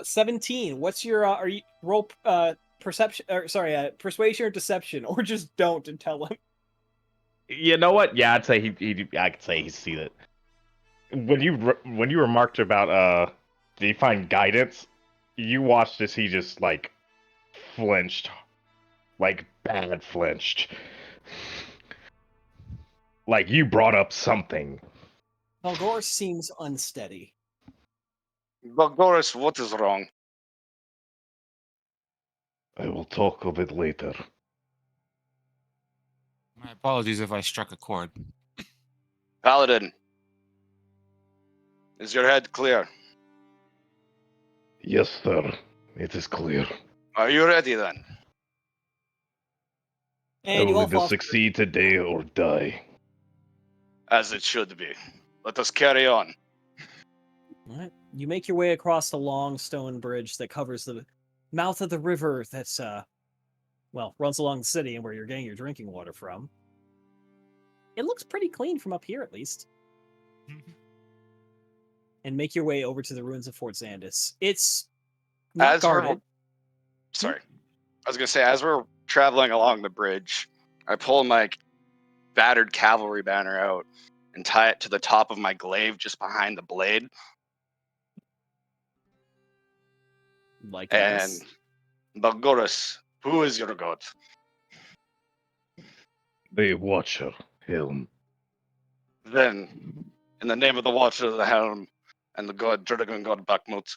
17. What's your are you roll perception or sorry, persuasion or deception, or just don't and tell him. You know what? Yeah, I'd say I could say he's seen it. When you remarked about did he find guidance? You watched as he just like flinched, like bad flinched. Like you brought up something. Balgorus seems unsteady. Belgoris, what is wrong? I will talk of it later. My apologies if I struck a chord. Paladin, is your head clear? Yes, sir. It is clear. Are you ready then? I And you will all either fall succeed today or die. As it should be. Let us carry on. Alright. You make your way across the long stone bridge that covers the mouth of the river that's runs along the city and where you're getting your drinking water from. It looks pretty clean from up here, at least. And make your way over to the ruins of Fort Zandis. It's not As we're- guarded. Sorry. I was going to say, as we're traveling along the bridge, I pull my battered cavalry banner out and tie it to the top of my glaive just behind the blade. Like And us. Balgorus, who is your god? The Watcher, Helm. Then, in the name of the Watcher of the Helm and the god Dragon God Bakhmut,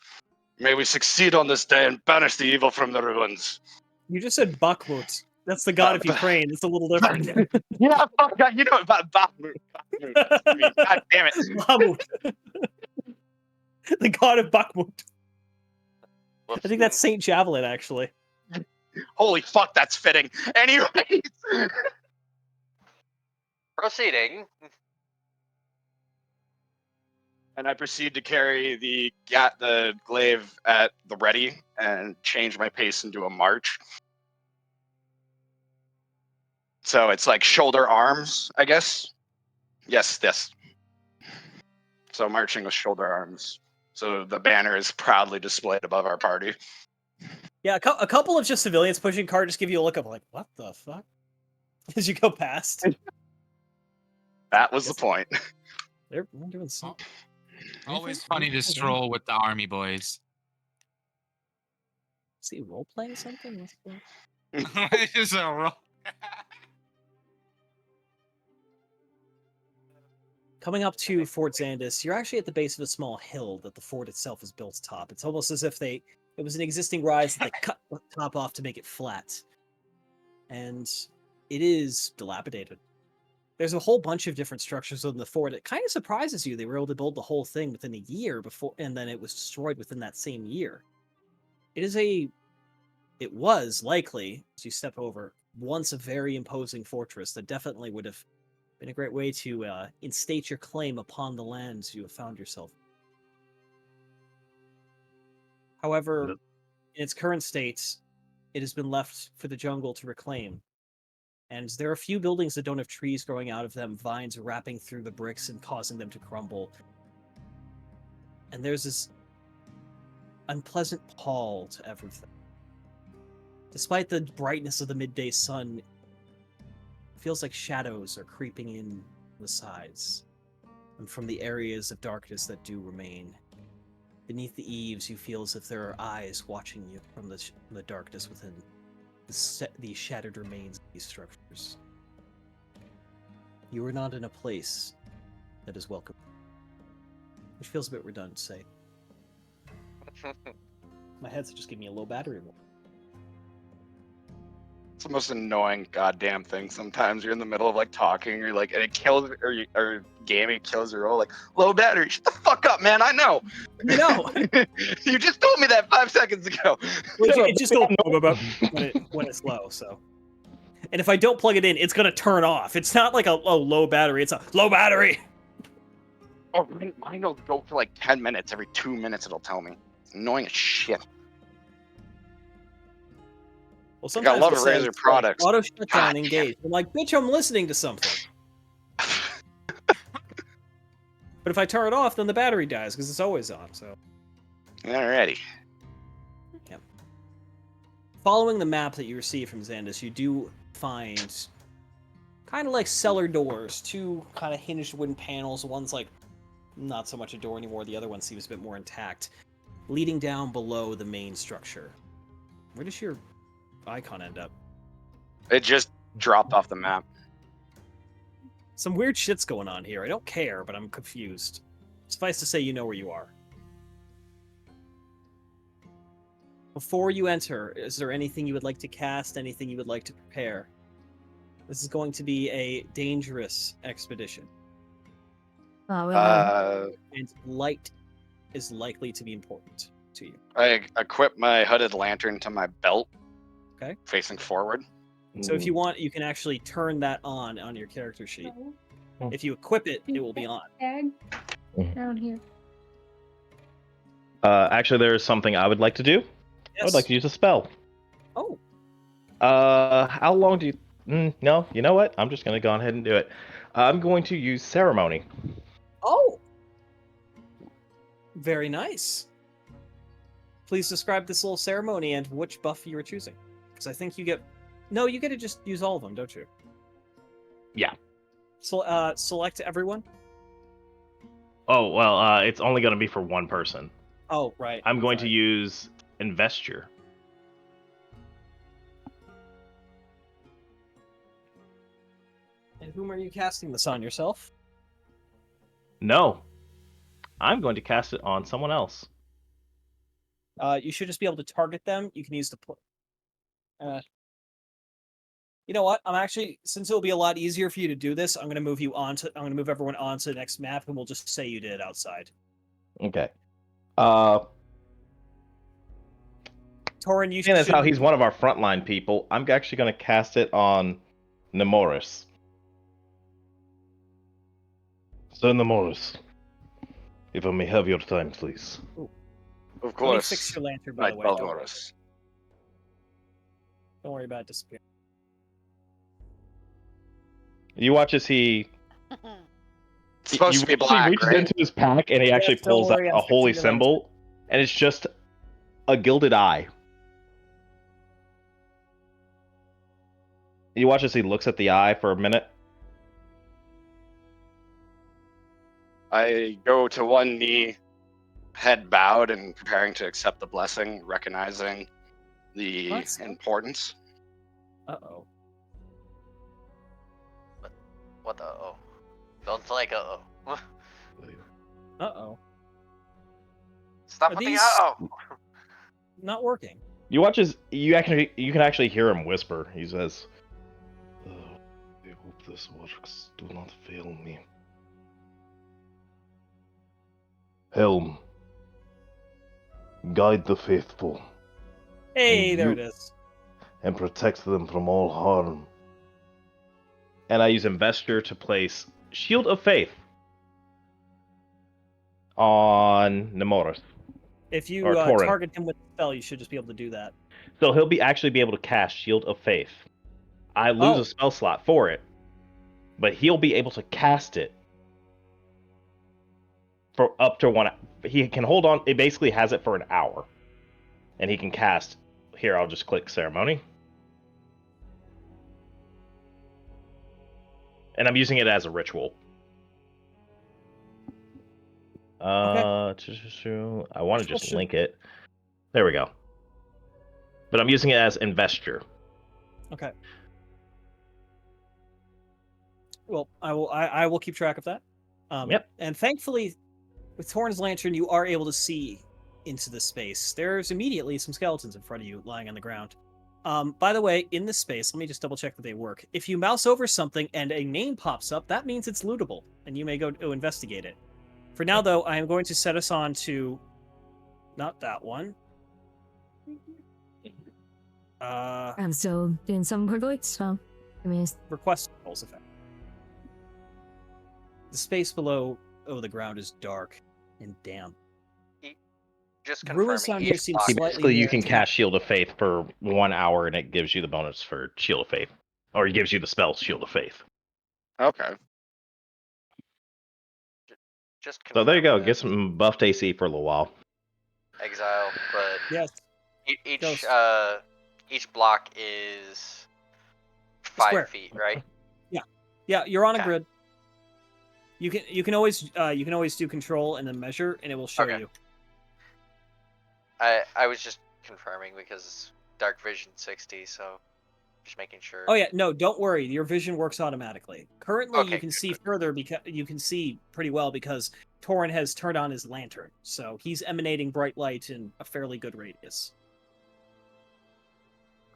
may we succeed on this day and banish the evil from the ruins. You just said Bakhmut. That's the god of Ukraine. It's a little different. Yeah, fuck, you know about Bakhmut. I mean, god damn it. Bakhmut. The god of Bakhmut. Whoops. I think that's Saint Javelin, actually. Holy fuck, that's fitting. Anyways. Proceeding. And I proceed to carry the glaive at the ready and change my pace into a march. So it's like shoulder arms, I guess. Yes, this. So marching with shoulder arms. So the banner is proudly displayed above our party. Yeah, a couple of just civilians pushing cart just give you a look of like, what the fuck? As you go past. That was the point. They're doing something. Always funny to stroll with the army boys. Is he role playing something? What's going- It's just a roll. Coming up to Fort Zandis, you're actually at the base of a small hill that the fort itself is built atop. It's almost as if it was an existing rise that they cut the top off to make it flat. And it is dilapidated. There's a whole bunch of different structures within the fort. It kind of surprises you they were able to build the whole thing within a year before, and then it was destroyed within that same year. It was likely, as you step over, once a very imposing fortress that definitely would have been a great way to instate your claim upon the lands you have found yourself. However, in its current state, it has been left for the jungle to reclaim. And there are a few buildings that don't have trees growing out of them, vines wrapping through the bricks and causing them to crumble. And there's this unpleasant pall to everything. Despite the brightness of the midday sun, it feels like shadows are creeping in the sides and from the areas of darkness that do remain. Beneath the eaves, you feel as if there are eyes watching you from the darkness within the shattered remains of these structures. You are not in a place that is welcome. Which feels a bit redundant to say. My head's just giving me a low battery. It's the most annoying goddamn thing. Sometimes you're in the middle of like talking, you're like, and it kills, or gaming kills your role. Like, low battery. Shut the fuck up, man. I know. You know. You just told me that 5 seconds ago. It just goes when it's low. So, and if I don't plug it in, it's gonna turn off. It's not like a low battery. It's a low battery. Oh, mine will go for like 10 minutes. Every 2 minutes, it'll tell me. It's annoying as shit. Well, sometimes I love it says, Razer products. Auto shutdown engaged. I'm like, bitch, I'm listening to something. But if I turn it off, then the battery dies because it's always on. So. Alrighty. Yep. Following the map that you receive from Xandus, you do find kind of like cellar doors, two kind of hinged wooden panels. One's like not so much a door anymore. The other one seems a bit more intact, leading down below the main structure. Where does your icon end up? It just dropped off the map. Some weird shit's going on here. I don't care, but I'm confused. Suffice to say, you know where you are. Before you enter, is there anything you would like to cast? Anything you would like to prepare? This is going to be a dangerous expedition. And light is likely to be important to you. I equip my hooded lantern to my belt. Okay. Facing forward. So if you want, you can actually turn that on your character sheet. If you equip it, it will be on. Down here. Actually, there is something I would like to do. Yes. I would like to use a spell. Oh. How long do you... no, you know what? I'm just going to go ahead and do it. I'm going to use Ceremony. Oh. Very nice. Please describe this little ceremony and which buff you are choosing. Because I think you get... No, you get to just use all of them, don't you? Yeah. So, select everyone? Oh, well, it's only going to be for one person. Oh, right. I'm going to use Investure. And whom are you casting this on? Yourself? No. I'm going to cast it on someone else. You should just be able to target them. You can use the... You know what? I'm actually, since it'll be a lot easier for you to do this, I'm going to move everyone on to the next map, and we'll just say you did it outside. Okay. Torin, you seeing as how he's one of our frontline people, I'm actually going to cast it on Nemoris. So Nemoris, if I may have your time, please. Ooh. Of course. Let me fix your lantern, by the way. Don't worry about it disappearing. You watch as he... It's supposed to be black, he reaches right? into his pack and he actually pulls out a holy symbol, and it's just a gilded eye. You watch as he looks at the eye for a minute. I go to one knee, head bowed and preparing to accept the blessing, recognizing the importance. Uh-oh. What the oh? Don't like uh-oh. Uh-oh. Stop Are with the these- uh-oh. Not working. You watch his. You can actually hear him whisper. He says, Oh, I hope this works. Do not fail me. Helm, guide the faithful Hey, And there you- it is. and protect them from all harm. and I use Investor to place Shield of Faith on Nemoris. If you Or Torin. target him with a spell, you should just be able to do that. So he'll actually be able to cast Shield of Faith. I lose Oh. a spell slot for it, but he'll be able to cast it for up to 1. He can hold on. It basically has it for an hour, and he can cast. Here, I'll just click Ceremony, and I'm using it as a ritual. I want to Ritual just should- link it. There we go. But I'm using it as Investure. Okay. Well, I will keep track of that. Yep. And thankfully, with Torn's lantern, you are able to see into the space. There's immediately some skeletons in front of you lying on the ground. By the way, in this space, let me just double check that they work. If you mouse over something and a name pops up, that means it's lootable, and you may go to investigate it. For now, though, I am going to set us on to not that one. I'm still doing some quickly, so give me Request controls effect. The space below the ground is dark and damp. Just Ruins confirming down here each seem block. slightly Basically, you more can to- cast Shield of Faith for 1 hour, and it gives you the bonus for Shield of Faith, or it gives you the spell Shield of Faith. Okay. Just So there you go. confirming Get that. some buffed AC for a little while. Exile, but Yes. each Ghost. each block is 5 Square. feet, right? Yeah, you're on a Okay. grid. You can always do control and then measure, and it will show Okay. you. I was just confirming because dark vision 60, so just making sure. Oh yeah, no, don't worry. Your vision works automatically. Currently, Okay, you can good, see good. further because you can see pretty well because Torin has turned on his lantern, so he's emanating bright light in a fairly good radius.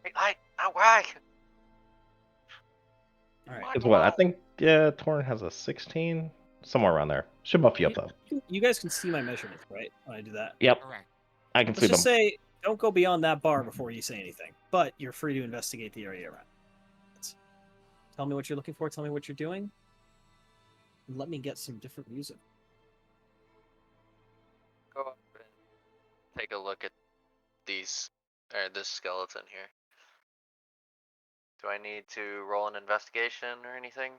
Wait, why? All right. Is what I think. Yeah, Torn has a 16, somewhere around there. Should buff you up though. You guys can see my measurements, right? When I do that. Yep, Correct. I can see Let's just them. say don't go beyond that bar before you say anything, but you're free to investigate the area around. Tell me what you're looking for. Tell me what you're doing. And let me get some different music. Go up and take a look at this skeleton here. Do I need to roll an investigation or anything?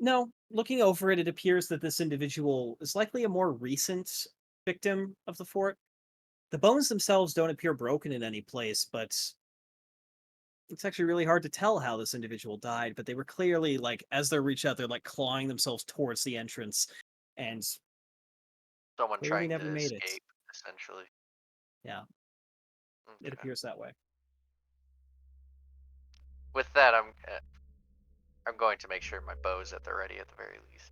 No, looking over it, it appears that this individual is likely a more recent victim of the fort. The bones themselves don't appear broken in any place, but it's actually really hard to tell how this individual died. But they were clearly, like, as they reach out, they're like clawing themselves towards the entrance, and Someone Clearly trying never to made it. escape, essentially. yeah, it Okay. appears that way. With that, I'm going to make sure my bow's at the ready at the very least.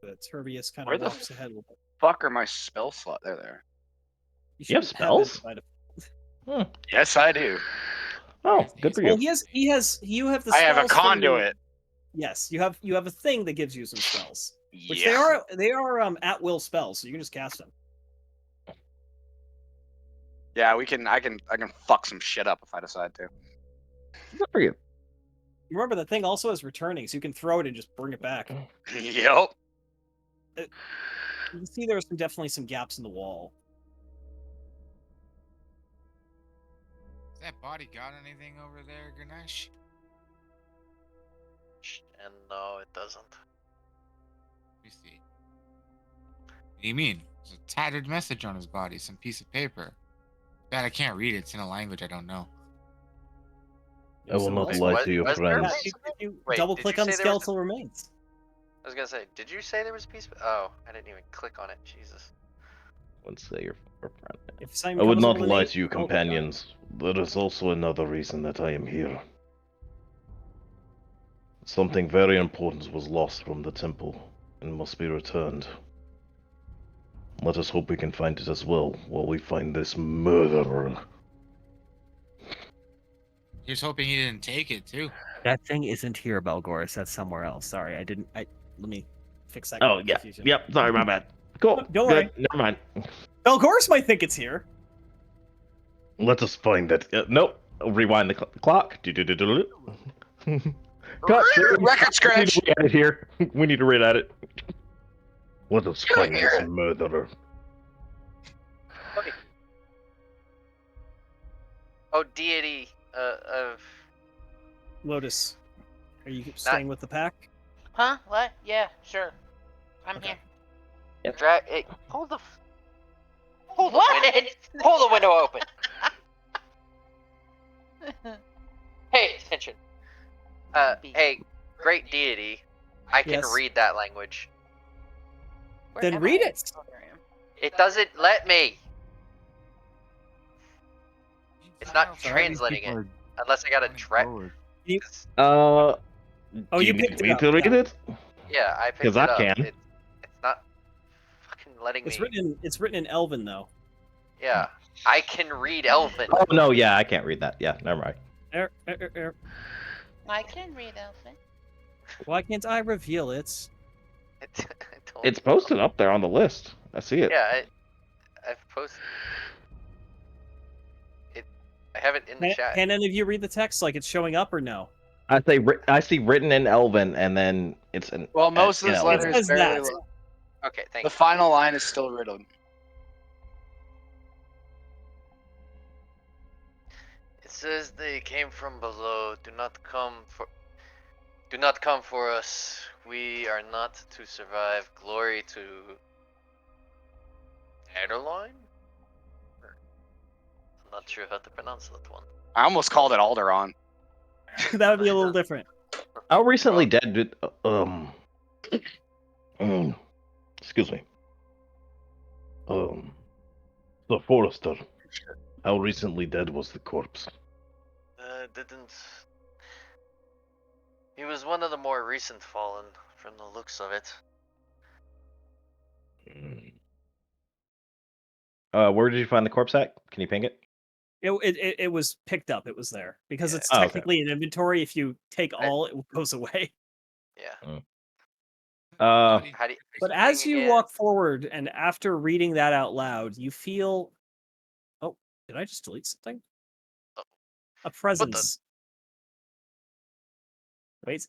But Turbius kind Where of the walks ahead a little bit. Fuck are my spell slot? There. You have shouldn't spells? it by default. Yes, I do. Oh, good for Well, you. you have the I have a spells from your- conduit. Yes, you have a thing that gives you some spells. Which Yeah. they are at will spells, so you can just cast them. Yeah, I can fuck some shit up if I decide to. Good for you. Remember the thing also has returning, so you can throw it and just bring it back. Yep. You can see there's definitely some gaps in the wall. Has that body got anything over there, Ganesh? And no, it doesn't. Let me see. What do you mean? There's a tattered message on his body, some piece of paper. Bad, I can't read it. It's in a language I don't know. I will not also- lie to you, was there a friends. piece of If you Wait, double did click you on the say there was a- skeletal remains. I was gonna say, did you say there was a piece of... Oh, I didn't even click on it. Jesus. Let's say your friend. If Simon I would comes not over the lie name, to you, double click on it. companions. There is also another reason that I am here. Something very important was lost from the temple and must be returned. Let us hope we can find it as well while we find this murderer. Here's hoping he didn't take it too. That thing isn't here, Belgoris. That's somewhere else. Sorry, I didn't. Let me fix that. Oh, yeah. confusion. Yep, sorry, my bad. Cool. Don't Good. worry. Never mind. Belgoris might think it's here. Let us find it. Nope. Rewind the clock. Cut. Record scratch. We need to read it here. We need to read at it. Let us find this murderer. Oh, deity of. Lotus, are you staying with the pack? Huh? What? Yeah, sure. I'm Okay. here. Hey, hold the. Hold the What? window. Hold the window open. Pay attention. Hey, great deity. I can Yes. read that language. Where Then am read I? it. Oh, there I am. It doesn't let me. It's not Sorry, these translating people it unless I got a running track. forward. Oh, Do you need picked it me up, to read yeah. it? Yeah, I picked 'Cause it I up. can. It's not fucking letting It's me. written in Elven though. Yeah, I can read Elven. Oh, no, yeah, I can't read that. Yeah, never mind. I can read Elfin. Why can't I reveal it? It's posted up there on the list. I see it. Yeah, I've posted it. I have it in the chat. Can any of you read the text like it's showing up or no? I see written in Elven, and then it's in. Well, most of in those Elven. It letters says barely. that. Okay, thank The you. final line is still written. It says they came from below. Do not come for us. We are not to survive. Glory to Adeline? I'm not sure how to pronounce that one. I almost called it Alderon. That would be a little different. How recently dead did excuse me. The forester. How recently dead was the corpse? Didn't. He was one of the more recent fallen, from the looks of it. Where did you find the corpse at? Can you ping it? It was picked up. It was there because Yeah. it's Oh, okay. technically an inventory. If you take all, it goes away. Yeah. Uh, How do you, But as ping you again? walk forward, and after reading that out loud, you feel. Oh, did I just delete something? Oh. A presence. Wait.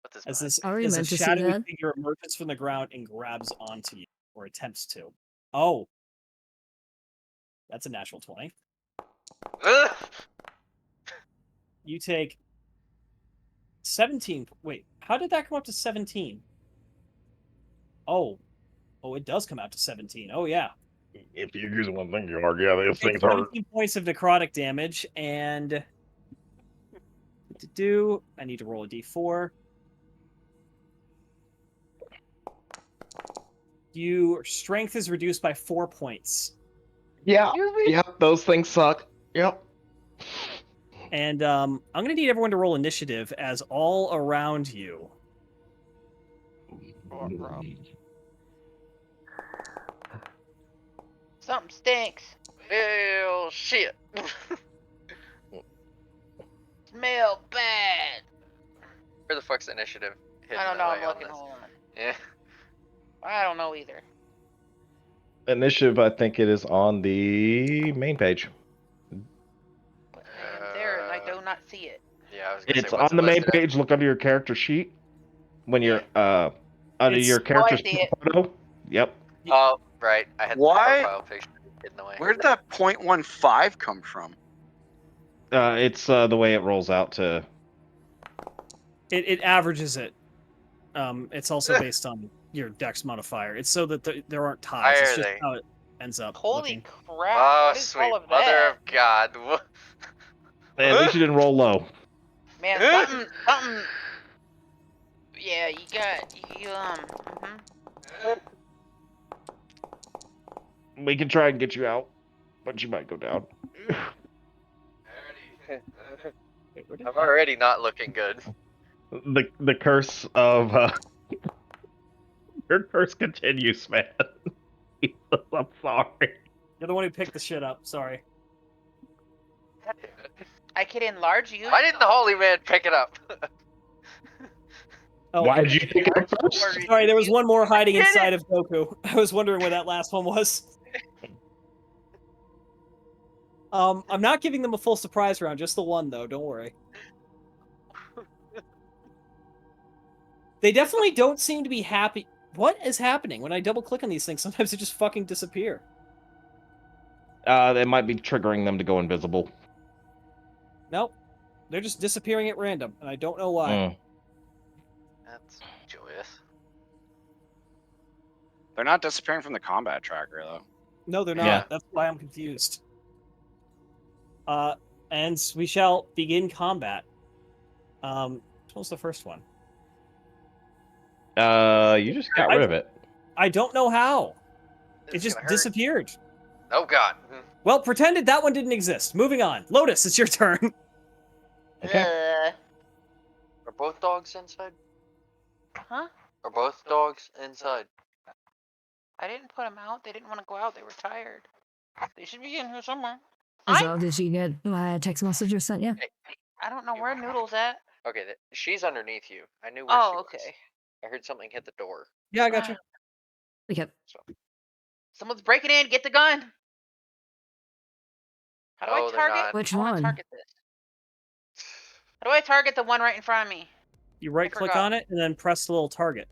What does As mine this do? Are we as a meant to see shadowy that? figure emerges from the ground and grabs onto you, or attempts to. Oh, that's a natural 20. Ugh! You take 17. Wait, how did that come up to 17? Oh, it does come out to 17. Oh yeah. If you use one thing, you are. Yeah, these Take things are. 17 points of necrotic damage, and I need to roll a d4. Your strength is reduced by 4 points. yeah. Yep. Those things suck. Yep. And I'm going to need everyone to roll initiative as all around you. Something stinks. Well, shit. Smell bad. Where the fuck's the initiative? I don't know. I'm hidden away on looking. this? Hold on. Yeah. I don't know either. Initiative, I think it is on the main page. I am there and I do not see it. Yeah, I was gonna It's say, what's on it the main listed as? page. Look under your character sheet. When you're under It's- your character I see it. photo. Yep. Oh, right. I had Why? the profile picture hidden away. Where did that .15 come from? It's the way it rolls out to. It averages it. It's also based on your dex modifier. It's so that there aren't ties. Why It's are just they? how it ends up Holy looking. crap! Oh, What is sweet all of mother that? of God. What? At least you didn't roll low. Man, something. Yeah, you got you. We can try and get you out, but you might go down. Wait, where did I'm that- already not looking good. The curse of your curse continues, man. I'm sorry. You're the one who picked the shit up. Sorry. I could enlarge you. Why didn't the holy man pick it up? Oh, Why did you pick it up first? sorry, there was one more hiding did inside of Goku. I was wondering where that last one was. I'm not giving them a full surprise round, just the one though. Don't worry. They definitely don't seem to be happy. What is happening when I double click on these things? Sometimes they just fucking disappear. They might be triggering them to go invisible. Nope, they're just disappearing at random, and I don't know why. Mm. That's joyous. They're not disappearing from the combat tracker though. No, they're not. Yeah. That's why I'm confused. And we shall begin combat. What was the first one? You just got rid of it. I don't know how. This It is just gonna hurt. disappeared. Oh god. Well, pretended that one didn't exist. Moving on. Lotus, it's your turn. Okay. Are both dogs inside? Huh? Are both dogs inside? I didn't put them out. They didn't want to go out. They were tired. They should be in here somewhere. So did you get my text message I sent you? I don't know where Noodle's at. Okay, she's underneath you. I knew where she Oh, was. okay. I heard something hit the door. Yeah, I got you. Okay. So. Someone's breaking in. Get the gun. How do No, I they're target? not. Which I wanna one? target this. How do I target the one right in front of me? You right click forgot. on it and then press the little target.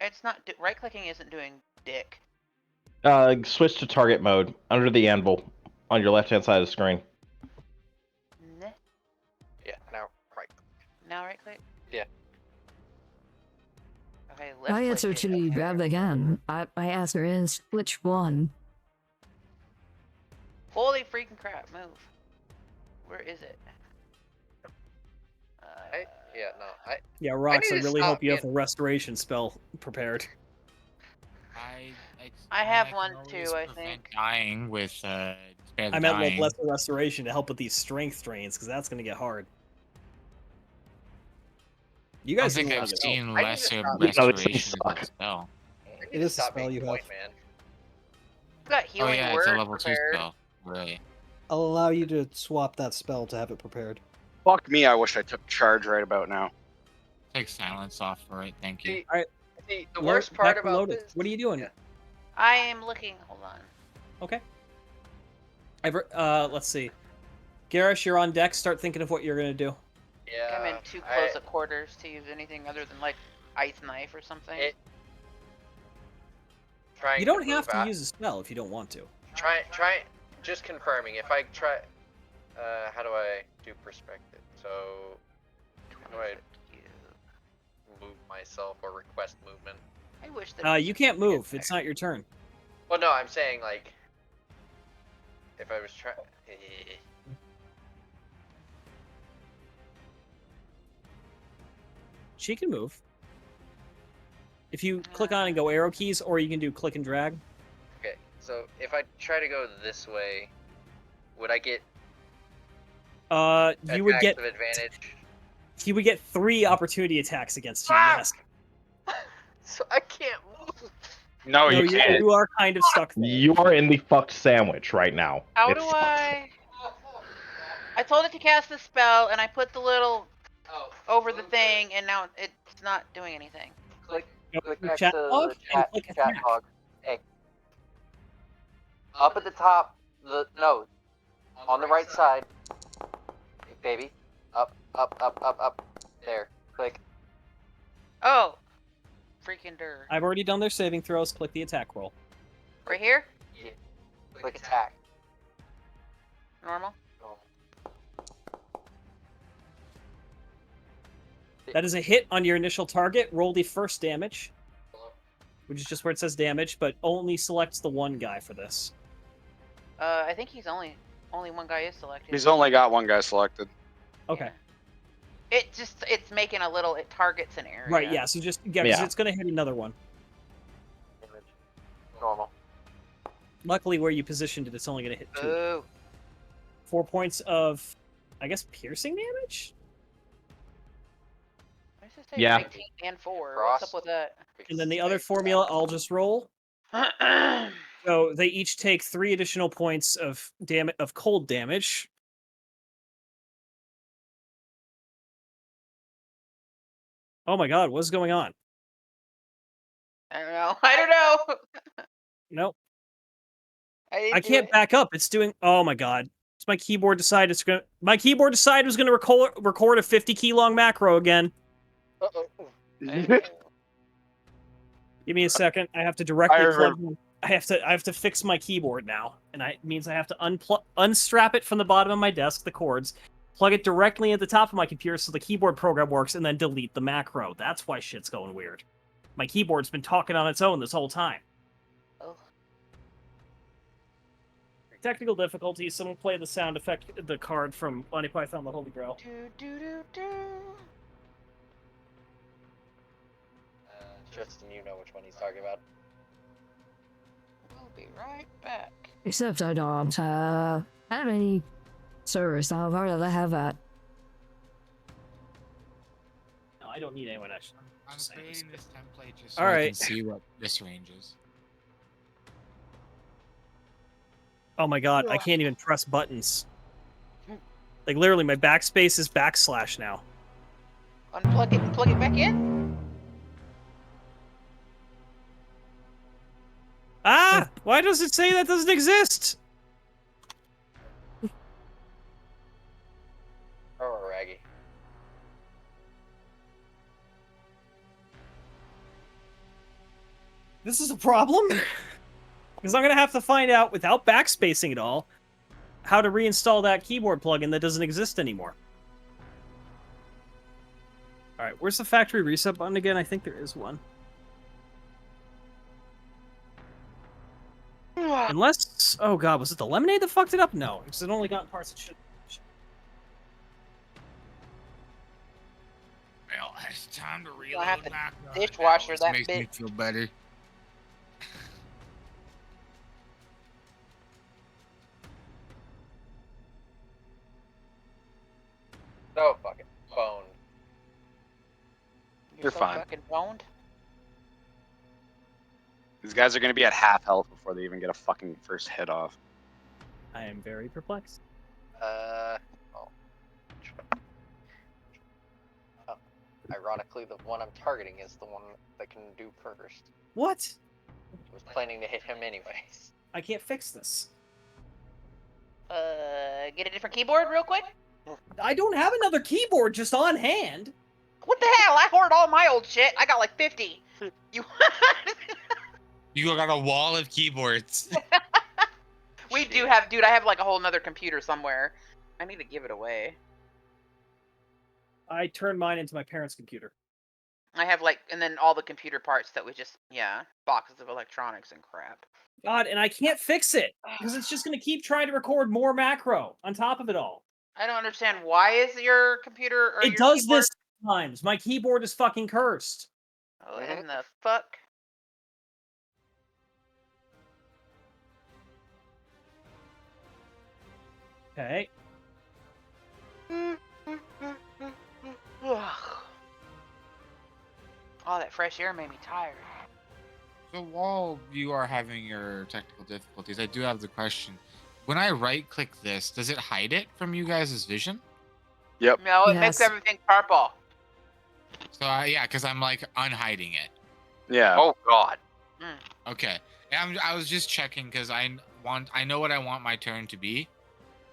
It's not right clicking. Isn't doing dick. Switch to target mode under the anvil on your left-hand side of the screen. Nah. Yeah, now right. Now right click. Yeah. Okay, left My click answer it. to grab the gun, my answer is which one? Holy freaking crap! Move. Where is it? Yeah, Rox, I need to really stop hope you have a being- restoration spell prepared. I have can one always too, I prevent think. Dying with spare the I meant like dying. lesser restoration to help with these strength drains, because that's going to get hard. You I don't guys think seem to I've wanna get seen I need to lesser stop- No, this restoration suck. as a spell. I need It to is a stop spell being you point, have. man. I've got Oh healing yeah, word it's a level 2 prepared. spell. Really. I'll allow you to swap that spell to have it prepared. Fuck me, I wish I took charge right about now. Take silence off for it, thank you. See, Alright. see, the Lo- worst part back to about Lotus. this. What are you doing? Yeah. I am looking. Hold on. Okay. Let's see. Garish, you're on deck. Start thinking of what you're going to do. Yeah. I'm in too close at quarters to use anything other than like ice knife or something. You don't have to use a spell if you don't want to. Try. Just confirming. If I try, how do I do perspective? So, how do I move myself or request movement? I wish that. You can't move. It's not your turn. Well, no, I'm saying like, if I was trying. She can move. If you click on and go arrow keys, or you can do click and drag. Okay, so if I try to go this way, would I get You would attacks get of advantage? you would get 3 opportunity attacks against you. Fuck! Yes. So I can't move. No, No, you can't. you are kind of stuck there. You are in the fucked sandwich right now. How It do sucks. I told it to cast the spell, and I put the little over the thing, and now it's not doing anything. Click Click next chat to log the and chat, click chat attack. log. Hey. Up at the top, on the right side. Hey, baby. Up. There. Click. Oh, freaking dur. I've already done their saving throws. Click the attack roll. Right here, Yeah. Click attack. normal. That is a hit on your initial target. Roll the first damage, which is just where it says damage, but only selects the one guy for this. I think he's only one guy is selected. He's only got one guy selected. Okay. It's making a little. It targets an area. Right, yeah, so just, 'cause Yeah. it's going to hit another one. Damage. Normal. Luckily, where you positioned it, it's only going to hit 2. Ooh. 4 points of, I guess, piercing damage? Why does it say Yeah. 19 and 4? What's up with that? And then the other formula, I'll just roll. So they each take 3 additional points of cold damage. Oh my god, what's going on? I don't know. I don't know. Nope. didn't I do can't it. back up. It's doing. Oh my god. Does my keyboard decide it's gonna? My keyboard decided it was gonna record a 50 key long macro again. Uh-oh. Give me a second. I have to directly I plug. I have to fix my keyboard now, and it means I have to unstrap it from the bottom of my desk, the cords, plug it directly at the top of my computer so the keyboard program works, and then delete the macro. That's why shit's going weird. My keyboard's been talking on its own this whole time. Oh. Technical difficulties. Someone play the sound effect, the card from Monty Python: The Holy Grail. Do, do, do, do. Tristan, you know which one he's talking about. We'll be right back. Except I don't have any service. I'd rather have that. No, I don't need anyone actually. I'm Just saying. creating this template just so All I right. can see what this range is. Oh my god, I can't even press buttons. Like literally, my backspace is backslash now. Unplug it and plug it back in. Ah! Why does it say that doesn't exist? Oh, Raggy. This is a problem? Because I'm gonna have to find out, without backspacing at all, how to reinstall that keyboard plugin that doesn't exist anymore. Alright, where's the factory reset button again? I think there is one. Unless... Oh god, was it the lemonade that fucked it up? No, because it only got parts that should... Well, it's time to I'll have reload to back. dishwasher This that makes me bit. feel better. Oh, fucking boned. You're so fine. Fucking boned. These guys are gonna be at half health before they even get a fucking first hit off. I am very perplexed. Oh. Ironically, the one I'm targeting is the one that can do first. What? I was planning to hit him anyways. I can't fix this. Get a different keyboard real quick. I don't have another keyboard just on hand. What the hell? I hoard all my old shit. I got like 50. You. You got a wall of keyboards. We do have, dude. I have like a whole nother computer somewhere. I need to give it away. I turned mine into my parents' computer. I have like, and then all the computer parts that we just, yeah, boxes of electronics and crap. God, and I can't fix it because it's just going to keep trying to record more macro on top of it all. I don't understand. Why is your computer or It your does keyboard... this sometimes. My keyboard is fucking cursed. Oh, in the fuck? Okay. All that fresh air made me tired. So while you are having your technical difficulties, I do have the question. When I right-click this, does it hide it from you guys' vision? Yep. No, it makes Yes. everything purple. So yeah, because I'm like unhiding it. Yeah. Oh god. Okay. I was just checking because I know what I want my turn to be,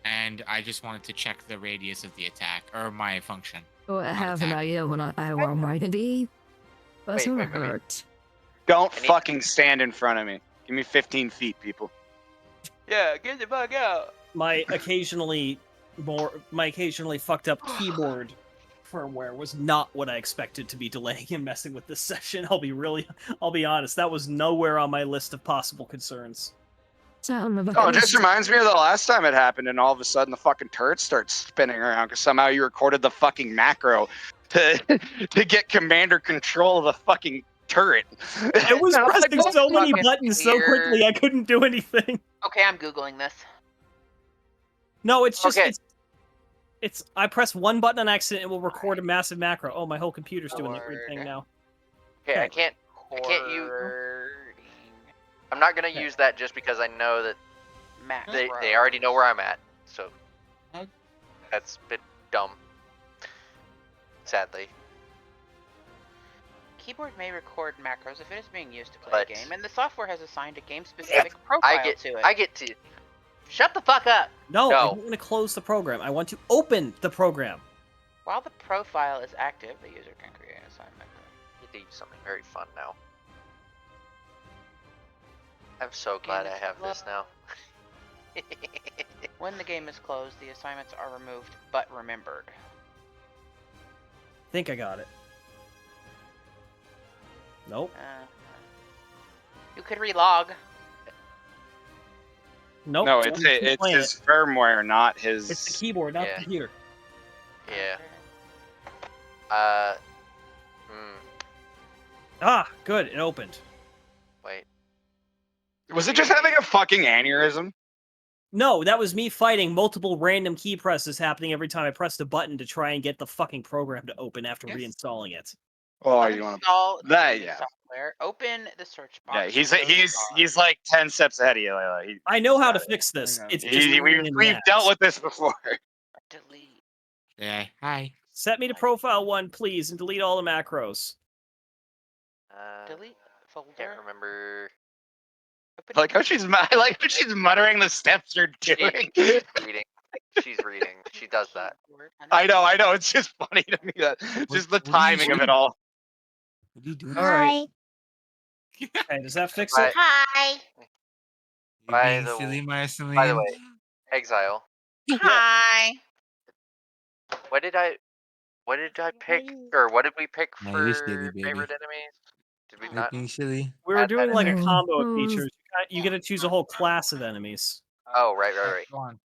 and I just wanted to check the radius of the attack or my function. Oh, I have an attack. idea when I want mine to be. But it's Wait, gonna wait, wait. hurt. Don't I need- fucking stand in front of me. Give me 15 feet, people. Yeah, get the fuck out. My occasionally fucked up keyboard firmware was not what I expected to be delaying and messing with this session. I'll be honest. That was nowhere on my list of possible concerns. Sound of a Oh, it just reminds me of the last time it happened, and all of a sudden the fucking turret starts spinning around because somehow you recorded the fucking macro to get commander control of the fucking turret. I was And I'm like, pressing so many fucking buttons so weird. quickly I couldn't do anything. Okay, I'm googling this. No, it's just Okay. it's. I press one button on accident, it will record a massive macro. Oh, my whole computer's doing the weird thing now. Okay, I Okay. can't use. I'm not gonna use that just because I know that they already know where I'm at. So that's a bit dumb. Sadly. Keyboard may record macros if it is being used to play But- a game, and the software has assigned a game-specific profile to it. I get to. Shut the fuck up! No, I No. don't want to close the program. I want to open the program. While the profile is active, the user can create an assigned macro. Need to use something very fun now. I'm so glad I have this now. When the game is closed, the assignments are removed, but remembered. I think I got it. Nope. You could relog. Nope. No, I'm it's gonna keep it's playing his firmware, not his. It's the keyboard, not Yeah. the computer. Yeah. Ah, good. It opened. Wait. Was it just having a fucking aneurysm? No, that was me fighting multiple random key presses happening every time I pressed a button to try and get the fucking program to open after reinstalling it. Oh, you want Install that? the Yeah. software. Open the search box. Yeah, he's like 10 steps ahead of you, Layla. I know how to fix this. It's just we've dealt with this before. Delete. Yeah. Hi. Set me to profile 1, please, and delete all the macros. Delete folder. Can't remember. I like how she's muttering the steps you're doing. She's reading. She's reading. She does that. I know. It's just funny to me that just the what are you timing of it all. What are you doing? All right. Okay, does that fix it? Hi. You By being the silly, my By the way, Exile. Hi. What did I pick, or what did we pick No, for you're silly, baby. favorite enemies? Did we You're not? being silly. We were Add doing that like a in. combo of Oh, features. You get to choose a whole class of enemies. Oh, right. Go on.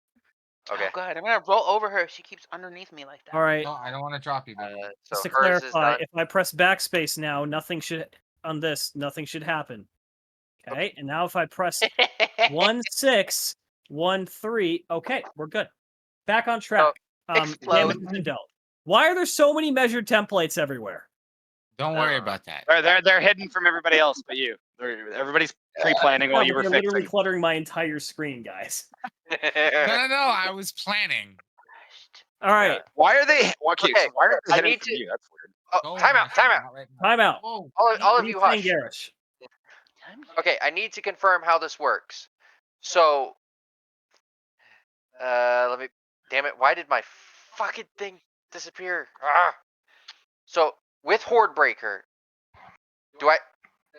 Okay. Oh god, I'm gonna roll over her. She keeps underneath me like that. All right. No, I don't want to drop you, baby. Just So to hers is clarify, done. if I press backspace now, nothing should happen. Okay, and now if I press 1, 6, 1, 3, okay, we're good. Back on track. explode. Damage has been dealt. Why are there so many measured templates everywhere? Don't worry about that. They're hidden from everybody else but you. Everybody's pre-planning while No, you but were they're literally fixing. cluttering my entire screen, guys. No. I was planning. All right, Why are they? Okay, Okay, so why are they I hidden need from to- you? That's weird. Oh, time out. time out. Whoa. All What of are you saying, hush. Garrish? Okay, I need to confirm how this works. So, let me. Damn it! Why did my fucking thing disappear? Ah. So with Horde Breaker,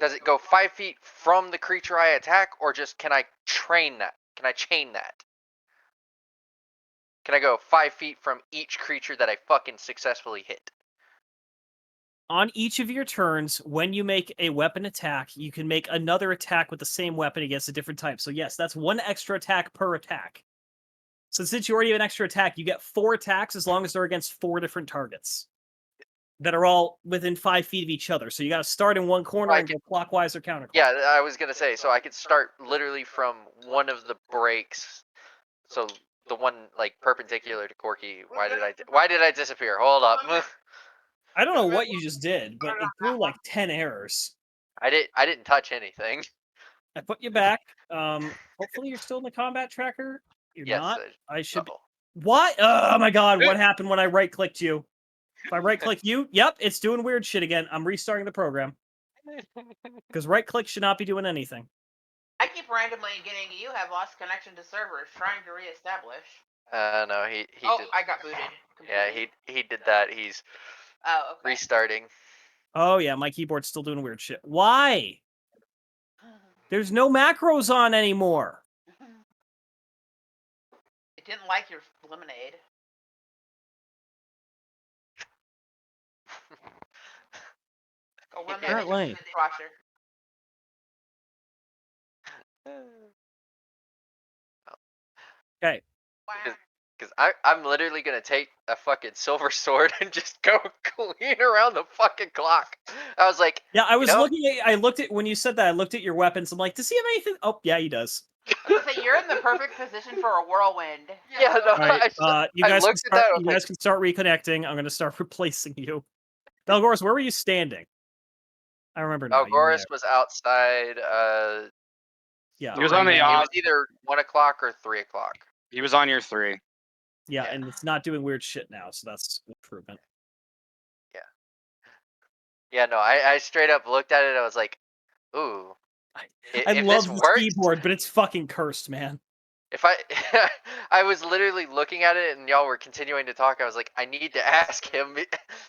does it go 5 feet from the creature I attack, or just can I train that? Can I chain that? Can I go 5 feet from each creature that I fucking successfully hit? On each of your turns, when you make a weapon attack, you can make another attack with the same weapon against a different type. So yes, that's 1 extra attack per attack. So since you already have an extra attack, you get 4 attacks as long as they're against 4 different targets that are all within 5 feet of each other. So you got to start in one corner and go clockwise or counterclockwise. Yeah, I was gonna say. So I could start literally from one of the breaks. So the one like perpendicular to Corky. Why did I disappear? Hold up. I don't know what you just did, but it threw like 10 errors. I didn't touch anything. I put you back. Hopefully you're still in the combat tracker. You're Yes, not. I should. uh-oh. What? Oh my god! What happened when I right-clicked you? If I right-click you, yep, it's doing weird shit again. I'm restarting the program because right-click should not be doing anything. I keep randomly getting you have lost connection to servers, trying to reestablish. No, he Oh, did. I got booted. Yeah, he did that. He's Oh, okay. restarting. Oh yeah, my keyboard's still doing weird shit. Why? There's no macros on anymore. It didn't like your lemonade. Go run that Apparently. in the dishwasher. Okay. Wow. Because I'm literally gonna take a fucking silver sword and just go clean around the fucking clock. I was like, Yeah, I was you know, looking at. I looked at when you said that. I looked at your weapons. I'm like, does he have anything? Oh, yeah, he does. I was gonna say, you're in the perfect position for a whirlwind. Yeah, no, All right, I guys looked at that. I was you like, guys can start reconnecting. I'm gonna start replacing you. Belgoris, where were you standing? I remember now. You were Algoris there. was outside. Yeah, He was on the it off. was either 1 o'clock or 3 o'clock. He was on your 3. yeah, yeah. and it's not doing weird shit now, so that's an improvement. Yeah, no, I straight up looked at it. I was like, ooh. I If love this the works, keyboard, but it's fucking cursed, man. if I, I was literally looking at it and y'all were continuing to talk. I was like, I need to ask him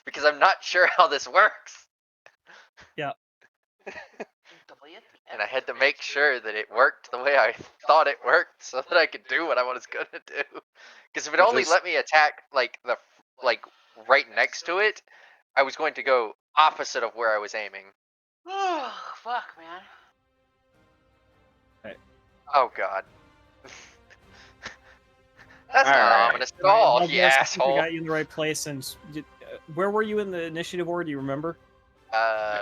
because I'm not sure how this works. Yeah. And I had to make sure that it worked the way I thought it worked, so that I could do what I was gonna do. Because if it only let me attack like right next to it, I was going to go opposite of where I was aiming. Oh, fuck, man. Oh god. That's All not right. ominous at all, Belgoris, you I think I asshole. got you in the right place. And where were you in the initiative order? Do you remember?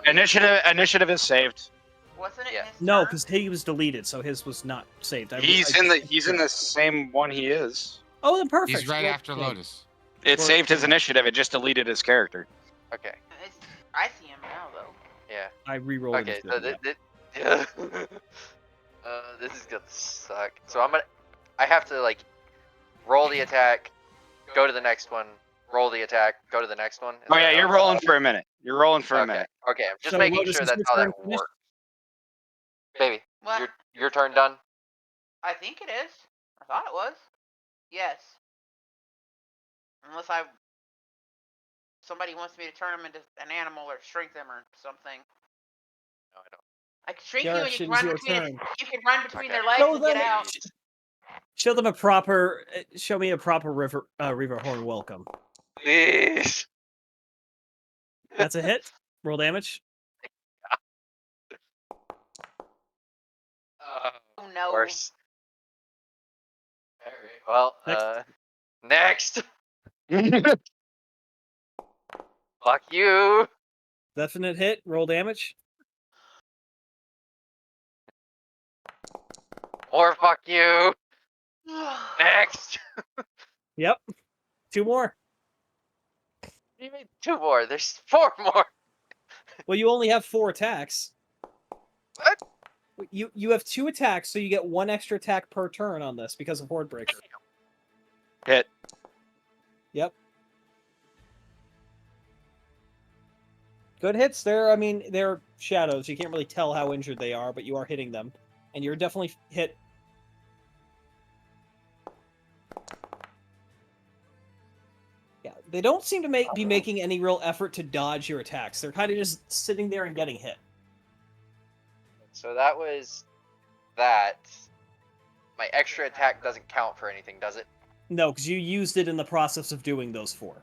Initiative is saved. Wasn't it Yeah. his No, turn? because he was deleted, so his was not saved. He's in the same one he is. Oh, then perfect. He's right Well, after okay. Lotus. It Well, saved his initiative. It just deleted his character. Okay. I see him now, though. Yeah. I re-rolled Okay. initiative, So yeah. this is gonna suck. So I have to like roll the attack, go to the next one, roll the attack, go to the next one. Oh yeah, you're rolling for a minute. You're rolling for a Okay. minute. Okay. I'm just So, making Lotus, sure is that's your how turn that finished? works. Baby, What? your turn done. I think it is. I thought it was. Yes. Unless somebody wants me to turn him into an animal or shrink them or something. No, I don't. I can shrink you and Darsh, you it can is run your between turn. you can run between Okay. their legs Show and get them, out. show them a proper. Show me a proper river horn welcome. Please. That's a hit. Roll damage. Oh no. Worse. Alright, well, next. Fuck you. Definite hit. Roll damage. Or fuck you. Next. Yep. 2 more. What do you mean 2 more? There's 4 more. Well, you only have 4 attacks. What? You have 2 attacks, so you get 1 extra attack per turn on this because of Horde Breaker. Hit. Yep. Good hits there. I mean, they're shadows. You can't really tell how injured they are, but you are hitting them. And you're definitely hit. Yeah, they don't seem to be making any real effort to dodge your attacks. They're kind of just sitting there and getting hit. So that was that. My extra attack doesn't count for anything, does it? No, because you used it in the process of doing those 4.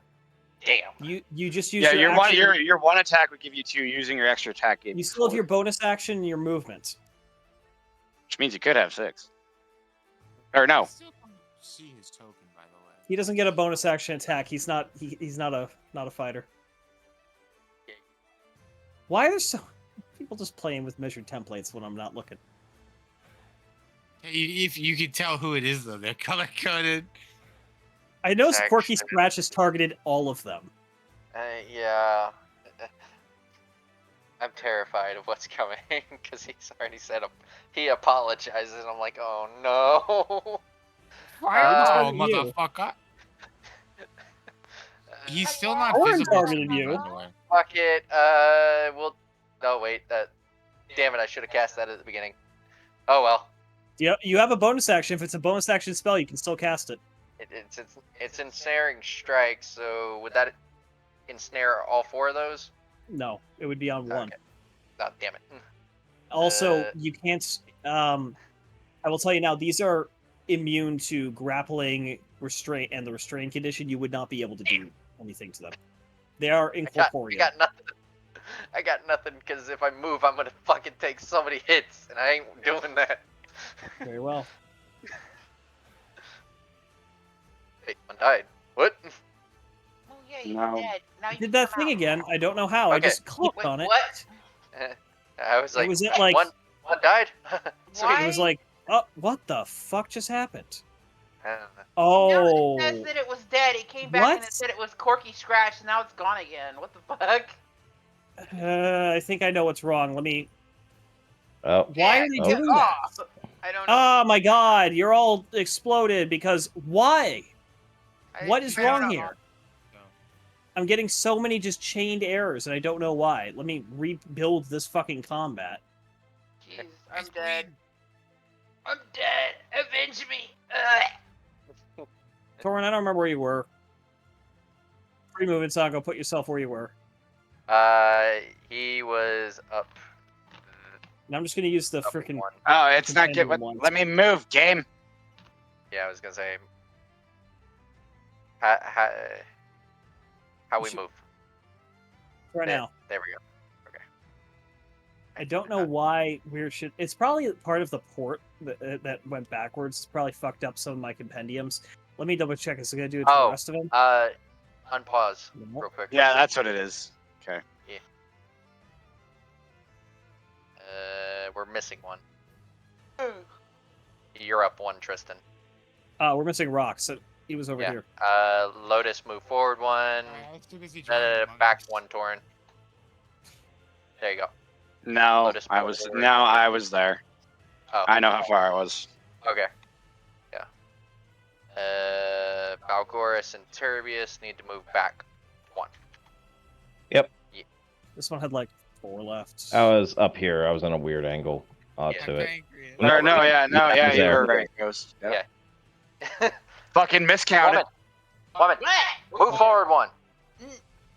Damn. You just used Yeah, your your one attack would give you 2. Using your extra attack gave You you still have 4, your bonus action and your movement. which means you could have 6. Or no. I still don't see his token, by the way. He doesn't get a bonus action attack. He's not a fighter. Why are there so people just playing with measured templates when I'm not looking? If you could tell who it is, though, they're color coded. I know Actually- Quirky Scratch has targeted all of them. Yeah. I'm terrified of what's coming because he's already said he apologizes. And I'm like, oh no. Oh, targeting you. motherfucker. He's still not Orange visible. targeted you. by the way. Fuck it. No, wait. Damn it! I should have cast that at the beginning. Oh well. You have a bonus action. If it's a bonus action spell, you can still cast it. It's ensnaring strike. So would that ensnare all 4 of those? No, it would be on 1. Okay. Oh, damn it. Also, you can't. I will tell you now. These are immune to grappling, restraint, and the restraint condition. You would not be able to do anything to them. They are incorporeal. I got nothing because if I move, I'm gonna fucking take so many hits, and I ain't doing that. Very well. Hey, one died. What? Oh yeah, he's No. dead. Now you Did can that come thing out. again. I don't know how. I Okay. just clicked Wait, on it. what? I was like, was it like one died. It was like Oh, what the fuck just happened? I don't know. Oh. Now it says that it was dead. It came back and it What? said it was Corky scratched. Now it's gone again. What the fuck? I think I know what's wrong. Let me. Oh, Why are they Get doing that? off. I don't know. Oh my god, you're all exploded because why? I What didn't is figure it wrong out. here? I'm getting so many just chained errors and I don't know why. Let me rebuild this fucking combat. Jeez, I'm dead. I'm dead. Avenge me. Ugh. Torin, I don't remember where you were. Free movement, Sango. Put yourself where you were. He was up. And I'm just gonna use the Up freaking. one. Oh, it's not Companion get. ones. Let me move, game. Yeah, I was gonna say. How we move? Right There, now. there we go. Okay. I don't know why weird shit. It's probably part of the port that went backwards. It's probably fucked up some of my compendiums. Let me double check. Is it gonna do it for the rest of them? Unpause No. real quick. Yeah, that's what it is. Okay. Yeah. We're missing one. You're up one, Tristan. We're missing rocks. So he was over Yeah. here. Lotus, move forward one. I was too busy drawing Among Back Us. one, Torin. There you go. No, Lotus I was. forward. No, I was there. Oh. I know how far I was. Okay. Yeah. Balgoris and Turbius need to move back one. Yep. This one had like 4 left. I was up here. I was on a weird angle to it. Pancreas. No, No, yeah, you there. were right, Ghost. Yep. Yeah. Fucking miscounted. Woman, move forward one.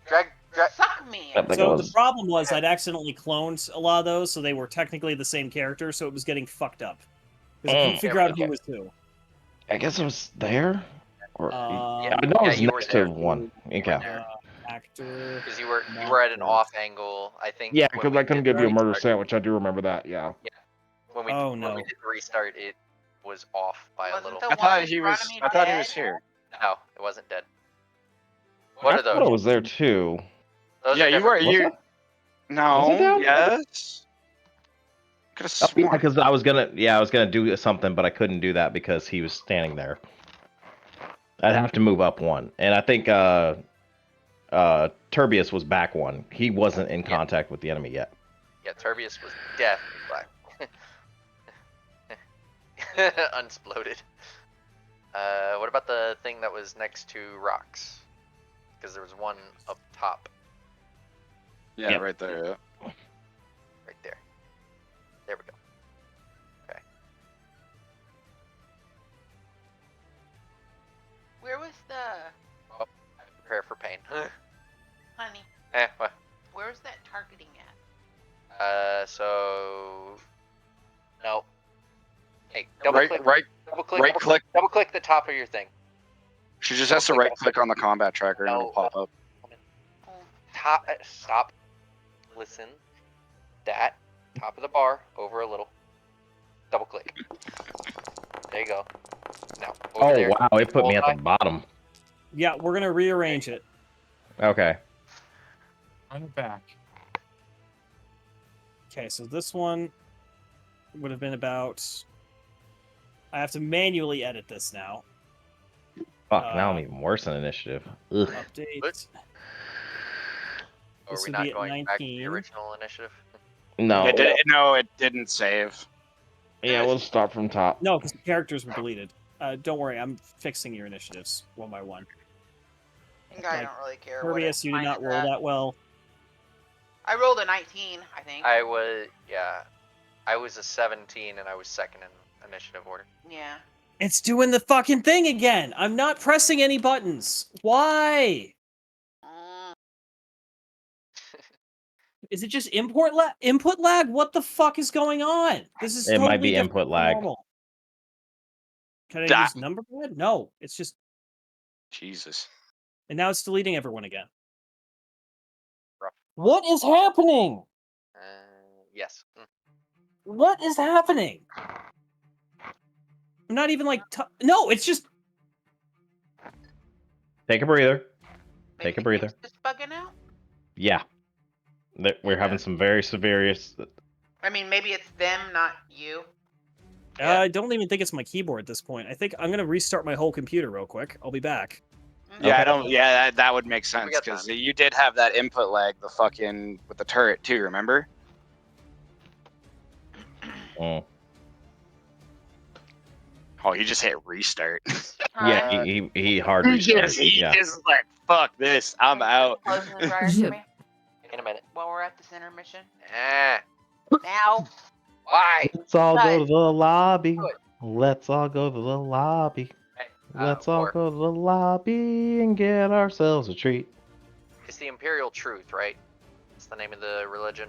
Drag. Suck me. I think So I the was. problem was I'd accidentally cloned a lot of those, so they were technically the same character, so it was getting fucked up. Because I couldn't figure out who was who. I guess I was there. Or Yeah, I know I yeah, was you were next there. to one. Okay. Actor. Because you were at an off angle, I think. Yeah, when because we I couldn't did give you a the murder restart. sandwich. I do remember that. Yeah. When we Oh, when no. we did the restart, it was off by a Wasn't little. the I one thought in he front was. of me I thought he dead? was here. No, it wasn't dead. What I are thought those? I was there too. Those Yeah, are you were. different. You. Was No. it down? Yes. Could have Oh, sworn. yeah, because I was gonna do something, but I couldn't do that because he was standing there. I'd have to move up one, and I think Turbius was back one. He wasn't in contact with the enemy yet. Yeah, Turbius was definitely black. Unsploded. What about the thing that was next to rocks? Because there was one up top, Yeah, Yep. right there. Yeah. right there. There we go. Okay. Where was the Prepare for pain. honey? What? Where's that targeting at? So no. Hey, double Right, click. right, Double click. right click. Double click the top of your thing. She just has to right click on the combat tracker and it'll No. pop up. Top. Stop. Listen. That top of the bar over a little. Double click. There you go. Now over there. Wow! It put me at the bottom. Yeah, we're gonna rearrange it. Okay. I'm back. Okay, so this one would have been about. I have to manually edit this now. Fuck! Now I'm even worse than initiative. Ugh. Update. What? Are This we would be not at going back to the 19. original initiative? No. No, it didn't save. Yeah, we'll start from top. No, because the characters were deleted. Don't worry, I'm fixing your initiatives one by one. I think I Like, don't really care. what Herbius, you did mine not is roll at. that well. I rolled a 19, I think. I was I was a 17 and I was second in initiative order. Yeah. It's doing the fucking thing again. I'm not pressing any buttons. Why? Is it just input lag? What the fuck is going on? This is It totally might be different input from lag. normal. Can I That- use number pad? No, it's just, Jesus. and now it's deleting everyone again. Rough. What is happening? Yes. What is happening? I'm not even like, no, it's just, Take a breather. Maybe Take a the breather. game's just bugging out? Yeah. We're having some very severe. I mean, maybe it's them, not you. Yeah. I don't even think it's my keyboard at this point. I think I'm gonna restart my whole computer real quick. I'll be back. Yeah, Okay. I don't. Yeah, that would make sense got because time. you did have that input lag, the fucking with the turret too. Remember? Mm. Oh, he just hit restart. Yeah, he hard he restarted. he Yeah. just like fuck this. I'm out. Closing the dryer for me In a minute. while we're at this intermission. Ah. Now. Why? Let's all go to Guys. the lobby. Good. Let's all go to the lobby. Hey, Let's all War, go to the lobby and get ourselves a treat. It's the Imperial Truth, right? It's the name of the religion.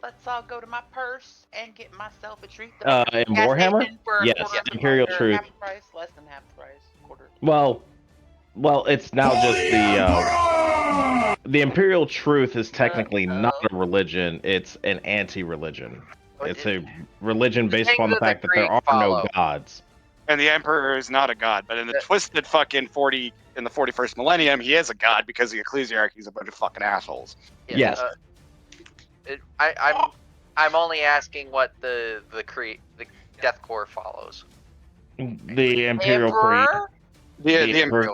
Let's all go to my purse and get myself a treat. In Gas Warhammer? station for a Yes, quarter of the Imperial price, or Truth. half the price, less than half the price, quarter. Well, it's now just the Imperial Truth is technically not a religion. It's an anti-religion. It's a religion based things upon the that the fact that there Greek are no follow. gods. And the Emperor is not a god, but in the twisted fucking 41st millennium, he is a god because the ecclesiarchy is a bunch of fucking assholes. Yes. I'm only asking what the Death Corps follows. The Imperial Creed. Emperor?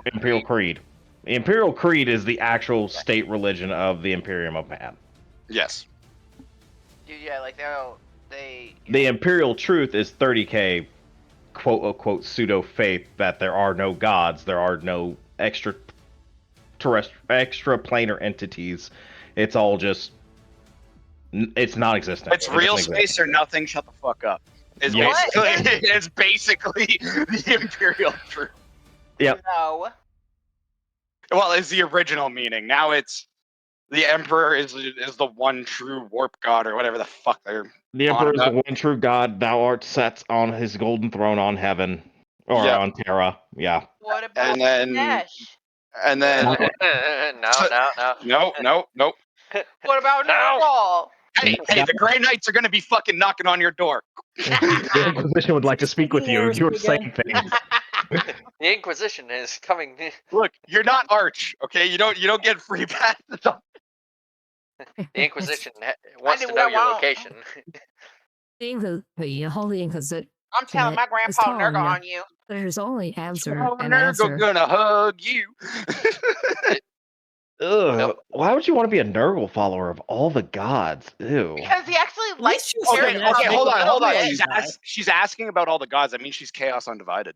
The Imperial Creed. The Imperial Creed is the actual state religion of the Imperium of Man. Yes. Yeah, like they. The Imperial Truth is 30k quote unquote pseudo faith that there are no gods, there are no extra planar entities. It's all just it's non-existent. It's real space or nothing. Shut the fuck up. It's basically the Imperial Truth. Yep. No. Well, it's the original meaning. Now it's the Emperor is the one true warp god or whatever the fuck they're. The Emperor is the one true God. Thou art set on his golden throne on heaven or on Terra. Yeah. What about Nash? And then No. What about Nergal? Hey, the Grey Knights are gonna be fucking knocking on your door. The Inquisition would like to speak with you. You were saying things. The Inquisition is coming. Look, you're not Arch, okay? You don't get free passes. The Inquisition wants to know your location. The Holy Inquisition. I'm telling my grandpa Nergal on you. There's only an Nergal answer. gonna hug you. Ugh. Nope. Why would you want to be a Nurgle follower of all the gods? Ew. Because he actually likes you. Okay, hold on. She's asking about all the gods. I mean, she's Chaos Undivided.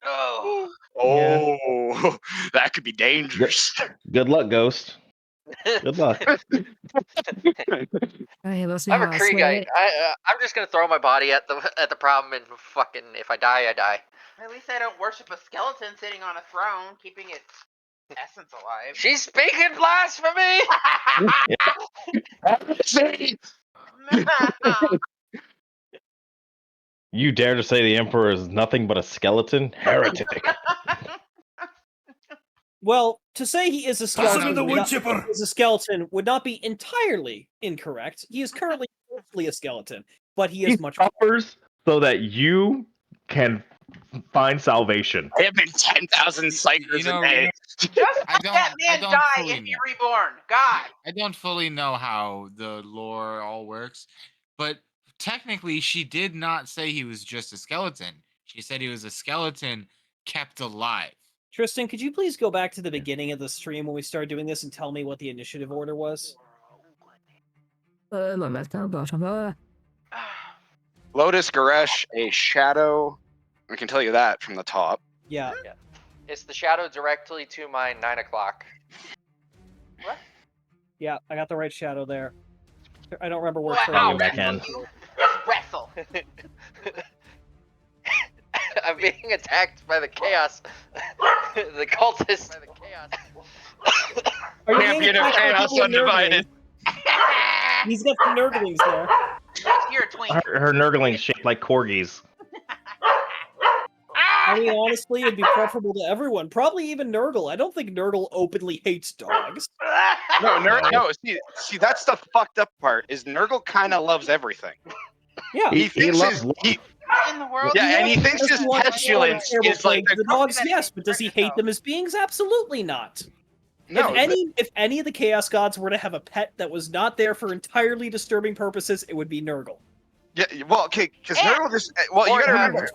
Oh. Oh, that could be dangerous. Good luck, Ghost. Good luck. Hey, let's see I'm how a I Kree swing guy. it. I'm just gonna throw my body at the problem and fucking if I die, I die. At least I don't worship a skeleton sitting on a throne, keeping its essence alive. She's speaking blasphemy. You dare to say the Emperor is nothing but a skeleton? Heretic. Well, to say he is a skeleton would not be entirely incorrect. He is currently mostly a skeleton, but he is much suffers so that you can find salvation. I have been 10,000 psychers a day. Just let that man die and be reborn. God. I don't fully know how the lore all works, but technically she did not say he was just a skeleton. She said he was a skeleton kept alive. Tristan, could you please go back to the beginning of the stream when we started doing this and tell me what the initiative order was? Lotus Garesh, a shadow. I can tell you that from the top. Yeah. It's the shadow directly to my 9 o'clock. What? Yeah, I got the right shadow there. I don't remember where Wow, back in. Let's wrestle. I'm being attacked by the chaos. The cultists. Are you Champion of Chaos Undivided. He's got some nurglings there. Here, twink. Her Nurgling's shaped like corgis. I mean, honestly, it'd be preferable to everyone. Probably even Nurgle. I don't think Nurgle openly hates dogs. No. See, that's the fucked up part. Is Nurgle kind of loves everything. Yeah, he loves love. In the world. Yeah, and he thinks his petulance is like the dogs. Yes, but does he hate them as beings? Absolutely not. No, if any of the Chaos Gods were to have a pet that was not there for entirely disturbing purposes, it would be Nurgle. Yeah, well, okay, because And- Nurgle just well, you gotta remember.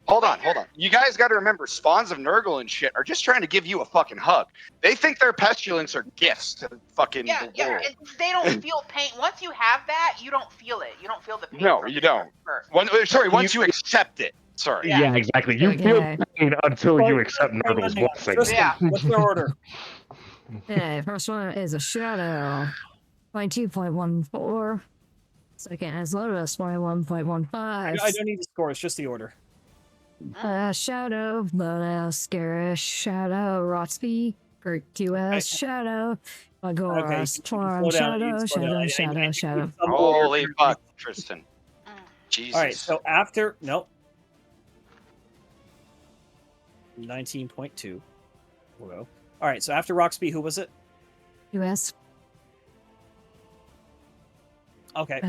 Hold on. You guys gotta remember, spawns of Nurgle and shit are just trying to give you a fucking hug. They think their pestilence are gifts to fucking Yeah, the yeah. world. And they don't feel pain. Once you have that, you don't feel it. You don't feel the pain. No, from you it. don't. Once you accept it. Sorry. Yeah, exactly. You feel pain until you accept Nurgle's blessing. Tristan, Yeah. what's their order? Okay, first one is a shadow. 22.14. Second is Lotus, 21.15. I don't need the score. It's just the order. Shadow, Lotus, Garish, Shadow, Rotsby, QS, Shadow, Magoras, Torm, Shadow. Holy fuck, Tristan. Jesus. All right. So after 19.2. We'll go. All right. So after Roxby, who was it? QS. Okay.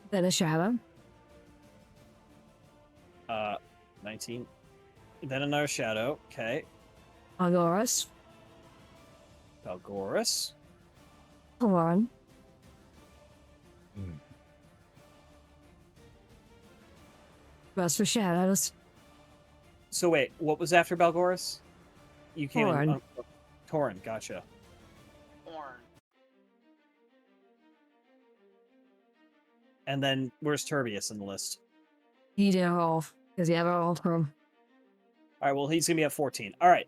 Then a Shadow. 19. Then another Shadow. Okay. Magoras. Balgoris. Torm. Rest for Shadows. So wait, what was after Balgoris? You came Torn. in. Torn. Gotcha. And then where's Turbius in the list? He did all because he had all from. All right. Well, he's gonna be at 14. All right.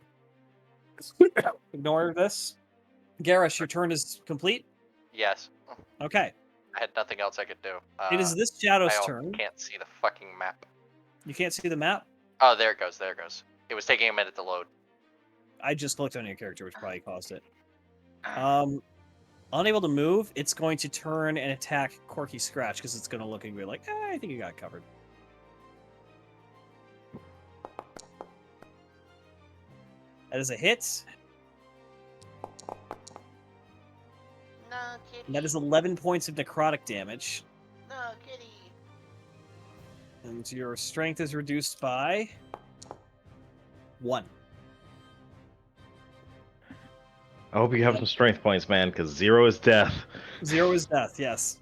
Ignore this. Garrus, your turn is complete. Yes. Okay. I had nothing else I could do. It is this Shadow's I turn. can't see the fucking map. You can't see the map? Oh, there it goes. There it goes. It was taking a minute to load. I just clicked on your character, which probably caused it. Unable to move, it's going to turn and attack Corky Scratch because it's going to look and be like, I think you got it covered. That is a hit. No, kitty. And that is 11 points of necrotic damage. No, kitty. And your strength is reduced by 1. I hope you have some strength points, man, because 0 is death. 0 is death, yes.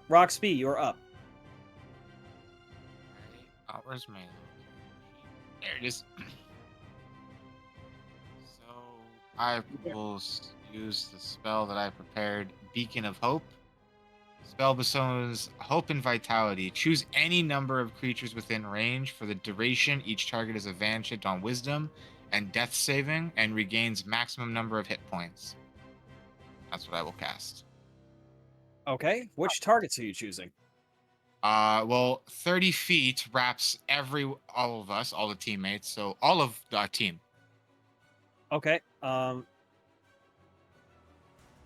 Roxby, you're up. Oh, where's my... There it is. So, I will use the spell that I prepared, Beacon of Hope. Spell bestows hope and vitality. Choose any number of creatures within range. For the duration, each target is advantaged on wisdom and death saving and regains maximum number of hit points. That's what I will cast. Okay, which targets are you choosing? Well, 30 feet wraps all of us, all the teammates, so all of our team. Okay.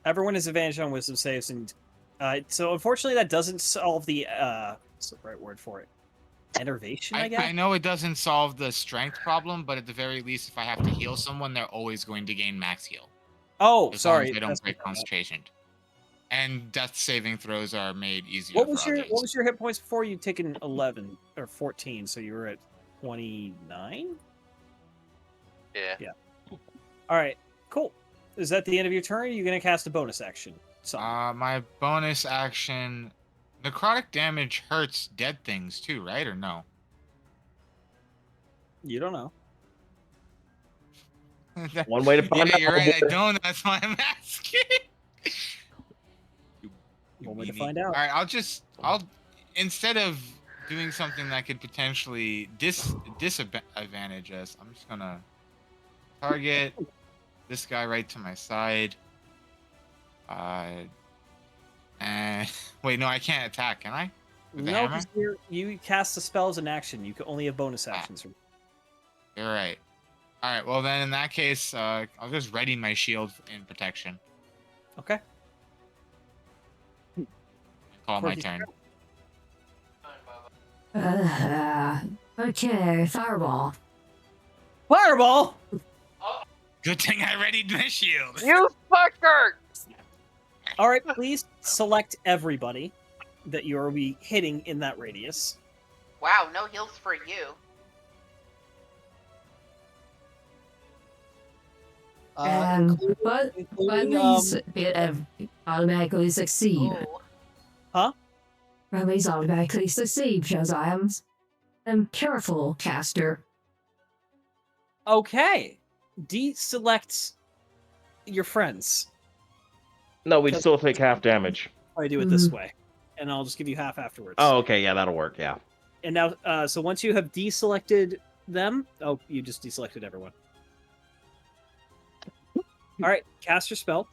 Everyone has advantage on wisdom saves, and so unfortunately that doesn't solve the what's the right word for it? Enervation, I guess. I know it doesn't solve the strength problem, but at the very least, if I have to heal someone, they're always going to gain max heal. Oh, as sorry. Long as they don't that's break concentration. And death saving throws are made easier. What was for your others. What was your hit points before? You'd taken 11 or 14, so you were at 29. Yeah. Yeah. All right. Cool. Is that the end of your turn? Or are you gonna cast a bonus action? My bonus action, necrotic damage hurts dead things too, right? Or no? You don't know. One way to find out. You're right. I don't. That's why I'm asking. One way to find out. All right. I'll instead of doing something that could potentially disadvantage us, I'm just gonna target this guy right to my side. And wait, no, I can't attack, can I? With the No, hammer? because you cast the spell as an action. You can only have bonus actions. You're right. All right. Well, then in that case, I'll just ready my shield in protection. Okay. Call my turn. Okay, Fireball. Fireball. Good thing I readied my shield. You fucker! All right, please select everybody that you are be hitting in that radius. Wow, no heals for you. But including, these automatically succeed. Ooh. Huh? Well, he's automatically succeed because I am careful caster. Okay. Deselect your friends. No, we'd Because- still take half damage. I do it this way, and I'll just give you half afterwards. Oh, okay, yeah, that'll work. Yeah. And now, so once you have deselected them, oh, you just deselected everyone. All right, cast your spell.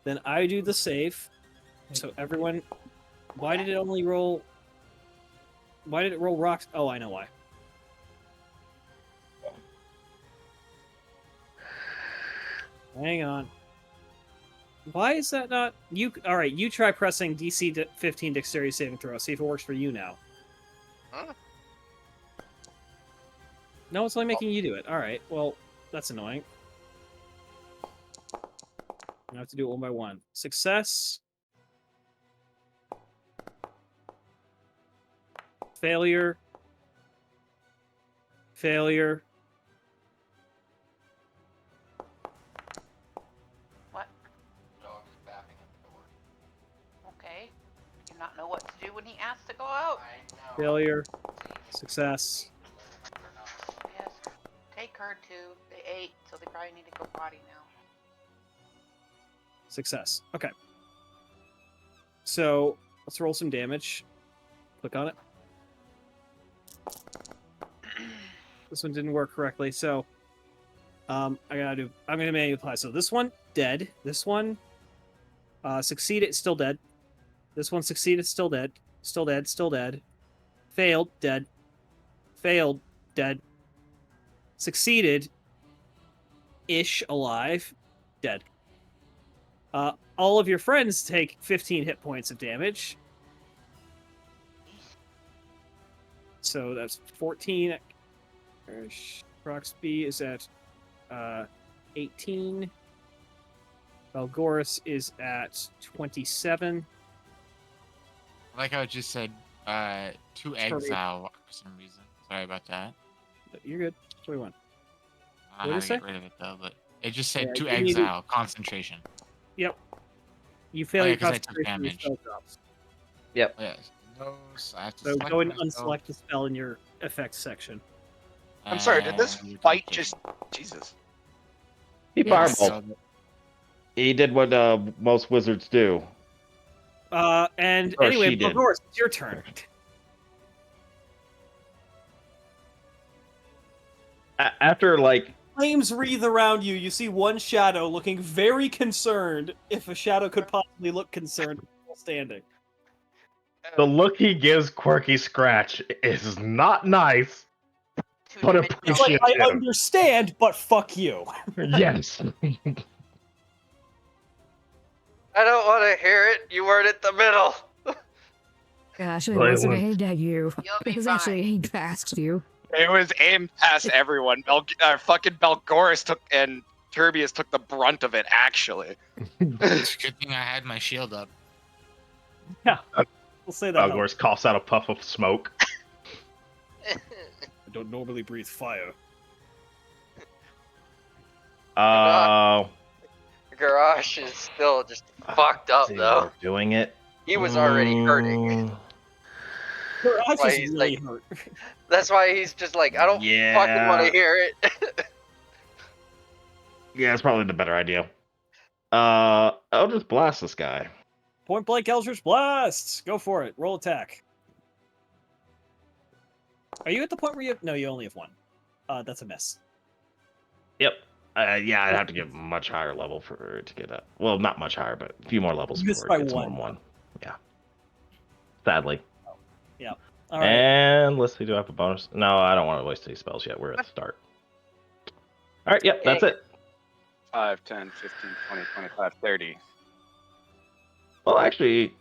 Then I do the save. So everyone, why did it only roll? Why did it roll rocks? Oh, I know why. Hang on. Why is that not you? All right, you try pressing DC 15 Dexterity saving throw. See if it works for you now. Huh? No, it's only making you do it. All right. Well, that's annoying. I have to do it one by one. Success. Failure. Failure. What? Okay. Do not know what to do when he asks to go out. Failure. Success. Yes. Take her to. They ate, so they probably need to go potty now. Success. Okay. So let's roll some damage. Click on it. This one didn't work correctly, so I'm gonna manually apply. So this one dead. This one succeeded, still dead. This one succeeded, still dead. Still dead, still dead. Failed, dead. Failed, dead. Succeeded, ish alive, dead. All of your friends take 15 hit points of damage. So that's 14. Roxby is at 18. Belgoris is at 27. Like how it just said, to exile for some reason. Sorry about that. You're good. 21. I What know did how it to say? get rid of it though, but it just said Yeah, to you need to- exile, concentration. Yep. You fail Oh, yeah, your 'cause I took concentration, your damage. spell drops. Yep. Yeah. No, so I have to So select go and myself. unselect the spell in your effects section. I'm sorry, did this and fight concentration. just... Jesus. He Yes. fireballed. He did what most wizards do. And Or anyway, she did. Belgoris, it's your turn. After like Flames wreathe around you. You see one shadow looking very concerned, if a shadow could possibly look concerned while standing. the look he gives Quirky Scratch is not nice, but It's like, I appreciative. understand, but fuck you. Yes. I don't want to hear it. You weren't at the middle. Gosh, it wasn't Violent. aimed at you. You'll be It was fine. actually aimed past you. It was aimed past everyone. Fucking Belgoris took and Turbius took the brunt of it, actually. It's a good thing I had my shield up. We'll say that. helps. Balgor's coughs out a puff of smoke. I don't normally breathe fire. Garage is still just fucked up see, though. we're doing it. He was already hurting. Garage Why is he's really like- hurt. That's why he's just like, I don't fucking Yeah. want to hear it. Yeah, it's probably the better idea. I'll just blast this guy. Point blank Eldritch Blast! Go for it. Roll attack. Are you at the point where you have... No, you only have one. That's a miss. Yep. Yeah, I'd have to get much higher level for it to get up. Well, not much higher, but a few more levels You missed before it by gets more one. than one. Yeah. Sadly. All right. And let's see, do I have a bonus? No, I don't want to waste any spells yet. We're at the start. All right, yep, that's it. 5, 10, 15, 20, 25, 30. Well, actually,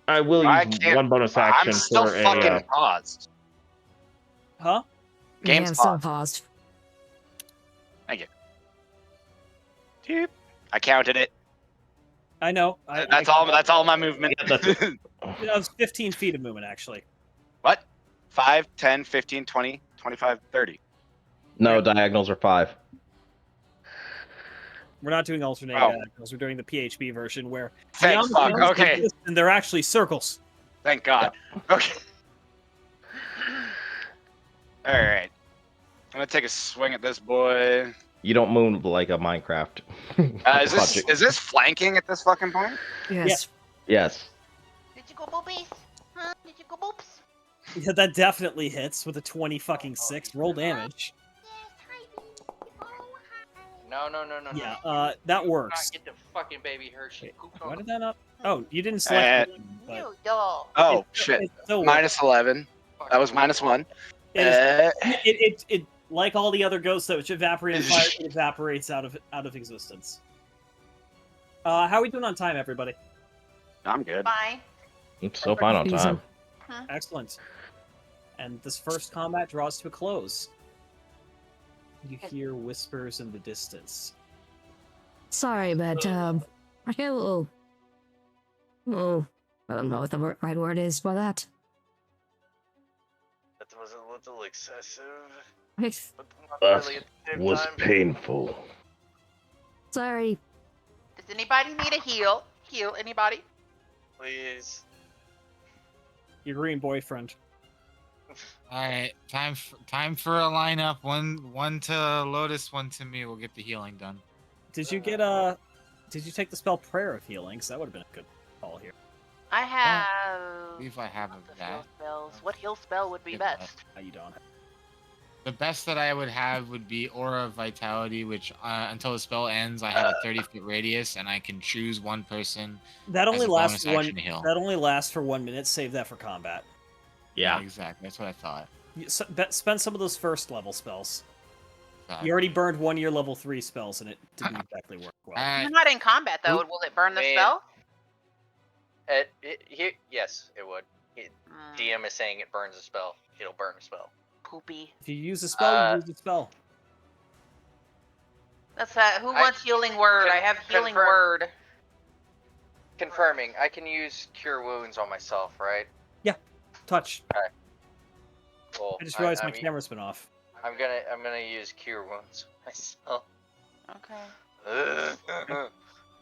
I will I use can't- one bonus action I'm still for fucking a. paused. Huh? Game's Yeah, I'm still paused. paused. Doop. I counted it. I know. That's all my movement. Yeah, that's it. That was 15 feet of movement, actually. What? 5, 10, 15, 20, 25, 30. No, diagonals are 5. We're not doing alternate because we're doing the PHB version where Thanks, fuck. Okay. and they're actually circles. Thank God. Okay. All right. I'm gonna take a swing at this boy. You don't move like a Minecraft. Is this flanking at this fucking point? Yes. Yes. Did you go boobies? Huh? Did you go boops? Yeah, that definitely hits with a 20-6. Roll damage. No. Yeah, that works. Not get the fucking baby Hershey. Why did that not? Oh, you didn't select it. You doll. Oh It shit. still works. Minus 11. That was -1. It like all the other ghosts that which evaporate in fire, it evaporates out of existence. How are we doing on time, everybody? I'm good. Fine. I'm so fine on time. Excellent. And this first combat draws to a close. You hear whispers in the distance. Sorry, but I get a little. Oh, I don't know what the right word is for that. That was a little excessive. It's- But not That really at the same was time. painful. Sorry. Does anybody need a heal? Heal anybody? Please. Your green boyfriend. All right, time for a lineup. One to Lotus, one to me. We'll get the healing done. Did you get Did you take the spell Prayer of Healing? So that would have been a good call here. I have. I believe I have the that. heal spells. What heal spell would be Get that. best? You don't. The best that I would have would be Aura of Vitality, which until the spell ends, I have a 30-foot radius, and I can choose one person. That only as a lasts bonus one. action to heal. That only lasts for 1 minute. Save that for combat. Yeah. Exactly. That's what I thought. Spend some of those first level spells. Exactly. You already burned 1 of your level 3 spells, and it didn't exactly work well. You're not in combat though. Will it burn the Man. spell? Yes, it would. DM is saying it burns a spell. It'll burn a spell. Poopy. If you use a spell, you use a spell. That's that. Who wants healing word? I have healing confirm. word. Confirming, I can use Cure Wounds on myself, right? Touch. Okay. Well, I just realized my camera's been off. I'm gonna use Cure Wounds myself. Okay.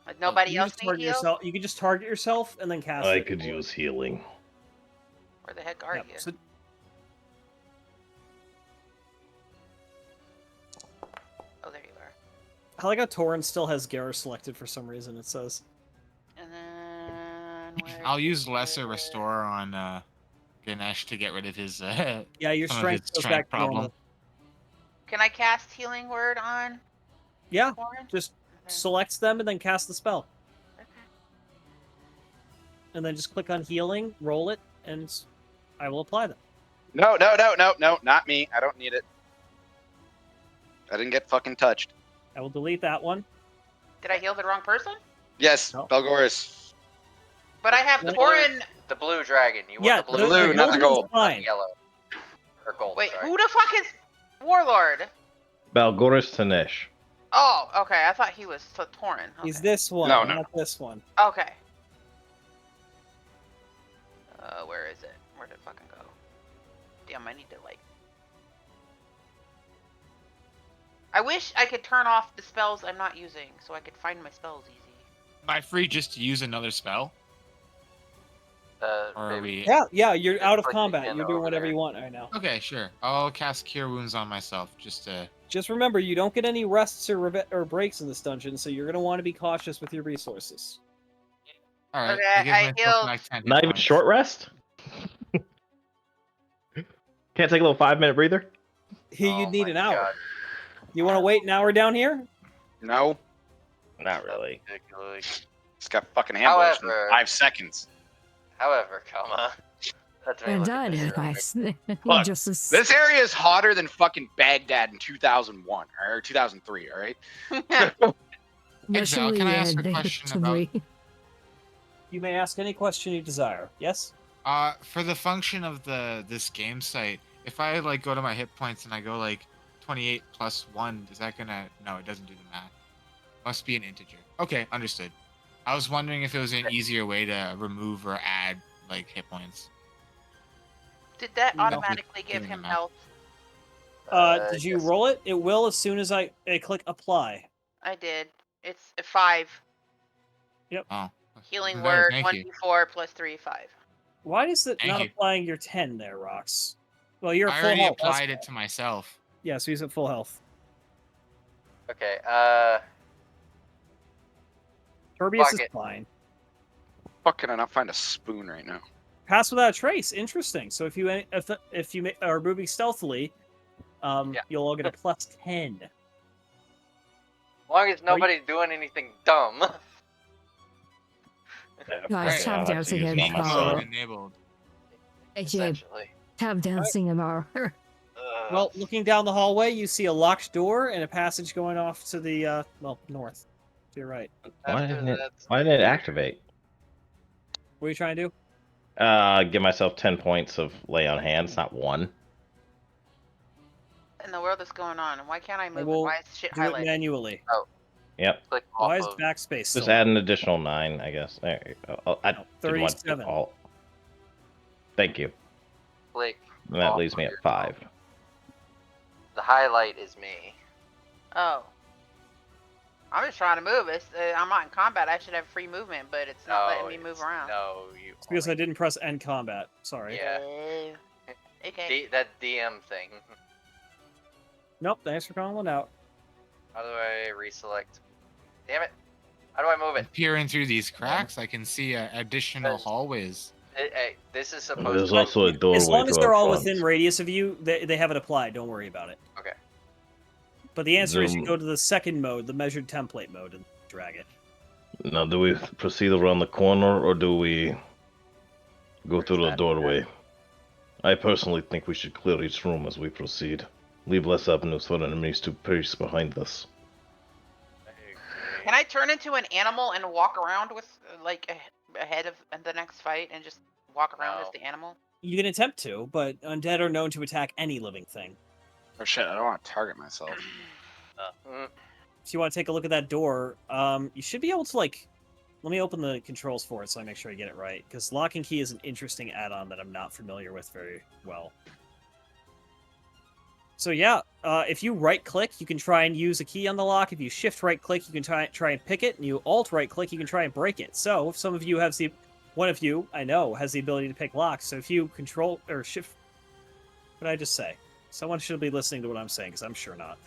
Like nobody You else just need target heal? yourself. You can just target yourself and then cast I it. could use healing. Where the heck are Yep, you? so- Oh, there you are. I like how Torin still has Garrus selected for some reason, it says. And then I'll use Lesser Restore on Ganesh to get rid of his Yeah, your some of strength his goes strength back to normal. problem. Can I cast healing word on Yeah, Torin? just select them and then cast the spell. Okay. And then just click on healing, roll it, and I will apply them. No, not me. I don't need it. I didn't get fucking touched. I will delete that one. Did I heal the wrong person? Yes, No. Belgoris. But I have No. Torin. The blue dragon. You Yeah, want the blue? blue, not the gold. Fine. Yellow. Or gold. Wait, sorry. who the fuck is Warlord? Balgoris Tanesh. Oh, okay. I thought he was Torin. Okay. He's this one, No. not this one. Okay. Where is it? Where did it fucking go? Damn, I need to like. I wish I could turn off the spells I'm not using so I could find my spells easy. Am I free just to use another spell? Or are maybe. we? Yeah, you're out of Click combat. again You're doing over whatever there. you want right now. Okay, sure. I'll cast Cure Wounds on myself just to. Just remember, you don't get any rests or breaks in this dungeon, so you're going to want to be cautious with your resources. All right. Okay, I give I myself healed- back 10 hit Not even points. short rest? Can't take a little 5-minute breather? Here, Oh you'd need my an hour. God. You want to wait an hour down here? No, Not really. Ridiculous. it's got fucking ambushed in However- 5 seconds. However, that to me And looked died a bit in wrong. Look, just as This area is hotter than fucking Baghdad in 2001 or 2003. All right. Exile, can I ask a question about- You may ask any question you desire. Yes? For the function of this game site, if I like go to my hit points and I go like 28 plus 1, is that gonna? No, it doesn't do the math. Must be an integer. Okay, understood. I was wondering if it was an easier way to remove or add like hit points. Did that No. automatically give Doing him the math. health? Did you yes. roll it? It will as soon as I click apply. I did. It's a 5. Oh. Healing There, word, thank you. 1d4 plus 3, 5. Why is it Thank not you. applying your 10 there, Rox? Well, you're at I full already health. that's applied it fine. to myself. Yeah, so he's at full health. Okay. Turbius Fuck is it. fine. Fuck, can I not find a spoon right now? Pass without a trace. Interesting. So if you are moving stealthily, Yeah. you'll all get a plus 10. As long as nobody's doing anything dumb. Guys, tap I'll have to dancing use in it on Sneak myself. mode our enabled. AJ, Essentially. tap dancing in our Well, looking down the hallway, you see a locked door and a passage going off to the north. To your right. Why After didn't it? that's Why didn't it activate? What are you trying to do? Give myself 10 points of lay on hands, not 1. What in the world is going on? Why can't I move it? will Why is shit Do it highlighted? manually. Yep. click Why off is of backspace Just still add on? an additional 9, I guess. There you go. I No, didn't want to do 37. all. Thank you. click. And that off leaves of me at your 5. phone. The highlight is me. Oh. I'm just trying to move. I'm not in combat. I should have free movement, but it's not letting me move around. No, you. It's because I only- didn't press end combat. Sorry. Yeah. Okay. That DM thing. Nope, thanks for calling it out. How do I reselect? Damn it! How do I move it? Peering through these cracks, I can see additional hallways. Hey, this is supposed There's to. also a doorway As long as to they're our all front. within radius of you, they have it applied. Don't worry about it. Okay. But the answer is you Zoom. go to the second mode, the measured template mode, and drag it. Now, do we proceed around the corner or do we go Where's through the that? doorway? I personally think we should clear each room as we proceed. Leave less avenues for enemies to pierce behind us. Can I turn into an animal and walk around with, ahead of the next fight and just walk around as No. the animal? You can attempt to, but undead are known to attack any living thing. Oh shit, I don't want to target myself. If you want to take a look at that door, you should be able to, like... Let me open the controls for it so I make sure I get it right, because lock and key is an interesting add-on that I'm not familiar with very well. So yeah, if you right-click, you can try and use a key on the lock. If you shift right-click, you can try and pick it, and you alt-right-click, you can try and break it. So, if some of you have one of you, I know, has the ability to pick locks, so if you control, or shift... What did I just say? Someone should be listening to what I'm saying, because I'm sure not.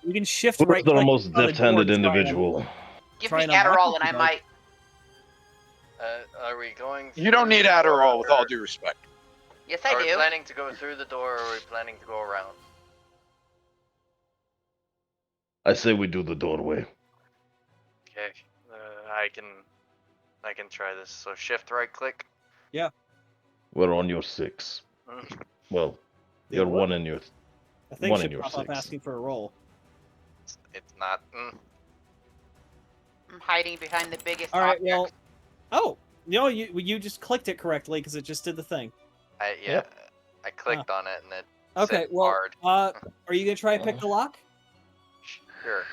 You can shift Who's right-click the most on the door deft-handed to try and- individual? Give Try me and unlock Adderall it, and I but- might. Are we going? You don't need Adderall, with all due respect. Yes, Are I we do. planning to go through the door, or are we planning to go around? I say we do the doorway. Okay. I can try this. So shift right click. We're on your 6. Well, you're what? 1 in your... I think one should in your pop up 6. asking for a roll. It's not. I'm hiding behind the biggest All right, object. well... Oh! No, you just clicked it correctly, because it just did the thing. I clicked on it and it. Okay, said well, hard. are you gonna try and pick the lock? Sure.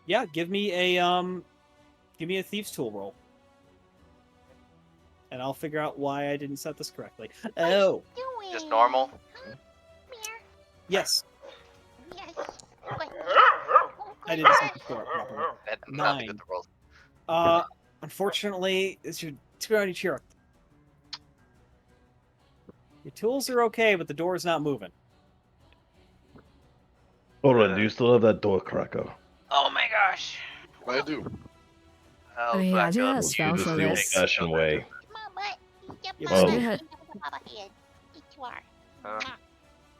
Yeah, give me a thieves tool roll, and I'll figure out why I didn't set this correctly. Oh, Just normal. yes, Yes. I didn't set the score properly. Had nothing with 9. the rolls. Unfortunately, it's your turn to cheer. Your tools are okay, but the door's not moving. Alright, do you still have that door cracker? Oh my gosh. I do. I mean, I do have a You spell just for the this. old-fashioned way.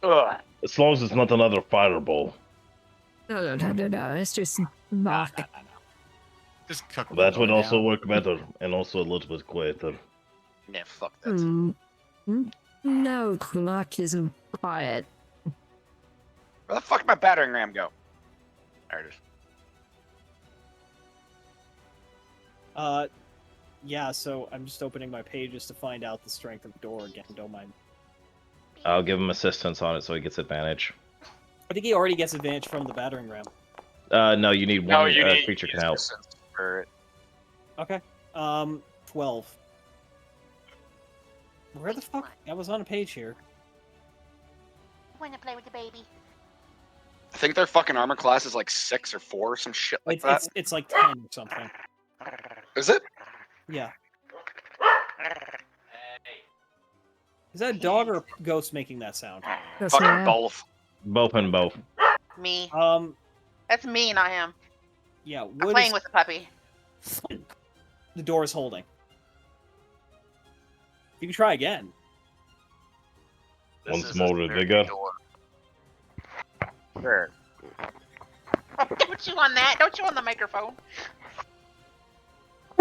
Well- As long as it's not another fireball. No, it's just mock. Just cook the That would door also down. work better, and also a little bit quieter. Yeah, fuck that. No, Clark isn't quiet. Where the fuck did my battering ram go? There it is. Yeah, so I'm just opening my pages to find out the strength of the door again. Don't mind. I'll give him assistance on it so he gets advantage. I think he already gets advantage from the battering ram. No, you need No, one you need creature can help. assistance for it. Okay. 12. Where the fuck? I was on a page here. Want to play with the baby? The think their fucking armor class is like 6 or 4 or some shit like that. It's like 10 or something. Is it? Yeah. Is that a dog or a ghost making that sound? That's Fucking right. both. Both and both. Me. That's me, not him. Yeah, I'm Wood playing is... with the puppy. The door is holding. You can try again. Once more with vigor. Sure. Don't chew on that. Don't chew on the microphone.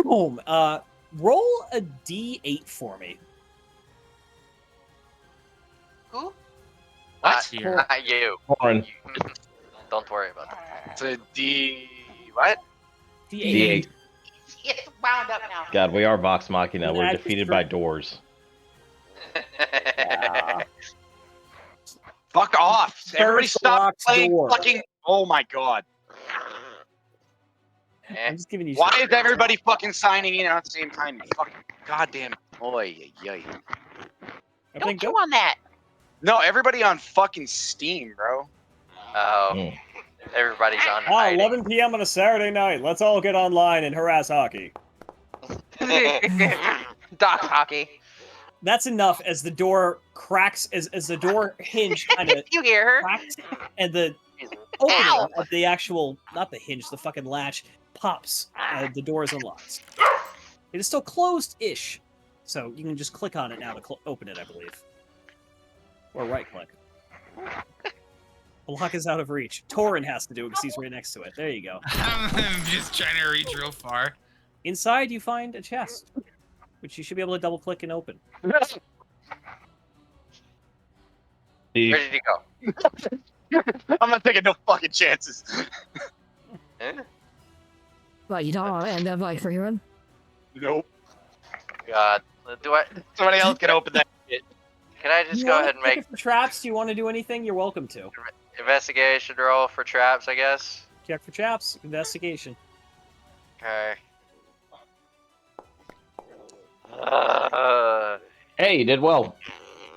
Boom. Roll a D8 for me. Who? Not Here. Not you. Warren. Don't worry about that. It's a D. What? D8. It's wound up now. God, we are Vox Machina. We're Nah, defeated it's by doors. Fuck off! Everybody First stop locked playing door. fucking. Oh my god. I'm just giving you Why shit. is everybody fucking signing in at the same time? You fucking goddamn. Oy, yoy. Everything Don't chew good? on that. No, everybody on fucking Steam, bro. Oh, everybody's on Ah, hiding. 11 p.m. on a Saturday night. Let's all get online and harass hockey. Doc hockey. That's enough as the door cracks, as the door hinge kind of You hear her? cracks, and the Ow! opening of the actual, not the hinge, the fucking latch, pops. The door is unlocked. It is still closed-ish, so you can just click on it now to open it, I believe. Or right-click. The lock is out of reach. Torin has to do it because he's right next to it. There you go. I'm just trying to reach real far. Inside, you find a chest, which you should be able to double-click and open. Where did he go? I'm not taking no fucking chances. Eh? Well, you don't end up like freeman. Nope. God, do I? Somebody else can open that shit. Can I just You go wanna ahead and check make it for traps? Do you want to do anything? You're welcome to. investigation roll for traps? I guess. Check for traps. Investigation. Okay. Hey, you did well.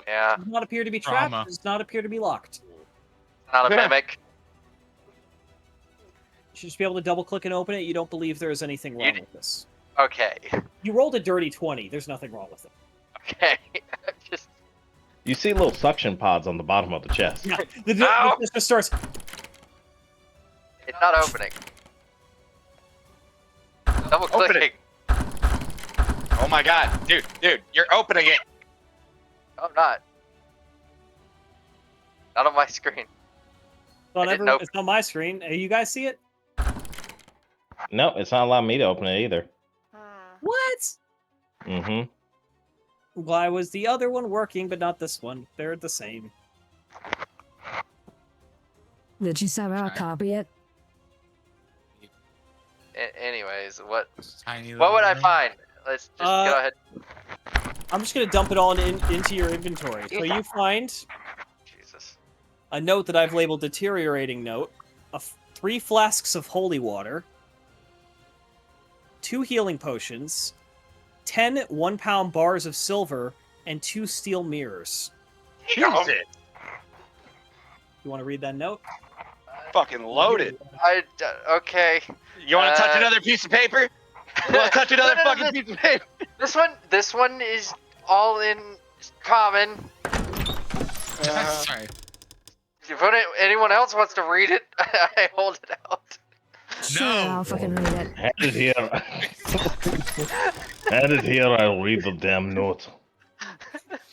Yeah, Does not appear to be trapped. Drama. Does not appear to be locked. not a mimic. You should just be able to double-click and open it. You don't believe there is anything wrong with this. Okay. You rolled a dirty 20. There's nothing wrong with it. Okay. Just You see little suction pods on the bottom of the chest. Yeah, Ow! the just starts. it's not opening. Double Open clicking. it. Oh my god, dude, you're opening it. Oh, not. Not on my screen. Well, I didn't it's on my screen. You guys see it? No, it's not allowing me to open it either. What? Mm-hmm. Why was the other one working, but not this one? They're the same. Did you somehow copy it? Anyways, what Tiny what would I little find? Let's just go ahead. I'm just gonna dump it all into your inventory. So you find Jesus. a note that I've labeled deteriorating note, 3 flasks of holy water, 2 healing potions, 10 1-pound bars of silver, and 2 steel mirrors. Jesus. You want to read that note? Fucking loaded. Okay. You want to touch another piece of paper? You want to touch another fucking piece of paper? This one is all in common. Sorry. If anyone else wants to read it, I hold it out. Sure, I'll fucking read it. Hand it here. Hand it here, I'll read the damn note.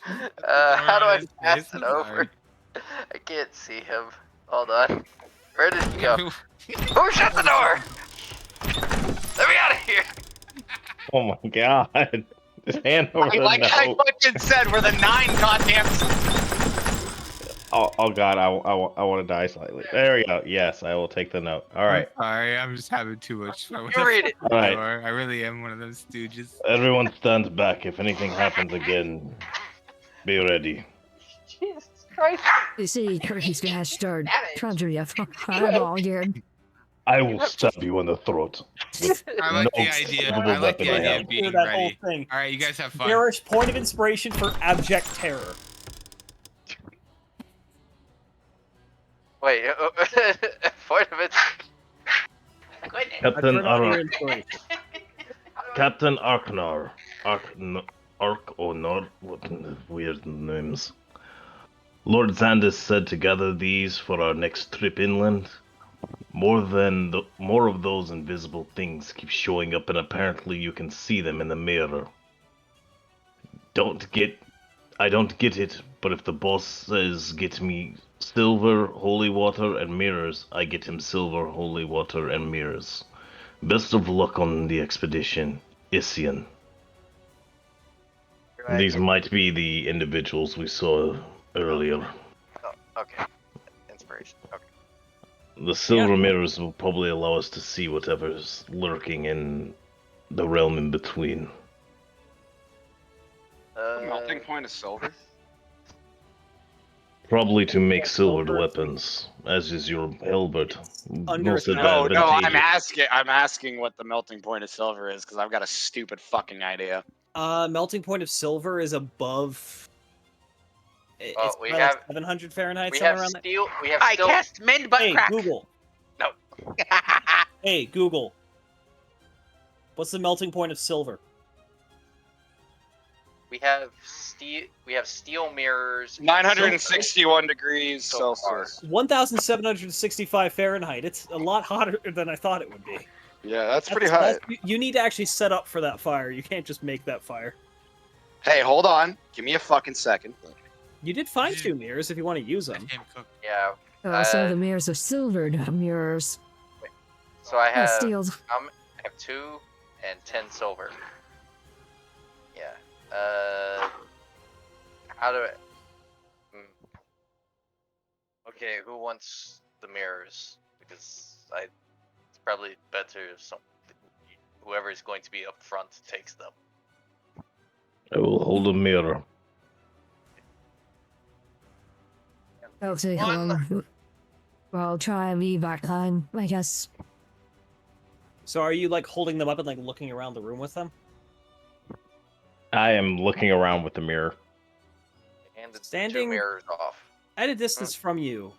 How do I Alright, pass this it is over? hard. I can't see him. Hold on. Where did he go? Who shut the door? Let me out of here! Oh my god. Just hand over the Like I note. fucking said, we're the 9 goddamn. Oh god, I want to die slightly. There we go. Yes, I will take the note. All right. I'm sorry, I'm just having too much fun with You read it. All right. I really am one of those stooges. Everyone stands back. If anything happens again, be ready. Jesus Christ. You see, Kirky's gonna start trying to be a fireball here. I will stab you in the throat. I like the No idea. suitable I like the weapon I idea have. of being that whole ready. thing. All right, you guys have fun. Garish, point of inspiration for abject terror. Wait, point of it. Goodness. I Captain turn on your Ar- inspiration. Captain Arknar. Arkonor. What weird names. Lord Xandis said to gather these for our next trip inland. More of those invisible things keep showing up, and apparently you can see them in the mirror. I don't get it, but if the boss says get me silver, holy water, and mirrors, I get him silver, holy water, and mirrors. Best of luck on the expedition, Isian. These might be the individuals we saw earlier. Oh, okay. Inspiration. Okay. The silver mirrors will probably allow us to see whatever's lurking in the realm in between. The melting point of silver. Probably to make silvered weapons, as is your halberd. under Most attack. No, advantageous. I'm asking what the melting point of silver is because I've got a stupid fucking idea. Melting point of silver is above. It's we probably have- like 700 Fahrenheit, We somewhere have around that. steel. We have I still. cast mend butt Hey, crack. Google. No. Hey, Google. What's the melting point of silver? We have steel. We have steel mirrors. 961 degrees So far. Celsius. 1,765 Fahrenheit. It's a lot hotter than I thought it would be. Yeah, that's pretty high. You need to actually set up for that fire. You can't just make that fire. Hey, hold on. Give me a fucking second. You did find 2 mirrors if you want to use them. Yeah. So the mirrors are silvered mirrors. So I have. Steel. I have 2 and 10 silver. Yeah. How do I? Okay, who wants the mirrors? Because it's probably better if whoever is going to be up front takes them. I will hold a mirror. I'll take one. Well, I'll try and be back time, I guess. So are you like holding them up and like looking around the room with them? I am looking around with the mirror. And the 2 Standing- mirrors off. At a distance from you,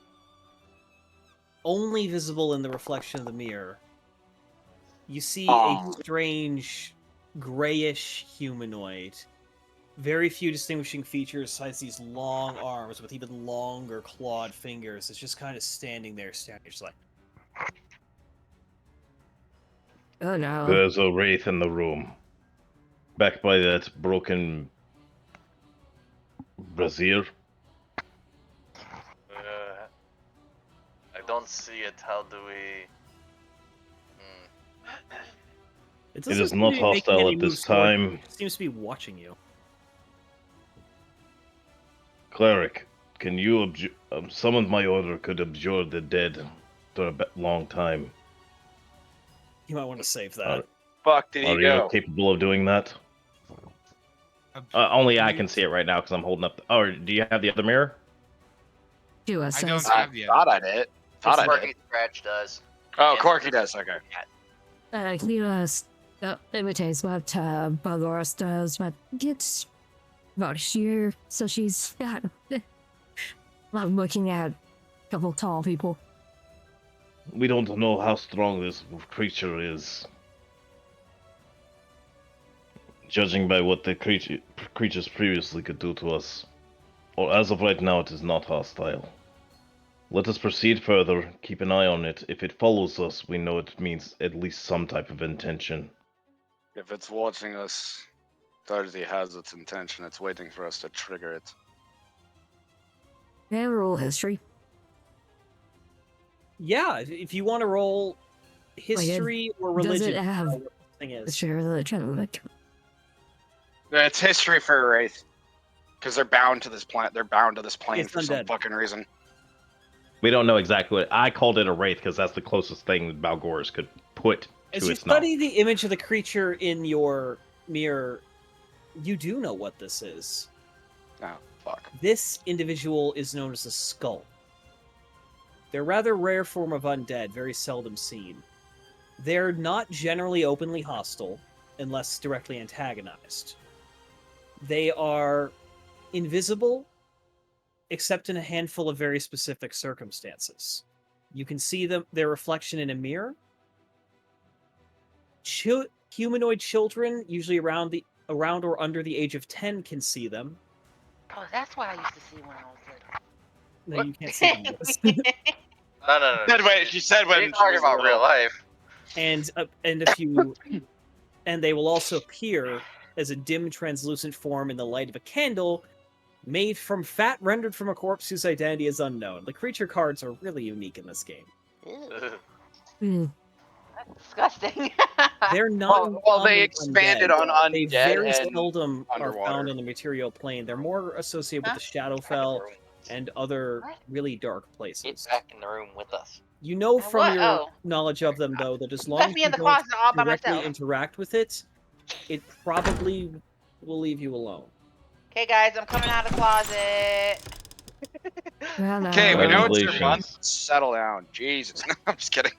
only visible in the reflection of the mirror, you see a strange, grayish humanoid. Very few distinguishing features besides these long arms with even longer clawed fingers. It's just kind of standing there, staring. Just like, Oh no. There's a wraith in the room. Back by that broken brazier. I don't see it. How do we? It doesn't is seem not to be making hostile any at this moves toward you. time. It seems to be watching you. Cleric, can you summon my order could abjure the dead for a long time? You might want to save that. Fuck did he Are you go? capable of doing that? Only I can see it right now because I'm holding up. Oh, do you have the other mirror? Do I us. don't I have the thought I did. Thought I Corky did. Scratch does. Oh, And- Corky does. Okay. Clearus imitates what Balgoras does, but gets about here, so she's got. I'm looking at a couple tall people. We don't know how strong this creature is. Judging by what the creatures previously could do to us. Or as of right now, it is not hostile. Let us proceed further, keep an eye on it. If it follows us, we know it means at least some type of intention. If it's watching us, Thursday has its intention. It's waiting for us to trigger it. And roll history. Yeah, if you want to roll history or Does religion, it have what the thing is. history or religion? It's history for a wraith, because they're bound to this planet. They're bound to this plane It's for some undead. fucking reason. We don't know exactly what I called it a wraith because that's the closest thing that Balgoras could put As to you its mouth. study the image of the creature in your mirror, you do know what this is. Oh, fuck. This individual is known as a skull. They're a rather rare form of undead, very seldom seen. They're not generally openly hostile, unless directly antagonized. They are invisible except in a handful of very specific circumstances. You can see their reflection in a mirror. Humanoid children, usually around or under the age of 10, can see them. Oh, that's what I used to see when I was little. No, What? you can't see them. No. She said when You're she talking was about little. real life. and if you, and they will also appear as a dim, translucent form in the light of a candle, made from fat rendered from a corpse whose identity is unknown. The creature cards are really unique in this game. Mm. That's disgusting. They're not. Well, they uncommon expanded undead. on They undead very and seldom are underwater. found on the material plane. They're more associated with the Shadowfell and other really dark Get places. back in the room with us. You know from What? your Oh. knowledge of them, though, that as long Left as me you in the don't closet all by directly myself. interact with it, it probably will leave you alone. Okay, guys, I'm coming out of the closet. Well, Okay, we know it's your Congratulations. month. Settle down. Jesus. No, I'm just kidding.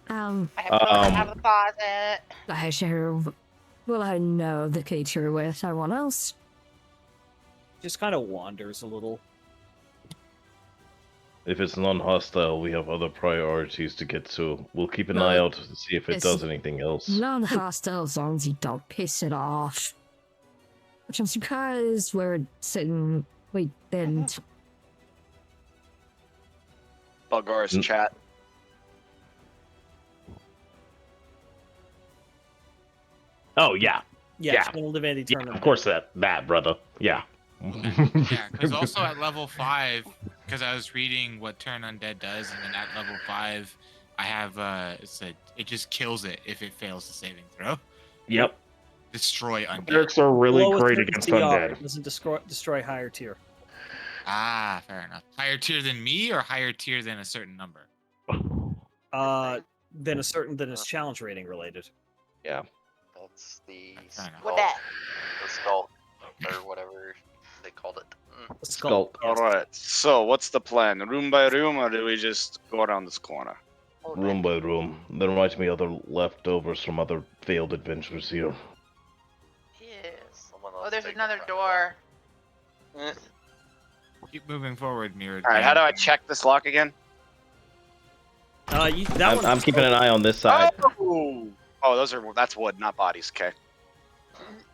um, I have come out of the closet. I share. Will I know the creature with everyone else? Just kind of wanders a little. If it's non-hostile, we have other priorities to get to. We'll keep an No, eye out to see if it it's does anything else. Non-hostile as long as you don't piss it off. Which I'm surprised we're sitting. Wait, then. Bulgar's chat. Oh yeah, Yeah, Yeah. Final Divinity yeah, Tournament. of course that brother. Yeah. Yeah, because also at level 5, because I was reading what Turn Undead does, and then at level 5, I have it just kills it if it fails the saving throw. Yep. Destroy undead. Clerics are really Below a great certain against CR, undead. it doesn't destroy higher tier. Ah, fair enough. Higher tier than me, or higher tier than a certain number? Than its challenge rating related. Yeah. That's the Fair enough. What that? The skull, or whatever they called it. Skull. All right. So, what's the plan? Room by room, or do we just go around this corner? Room by room. There might be other leftovers from other failed adventures here. Yes. Oh, there's another door. Keep moving forward, Mirrored. All right. How do I check this lock again? I'm keeping an eye on this side. Oh, that's wood, not bodies. Okay.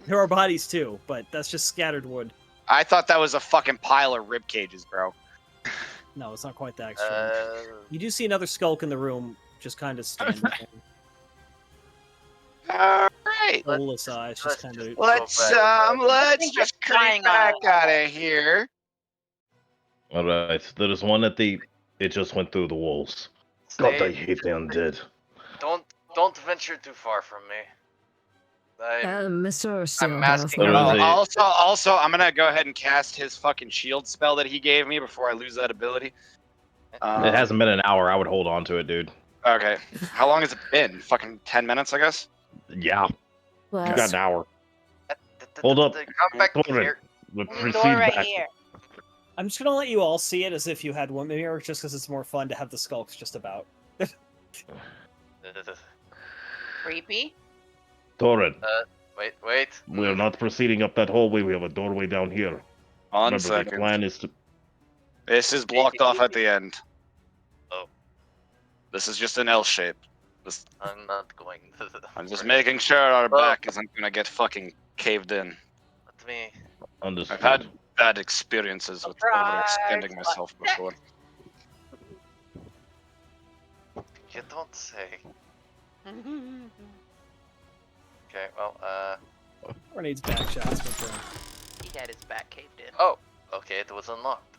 There are bodies too, but that's just scattered wood. I thought that was a fucking pile of rib cages, bro. No, it's not quite that extreme. You do see another skulk in the room, just kind of standing there. All right. Soulless eyes, just kind of. Let's just creep back out of here. All right. There's one at the. It just went through the walls. God, I hate the undead. Don't venture too far from me. Mr. I'm Silver. asking There about. is a- Also, I'm gonna go ahead and cast his fucking shield spell that he gave me before I lose that ability. It hasn't been an hour. I would hold on to it, dude. Okay. How long has it been? Fucking 10 minutes, I guess. Yeah. Well, You got an hour. Hold up. Come back Thorin, here. we'll There's a proceed door right back. here. I'm just gonna let you all see it as if you had one mirror, just because it's more fun to have the skulks just about. Creepy. Thorin, Wait. we're not proceeding up that hallway. We have a doorway down here. One Remember, the second. plan is to. This is blocked off at the end. Oh. This is just an L shape. I'm not going. I'm just making sure our back isn't gonna get fucking caved in. Let me. Understood. I've had bad experiences with overextending myself before. You don't say. Okay, well, Renede's back shots with them. He had his back caved in. Oh, okay, it was unlocked.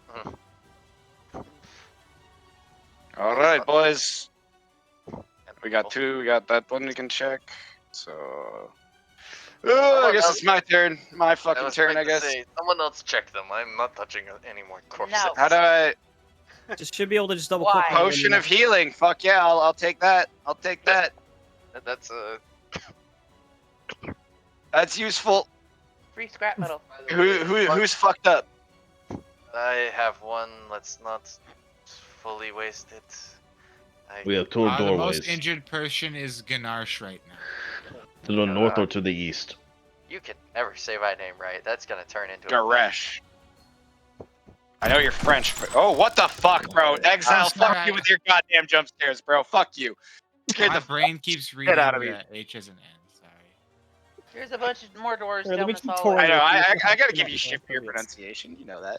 All right, boys. We got two. We got that one we can check. So, I guess it's my turn. My fucking turn, I guess. Someone else check them. I'm not touching any more corpses. No. How do I? Just should be able to just double Why? click. on it Potion when of healing. Fuck yeah, I'll take that. I'll take that. That's That's useful. Free scrap metal. Who's fucked up? I have one. Let's not fully waste it. We have two The doorways. most injured person is Ganarsh right now. To the north or to the east. You can never say my name right. That's gonna turn into Garesh. I know you're French, but oh, what the fuck, bro? Exile, fuck sorry. you with your goddamn jump scares, bro. Fuck you. Scared My the brain keeps reading out of me. the H's and N's. Sorry. There's a bunch of more doors Here, let down me this keep hallway. touring. I know. I gotta Come give on, you shit for your idiots. pronunciation. You know that.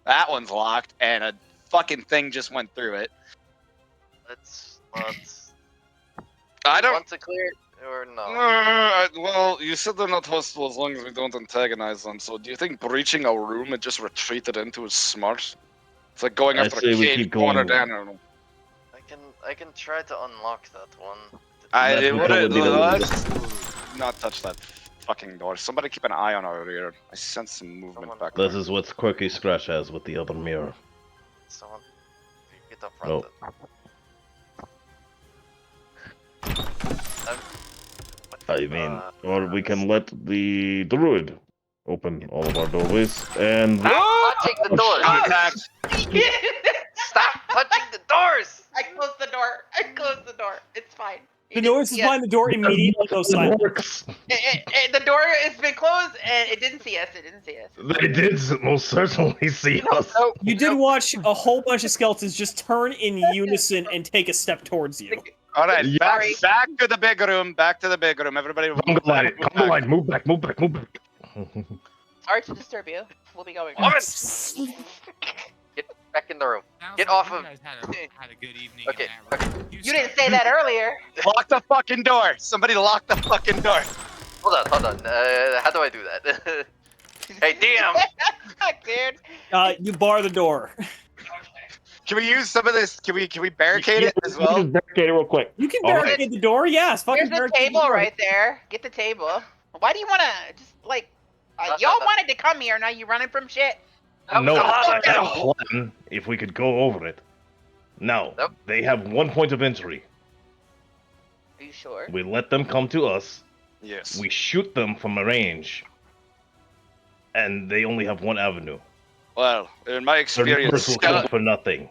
That one's locked, and a fucking thing just went through it. Let's. I don't. Want to clear it or no? Well, you said they're not hostile as long as we don't antagonize them. So, do you think breaching a room and just retreated into is smart? It's like going I'd after say a we cave keep corner going. down. I can try to unlock that one. That would probably be the let's not touch that fucking door. Somebody keep an eye on our rear. I sense some movement back there. This is what Quirky Scratch has with the other mirror. Someone get up front. I mean, or we can let the druid open all of our doorways and. Stop touching the doors! Contact. Stop touching the doors! I closed the door. I closed the door. It's fine. The noise is behind the door immediately goes silent. The door has been closed and it didn't see us. It didn't see us. They did most certainly see us. You did watch a whole bunch of skeletons just turn in unison and take a step towards you. All right, back Sorry. to the big room. Back to the big room. Everybody, Conga line, move back. Sorry to disturb you. We'll be going. Get back in the room. Sounds Get like off you of. guys had a good evening. Okay, In that room. You didn't say that earlier. Lock the fucking door. Somebody lock the fucking door. Hold on. How do I do that? Hey, DM. Dude. You bar the door. Can we use some of this? Can we barricade it as well? Just barricade it real quick. You can All right. barricade the door, yes. Fucking There's a barricade the table door. right there. Get the table. Why do you want to just like? Y'all wanted to come here. Now you running from shit. No, I had a no. plan if we could go over it. No, Nope. they have one point of entry. Are you sure? We let them come to us. Yes. We shoot them from a range. And they only have one avenue. Well, in my Their experience, numbers will count for nothing.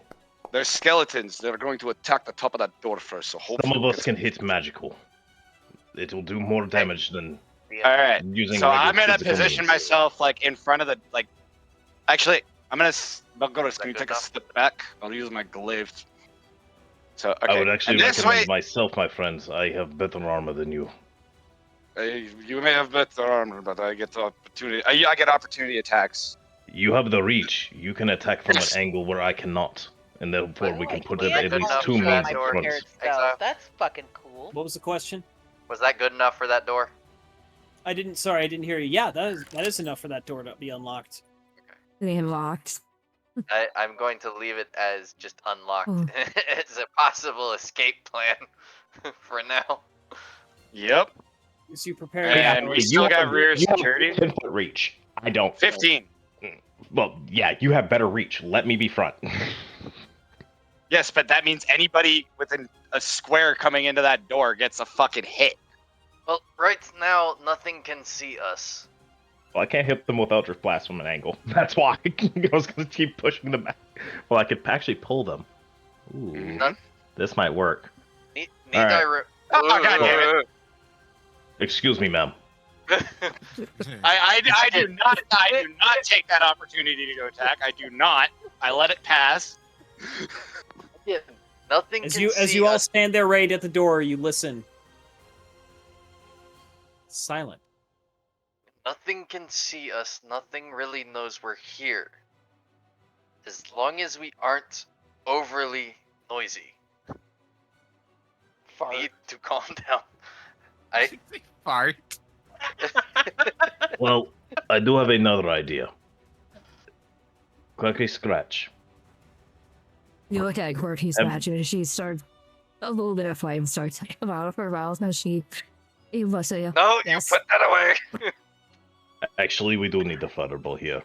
they're skeletons. They're going to attack the top of that door first. So hopefully, Some of us can hit magical. It will do more damage than All right. using. So regular I'm gonna physical position means. myself like in front of the like. Actually, I'm gonna. Belgoris, can you good take a enough? step back? I'll use my glaive. So okay. I would actually and this recommend way, myself, my friends. I have better armor than you. you may have better armor, but I get opportunity. I get opportunity attacks. You have the reach. You can attack from Yes. an angle where I cannot, and therefore we can put We it had at least enough 2 for means that up door. front. prepared Exile. spells. That's fucking cool. What was the question? Was that good enough for that door? I didn't hear you. Yeah, that is enough for that door to be unlocked. They unlocked. I'm going to leave it as just unlocked. Oh. It's a possible escape plan for now. Yep. As you prepare. And we still got rear you have security. 10-foot reach. I don't. 15. Well, yeah, you have better reach. Let me be front. Yes, but that means anybody within a square coming into that door gets a fucking hit. Well, right now, nothing can see us. Well, I can't hit them with Eldritch Blast from an angle. That's why I was going to keep pushing them back. Well, I could actually pull them. Ooh, None- this might work. Need All right. I Oh, God damn it. Excuse me, ma'am. I do not take that opportunity to go attack. I do not. I let it pass. Yeah, nothing As can you see all us. stand there right at the door, you listen. Silent. Nothing can see us. Nothing really knows we're here. As long as we aren't overly noisy. Fart. Need to calm down. I Fart. Well, I do have another idea. Quirky Scratch. You look at Quirky's match and she starts a little bit of flame starts to come out of her mouth and she looks at you. No, Yes. you put that away. Actually, we do need the Flutterball here.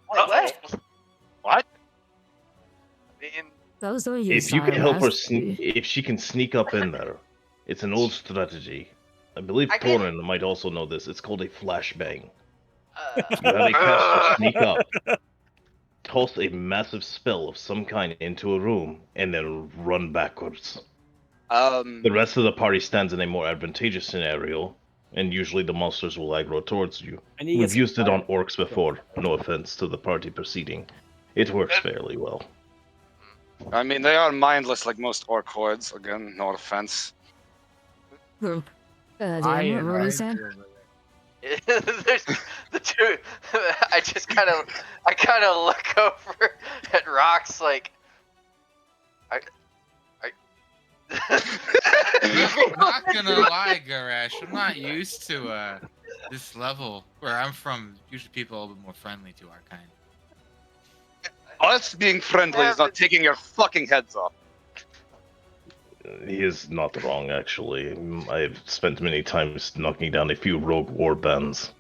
What? What? I mean, That was the way you If you can help her, sneak. if she can sneak up in there, it's an old strategy. I believe I can- Torin might also know this. It's called a flashbang. Uh, You have a caster sneak up, toss a massive spell of some kind into a room, and then run backwards. The rest of the party stands in a more advantageous scenario, and usually the monsters will aggro towards you. And he We've gets used it on fired. orcs before. No offense to the party proceeding. It works fairly well. I mean, they are mindless like most orc hordes. Again, no offense. Dan, I what were you saying? There's the two. I kind of look over at Rox like, I'm not gonna lie, Garash. I'm not used to this level. Where I'm from, usually people are a little bit more friendly to our kind. Us being friendly is not taking your fucking heads off. He is not wrong, actually. I've spent many times knocking down a few rogue war bands.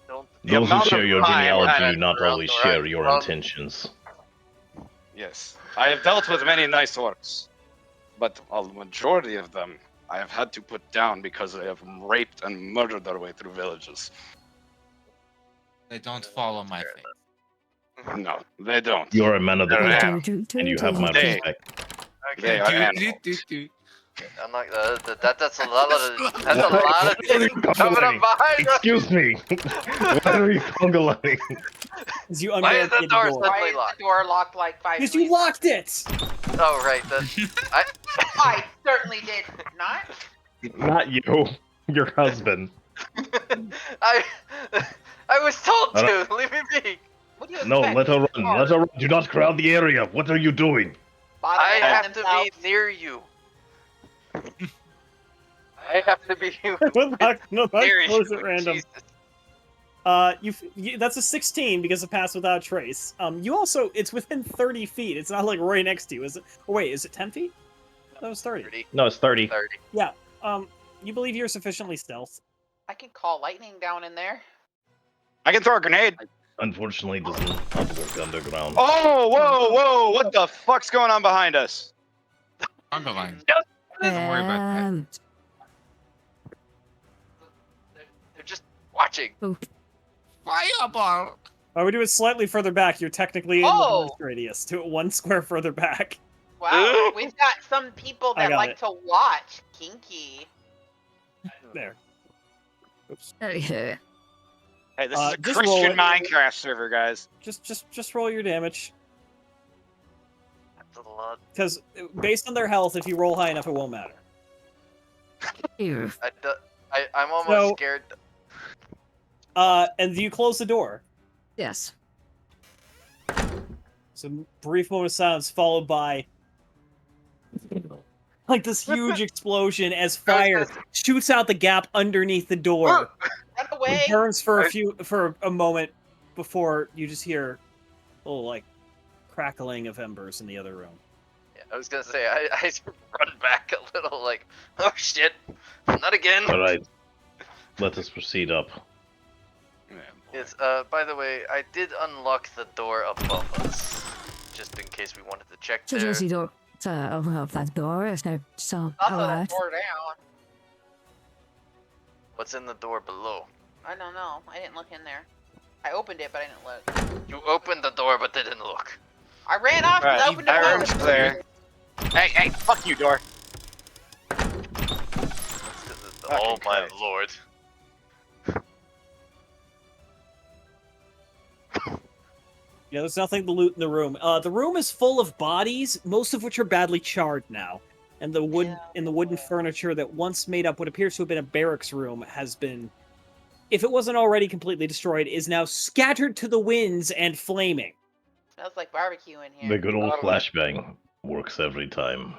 Those who amount share of your time genealogy I- do not always share your intentions. Yes, I have dealt with many nice orcs, but a majority of them I have had to put down because they have raped and murdered their way through villages. They don't follow my faith. No, they don't. You're a man of the They're path, and you have my They- respect. They are animals. I'm not. That's a lot of things coming up behind us. Excuse me. Why are you congolating? Because you Why is the unbarricaded door the door. Why suddenly is locked? the door locked like 5 Because you locked it! Oh right, then I certainly did not. Not you. Your husband. I was told Alright. to. Leave me be. What do you No, expect? let her run. Let her run. Do not crowd the area. What are you doing? I Bottom have to themselves. be near you. I have to be no, near you. close at random. Jesus. That's a 16 because of pass without trace. You also, it's within 30 feet. It's not like right next to you, is it? Oh, wait, is it 10 feet? That was 30. No, it's 30. 30. Yeah. You believe you're sufficiently stealth. I can call lightning down in there. I can throw a grenade. Unfortunately, it does not work underground. Oh, whoa! What the fuck's going on behind us? Conga line. Don't worry about that. They're just watching. Fireball. We do it slightly further back. You're technically in the Oh! burst radius. Do it 1 square further back. Wow, we've got some people I that got like it. to watch. Kinky. There. Oops. Okay. Hey, this is a just roll Christian it. Minecraft server, guys. Just roll your damage. That's a lot. Because based on their health, if you roll high enough, it won't matter. Ew. I'm almost So- scared. And do you close the door? Yes. Some brief moment of silence followed by like this huge explosion as fire shoots out the gap underneath the door. Run away. It burns for a moment before you just hear a little like crackling of embers in the other room. Yeah, I was gonna say I run back a little, like, oh shit, not again. All right. Let us proceed up. It's by the way, I did unlock the door above us, just in case we wanted to check So there. just you don't open up that door if they're so I'll throw the polite. door down. What's in the door below? I don't know. I didn't look in there. I opened it, but I didn't look. You opened the door but didn't look. I ran off because I opened it. That room's clear. Hey, fuck you, door. Oh my Christ. lord. Yeah, there's nothing to loot in the room. The room is full of bodies, most of which are badly charred now. And the wooden furniture that once made up what appears to have been a barracks room has been, if it wasn't already completely destroyed, is now scattered to the winds and flaming. Smells like barbecue in here. The good old flashbang works every time.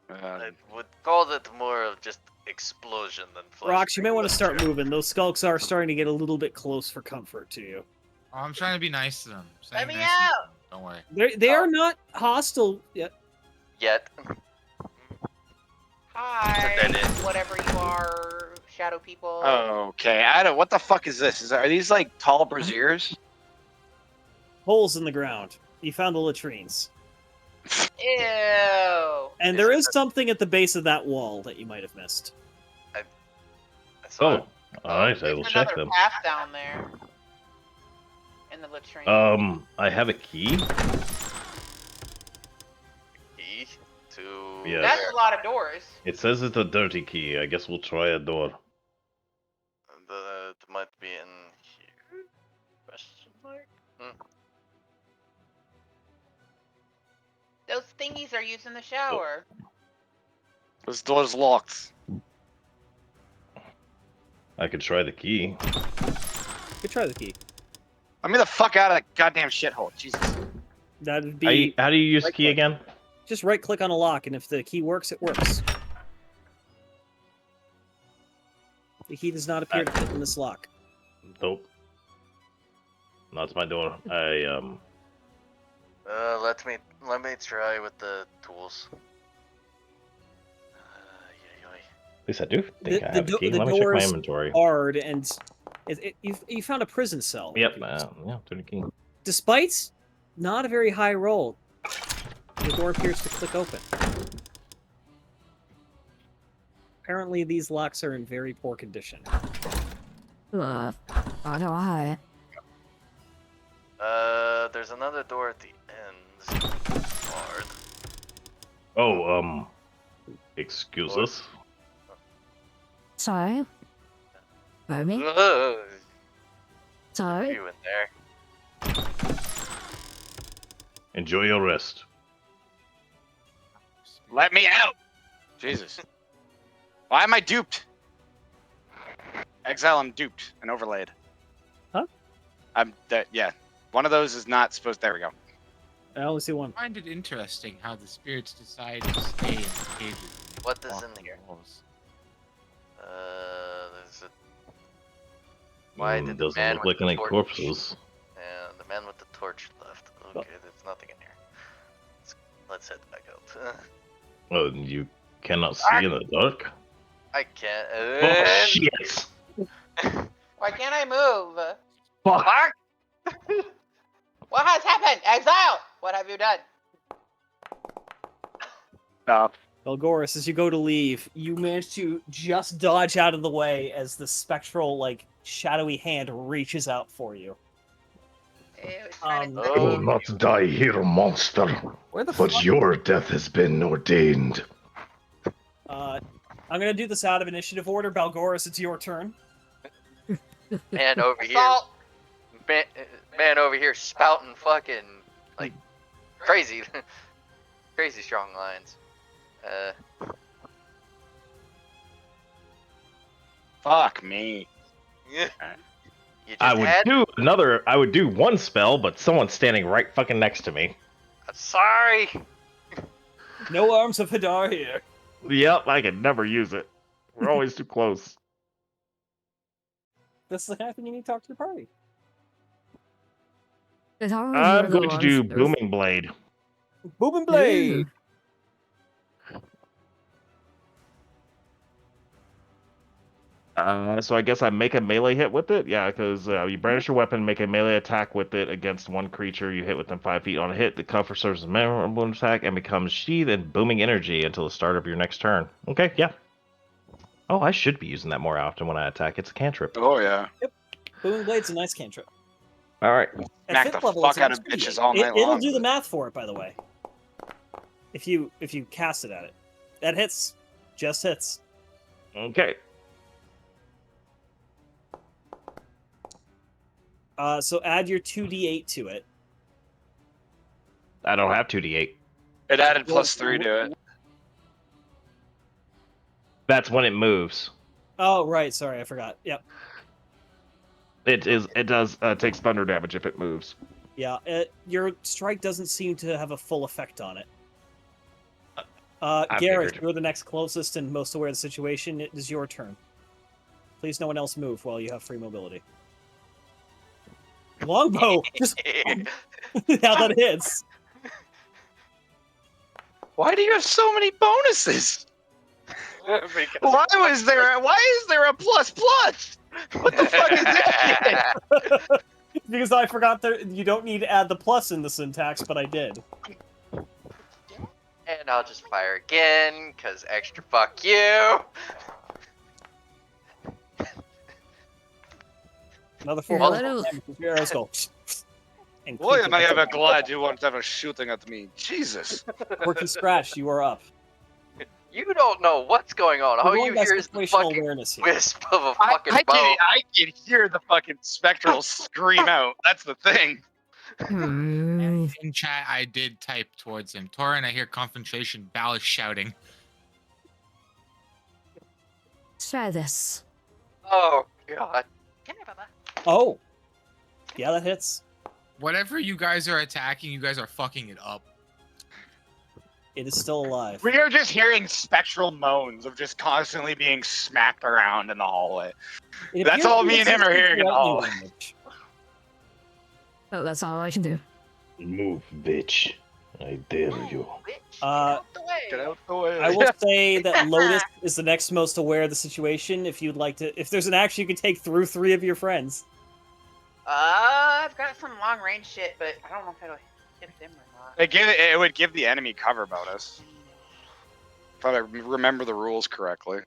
I would call it more of just explosion than flash. Rox, you may want to start moving. Those skulks are starting to get a little bit close for comfort to you. Oh, I'm trying to be nice to them. Let me Saying nice to them. out. Don't worry. They are not hostile yet. Yet. Hi, Put that in. whatever you are, shadow people. Okay, I don't. What the fuck is this? Are these like tall braziers? Holes in the ground. You found the latrines. Ew. And there is something at the base of that wall that you might have missed. Oh, alright, I There's will check another them. path down there. In the latrine. I have a key. Key to. Yeah. That's a lot of doors. It says it's a dirty key. I guess we'll try a door. it might be in here? Question mark? Those thingies are used in the shower. This door's locked. I could try the key. You could try the key. Let me the fuck out of that goddamn shithole. Jesus. That'd be How do you use right key click. again? Just right click on a lock, and if the key works, it works. The key does not appear to fit in this lock. Nope. That's my door. Let me try with the tools. At least I do think I The have a key. the Let me check my door's inventory. hard, and you found a prison cell. Yep. Yeah. Turn the key. Despite not a very high roll, the door appears to click open. Apparently, these locks are in very poor condition. I know I. There's another door at the end. Hard. Oh, excuse us. Sorry. Pardon me? Sorry. You in there? Enjoy your rest. Let me out! Jesus. Why am I duped? Exile, I'm duped and overlaid. Huh? Yeah. One of those is not supposed. There we go. I only see one. I find it interesting how the spirits decide to stay in the cages. What is in here? There's a. Why did the doesn't man look with like the any torch... corpses. Yeah, the man with the torch left. Okay, there's nothing in here. Let's head back out. Oh, you cannot see in the dark? I can't. Oh, shit! Why can't I move? Fuck! What has happened? Exile! What have you done? Belgoris, as you go to leave, you manage to just dodge out of the way as the spectral, shadowy hand reaches out for you. You will not die here, monster. Where the But fuck- your death has been ordained. I'm gonna do this out of initiative order. Balgoris, it's your turn. Man over here. Man over here spouting fucking crazy, crazy strong lines. Fuck me. You just I would do one spell, but someone's standing right fucking next to me. I'm sorry. No arms of Hadar here. Yep, I can never use it. We're always too close. This is the kind of thing you need to talk to the party. I'm going to do Booming Blade. Booming Blade! So I guess I make a melee hit with it? Yeah, because you brandish your weapon, make a melee attack with it against one creature you hit within 5 feet. On a hit, the cover serves as a memorable attack and becomes sheathed in booming energy until the start of your next turn. Okay, yeah. Oh, I should be using that more often when I attack. It's a cantrip. Oh, yeah. Yep. Booming Blade's a nice cantrip. Alright. At Smack 5th the level, fuck it's out of pretty bitches good. all night It'll long. do the math for it, by the way. If you cast it at it. That hits. Just hits. Okay. So add your 2d8 to it. I don't have 2d8. It added +3 to it. That's when it moves. Oh, right. Sorry, I forgot. Yep. It does takes thunder damage if it moves. Yeah, your strike doesn't seem to have a full effect on it. Garrett, figured. you're the next closest and most aware of the situation. It is your turn. Please, no one else move while you have free mobility. Longbow! Just how that hits. Why do you have so many bonuses? Why is there a plus? What the fuck is this shit? Because I forgot that you don't need to add the plus in the syntax, but I did. And I'll just fire again, cause extra fuck you. Another 4 Yeah, damage with your arrows go. And Boy, click am I it. ever glad you weren't ever shooting at me. Jesus. Quirky Scratch, you are up. You don't know what's going on. All We're you going by hear is the situational fucking awareness here. wisp of a I fucking bow. can hear the fucking spectral scream out. That's the thing. Hmm. In chat, I did type towards him. Torin, I hear confrontation. Val is shouting. Let's try this. Oh god. Come here, Bubba. Oh, yeah, that hits. Whatever you guys are attacking, you guys are fucking it up. It is still alive. We are just hearing spectral moans of just constantly being smacked around in the hallway. It That's appears all to me be and him are hearing in the lightning hallway. damage. Oh, that's all I can do. Move, bitch. I dare you. Bitch, Uh, get out the way. Get out the way. I will say that Lotus is the next most aware of the situation. If you'd like to, if there's an action you can take through 3 of your friends. I've got some long range shit, but I don't know if it'll hit them or not. It would give the enemy cover bonus. If I remember the rules correctly.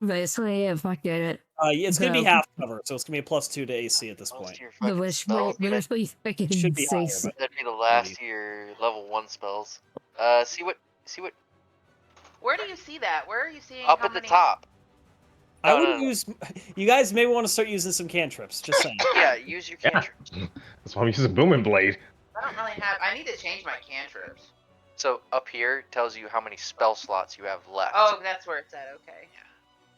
Basically, if I get it, It's gonna be So- half cover, so it's gonna be a +2 to AC at this Most point. of your the fucking wish spells, will literally fucking Should be higher, say but- that'd be the last of your level 1 spells. See what Where do you see that? Where are you seeing up how at the many... top. I No, would no, no. use. You guys may want to start using some cantrips. Just saying. Yeah, use your Yeah. cantrips. That's why I'm using Booming Blade. I don't really have... I need to change my cantrips. So up here tells you how many spell slots you have left. Oh, that's where it's at, okay.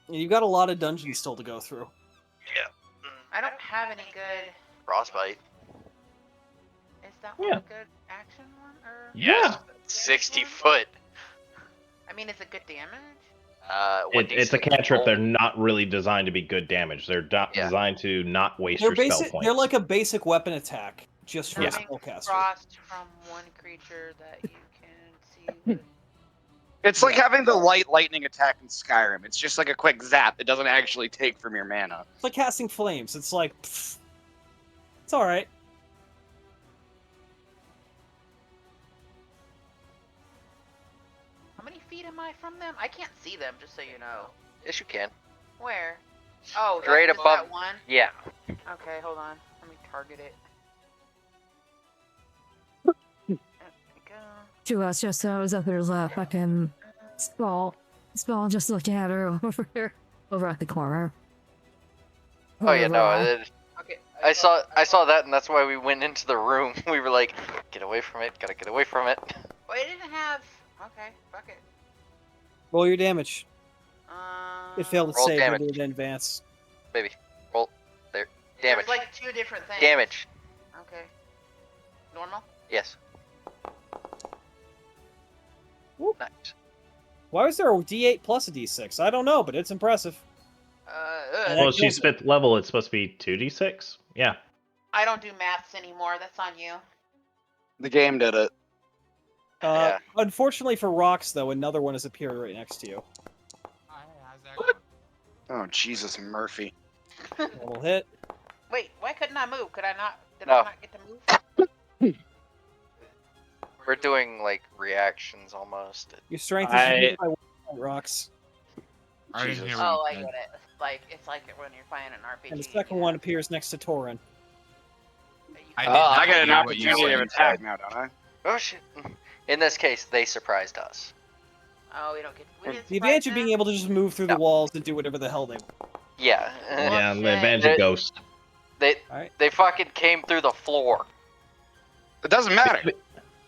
You've got a lot of dungeons still to go through. I don't have any good... Frostbite. Is that one Yeah. a good action one? Or... Yeah. 60 foot. I mean, is it good damage? It's a cantrip. Oh, They're not really designed to be good damage. They're Yeah. designed to not waste They're your spell basic. points. They're like a basic weapon attack, just for a Remove spellcaster. frost from one creature that you can see with... It's like having the light lightning attack in Skyrim. It's just like a quick zap. It doesn't actually take from your mana. It's like casting flames. It's like, pfft, it's all right. How many feet am I from them? I can't see them, just so you know. yes, you can. Where? Oh, Straight just above- that one? Yeah. Okay, hold on. Let me target it. There we go. to us just so as if there's a fucking Spall just looking at her over here, over at the corner. Oh yeah, no. Overall. Okay. I saw that, and that's why we went into the room. We were like, get away from it. Gotta get away from it. Well, it didn't have... Okay, fuck it. Roll your damage. It failed to Roll save damage. it in advance. Baby, roll there. Damage. There's like 2 different things. Damage. Okay. Normal? Yes. Whoop. Nice. Why was there a D8 plus a D6? I don't know, but it's impressive. Well, she's 5th level. It's supposed to be 2d6. Yeah. I don't do maths anymore. That's on you. The game did it. Yeah. Unfortunately for rocks, though, another one has appeared right next to you. Oh, Jesus, Murphy. Little hit. Wait, why couldn't I move? Could I not? Did No. I not get to move? We're doing like reactions almost. Your strength I- is reduced by 1 point, rocks. I didn't Jesus. hear what Oh, you I said. get it. Like it's like when you're playing an RPG. And the second yeah. one appears next to Torin. I Oh, did not I got an hear what you opportunity of said. attack now, don't I? Oh shit. In this case, they surprised us. Oh, we don't get. We didn't The advantage of surprise being them? able to just move through the No. walls and do whatever the hell they Yeah. Yeah, and the shit. advantage It- of Ghost. Alright. They fucking came through the floor. It doesn't matter.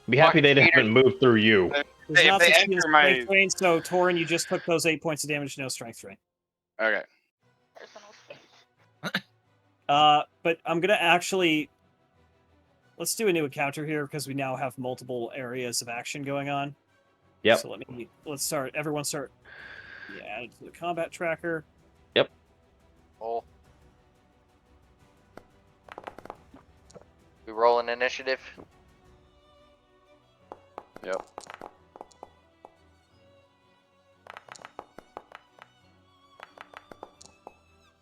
Be happy they Fucking didn't move through you. There's If not they such thing as enter my- strength drain, so Torin, you just took those 8 points of damage, no strength drain. Okay. Personal space. But I'm gonna actually... Let's do a new encounter here, because we now have multiple areas of action going on. Yep. So let's start, everyone start... Yeah, add it to the combat tracker. Oh. We roll an initiative. Yep.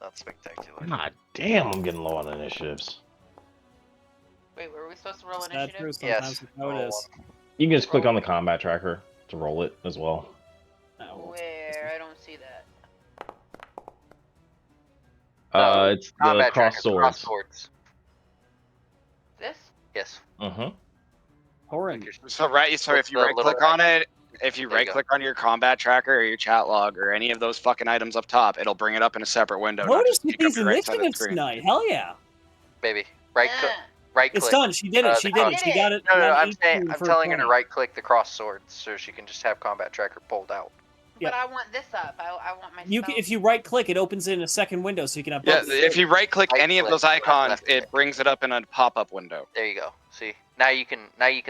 Not spectacular. God damn, I'm getting low on initiatives. Wait, were we supposed to roll Sad initiative? truth, Yes. sometimes is how it Roll is. You can just click on the combat tracker to roll it as well. Oh, Where? I don't see that. It's the Combat cross tracker, swords. cross swords. This? Yes. Uh-huh. Torin, So if you the right click little- on it, if you There you right click on your combat tracker or your chat log or any of those fucking items up top, it'll bring it up in a separate window, not Notice just with take up these your right side of the initiatives screen. tonight. Hell yeah. Baby, right click. Yeah. Right It's click. done. She did it. the She did it. cross- She got it. No, got I'm 18 I'm for telling her to 20. right click the cross swords so she can just have combat tracker pulled out. Yep. But I want this up. I want my You spell. can, if you right click, it opens it in a second window, so you can have Yeah, both. if you right click Right any of click, those left icons, click. it brings it up in a pop up window. There you go. See, now you can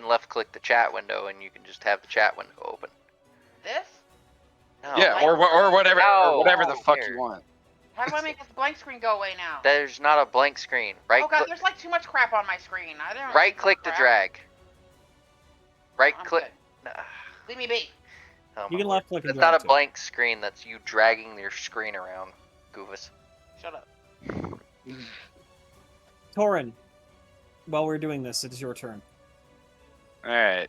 left click the chat window and you can just have the chat window open. This? No. Yeah, or whatever, or whatever the fuck here. you want. How do I make this blank screen go away now? There's not a blank screen. Right Oh god, click. there's like too much crap on my screen. I don't. Right click to crap. drag. Right I'm click. good. Leave me be. Oh, You my can lord. left click and That's drag not a too. blank screen. That's you dragging your screen around, Goofus. Shut up. Torin, while we're doing this, it is your turn. Alright.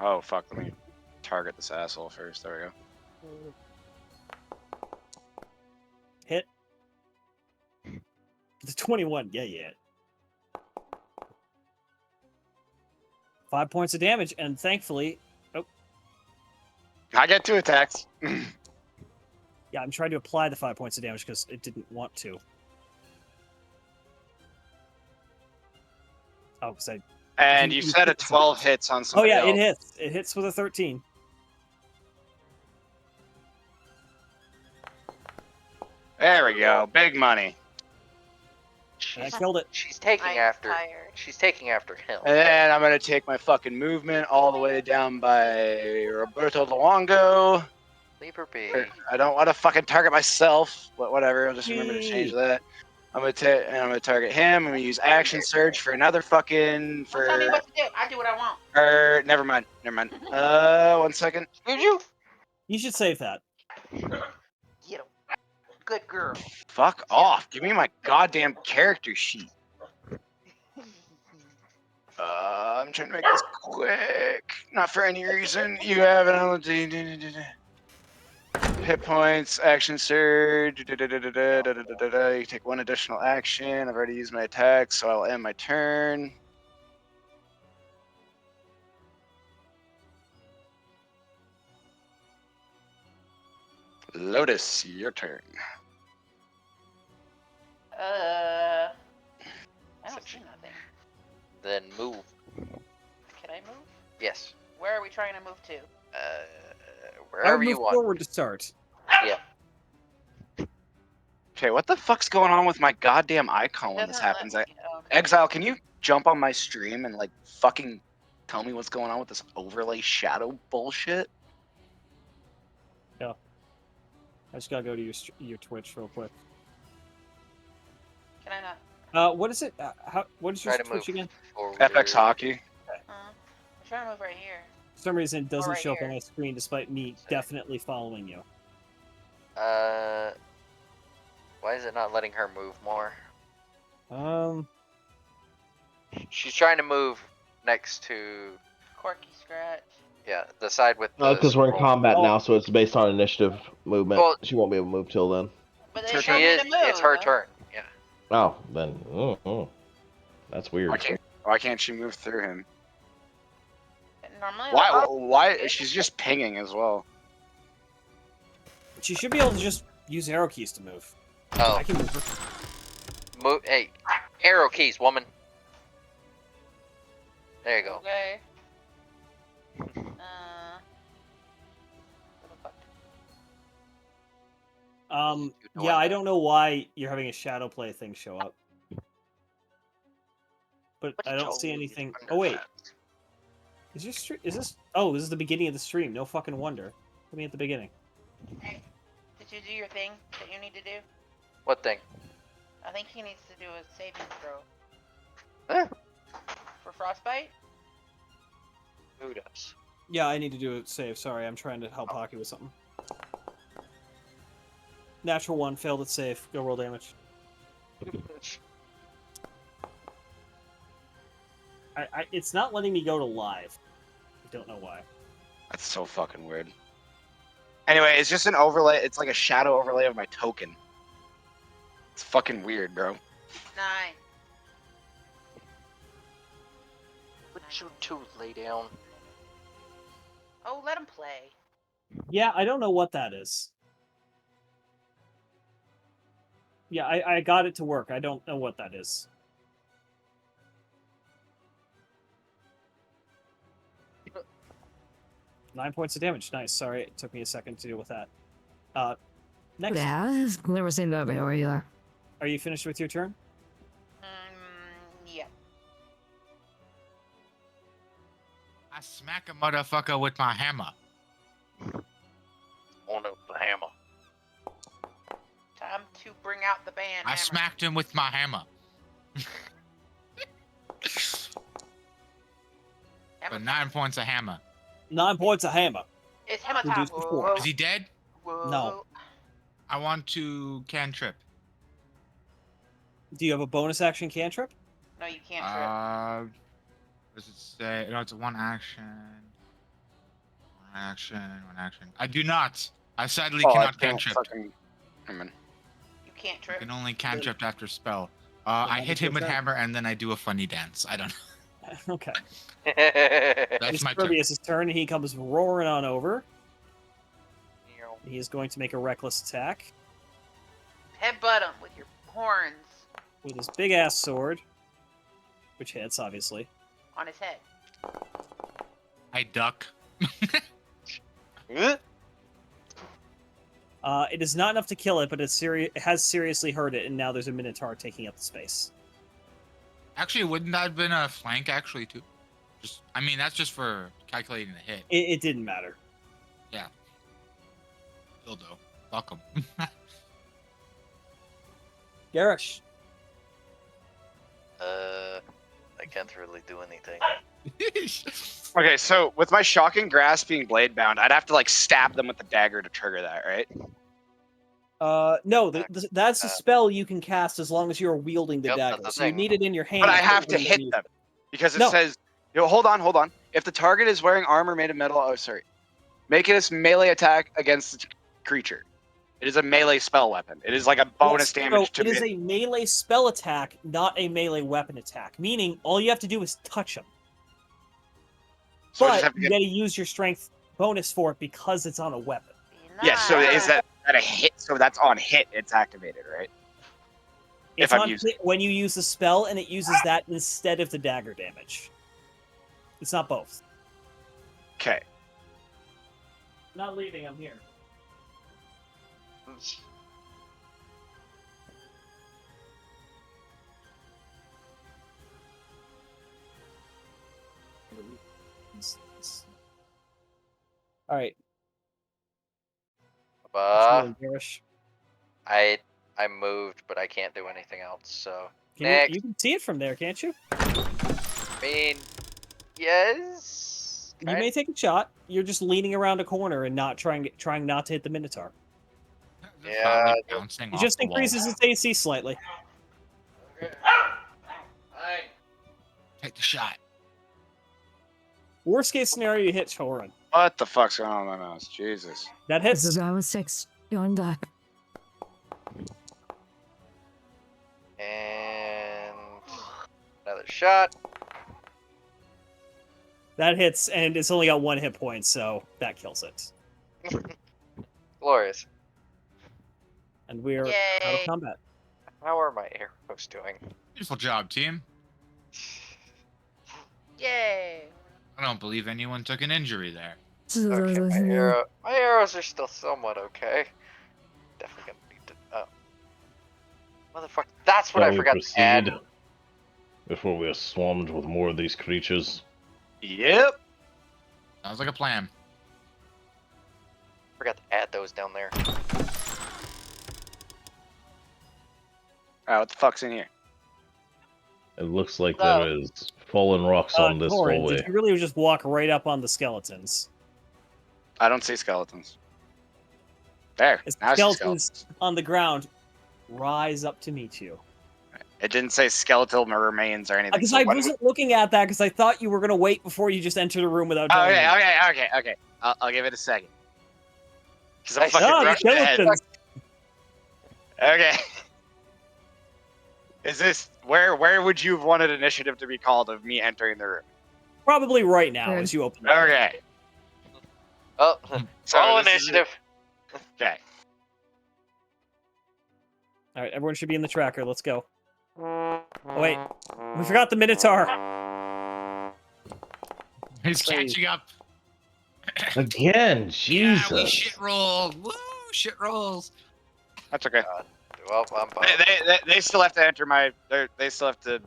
Oh, fuck, let me target this asshole first. There we go. Hit. The 21. Yeah. 5 points of damage, and thankfully, I get 2 attacks. yeah, I'm trying to apply the 5 points of damage because it didn't want to. Oh, because I. And you said a 12 hits on somebody else. Oh yeah, it hits. It hits with a 13. There we go. Big money. I killed it. She's taking I'm after. tired. She's taking after him. And then I'm gonna take my fucking movement all the way down by Roberto Luongo. Leave her be. I don't want to fucking target myself, but whatever. I'll just remember to change that. I'm gonna target him. I'm gonna use action surge for another fucking Don't tell me what to do. I do what I want. Never mind. 1 second. You should save that. Get him. Good girl. Fuck off. Give me my goddamn character sheet. I'm trying to make this quick. Not for any reason. You have an hit points, action surge. You take 1 additional action. I've already used my attack, so I'll end my turn. Lotus, your turn. I don't see nothing. Then move. Can I move? Yes. Where are we trying to move to? I Wherever would you move want. forward to start. Yeah. Okay, what the fuck's going on with my goddamn icon when this Doesn't let happens? me- okay. Exile, can you jump on my stream and like fucking tell me what's going on with this overlay shadow bullshit? Yeah. I just gotta go to your Twitch real quick. Can I not? What is it? What is your Try to Twitch move again? forward. FX Hockey. I'm trying to move right here. For some reason, it doesn't right show up on here. my screen, despite me definitely following you. Why is it not letting her move more? Um. She's trying to move next to, Corky scratch. yeah, the side with the. Because we're in scroll. combat Oh. now, so it's based on initiative movement. Well- She won't be able to move till then. But It's they her told She me is. to move. It's her turn. Yeah. Oh, then. That's weird. Why can't she move through him? Normally. Why? She's just pinging as well. She should be able to just use arrow keys to move. Oh. I can move her. Move. Hey, arrow keys, woman. There you go. Okay. Yeah, I don't know why you're having a shadow play thing show up. But I don't see anything. Oh, wait. Is your stream? Is this? Oh, this is the beginning of the stream. No fucking wonder. Put me at the beginning. Hey, did you do your thing that you need to do? What thing? I think he needs to do a saving throw. Huh? For frostbite? Who does? Yeah, I need to do a save. Sorry, I'm trying to help Hockey with something. Natural 1, failed at save. Go roll damage. It's not letting me go to live. I don't know why. That's so fucking weird. Anyway, it's just an overlay. It's like a shadow overlay of my token. It's fucking weird, bro. 9. Would you two lay down? Oh, let him play. Yeah, I don't know what that is. Yeah, I got it to work. I don't know what that is. Nine points of damage. Nice. Sorry, it took me a second to deal with that. Next. Yeah, never seen that before either. Are you finished with your turn? Yeah. I smack a motherfucker with my hammer. On up the hammer. Time to bring out the band. I hammer. smacked him with my hammer. Hammer But 9 points of hammer. 9 points of hammer. It's hammer time. Reduced to 4. Is he dead? Whoa. No. I want to cantrip. Do you have a bonus action cantrip? No, you can't trip. What does it say? No, it's one action. One action. One action. I do not. I sadly cannot cantrip. You can't I trip. can only cantrip after spell. I hit him with hammer and then I do a funny dance. I don't know. Okay. That's It's my turn. Pervious' turn, and he comes roaring on over. He is going to make a reckless attack Headbutt him with your horns with his big ass sword, which hits, obviously. on his head. I duck. It is not enough to kill it, but it has seriously hurt it, and now there's a Minotaur taking up the space. Actually, wouldn't that have been a flank actually too? I mean, that's just for calculating the hit. It didn't matter. Yeah. Dildo. Fuck him. Garish. I can't really do anything. Okay, so with my shocking grasp being blade bound, I'd have to like stab them with the dagger to trigger that, right? No, that's a spell you can cast as long as you're wielding the Yep, that's dagger. the So you thing. need it in your hand. But I have to hit them because it says, hold on. If the target is wearing armor made of metal, make it a melee attack against the creature. It is a melee spell weapon. It is like a bonus damage to it is a melee spell attack, not a melee weapon attack. Meaning, all you have to do is touch them. So I But just have to you get- got to use your strength bonus for it because it's on a weapon. Yeah, so is that a hit? So that's on hit, it's activated, right? It's If I'm on using hit when you use the spell, and it uses that instead of the dagger damage. It's not both. Okay. Not leaving. I'm here. All right. I moved, but I can't do anything else. So You can see it from there, can't you? I mean, yes. You may take a shot. You're just leaning around a corner and not trying not to hit the Minotaur. Yeah. It just increases its AC slightly. Take the shot. Worst case scenario, you hit Chorin. What the fuck's going on with my mouse? Jesus. That hits. This is round 6. Going back. And another shot. That hits, and it's only got 1 hit point, so that kills it. Glorious. And we're out of combat. How are my arrows doing? Beautiful job, team. Yay! I don't believe anyone took an injury there. Okay, my arrows are still somewhat okay. Definitely gonna need to. Oh, motherfucker! That's what Shall I we forgot to add. proceed before we are swarmed with more of these creatures? Yep. Sounds like a plan. Forgot to add those down there. Alright, what the fuck's in here? It looks like there is fallen rocks on this Torin, hallway. did you really just walk right up on the skeletons? I don't see skeletons. There. As Now I see skeletons skeletons. on the ground rise up to meet you. It didn't say skeletal remains or anything. Because so I what- wasn't looking at that because I thought you were going to wait before you just enter the room without telling me. Okay. I'll give it a second. Because I'm I fucking Ah, rushing ahead. skeletons. Okay. Is this where would you have wanted initiative to be called of me entering the room? Probably right now as you open it. Okay. Oh, So roll this is it. initiative. Okay. All right, everyone should be in the tracker. Let's go. Oh, wait, we forgot the Minotaur. He's catching up. Again, Yeah, we Jesus. shit rolled. Woo, shit rolls. That's okay. Well, I'm bummed. They still have to enter my. They still have to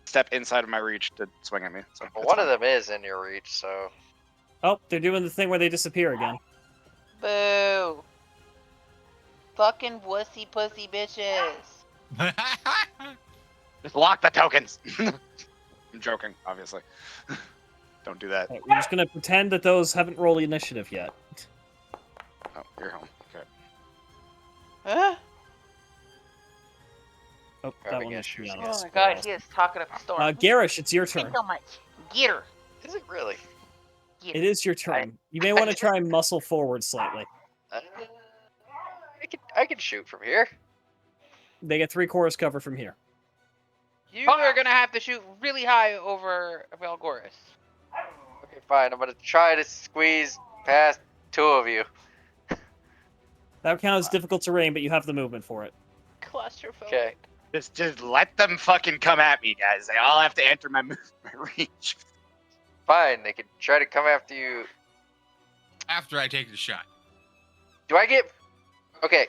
step inside of my reach to swing at me. So Well, it's one fine. of them is in your reach, so. Oh, they're doing the thing where they disappear again. Boo. Fucking wussy pussy bitches. Just lock the tokens. I'm joking, obviously. Don't do that. All right, we're just gonna pretend that those haven't rolled initiative yet. Oh, you're home. Okay. Huh? Oh, that Grabbing one was issues. beyond Oh us. my god, he is talking up a storm. Garish, it's your Think turn. how much. Get her. Is it really? Get It her. is your turn. You may want to try and muscle forward slightly. I can shoot from here. They get 3/4 cover from here. You are gonna have to shoot really high over Velgoris. Okay, fine. I'm gonna try to squeeze past 2 of you. That counts as difficult terrain, but you have the movement for it. Claustrophobic. Okay. Just let them fucking come at me, guys. They all have to enter my reach. Fine. They can try to come after you. After I take the shot. Do I get? Okay.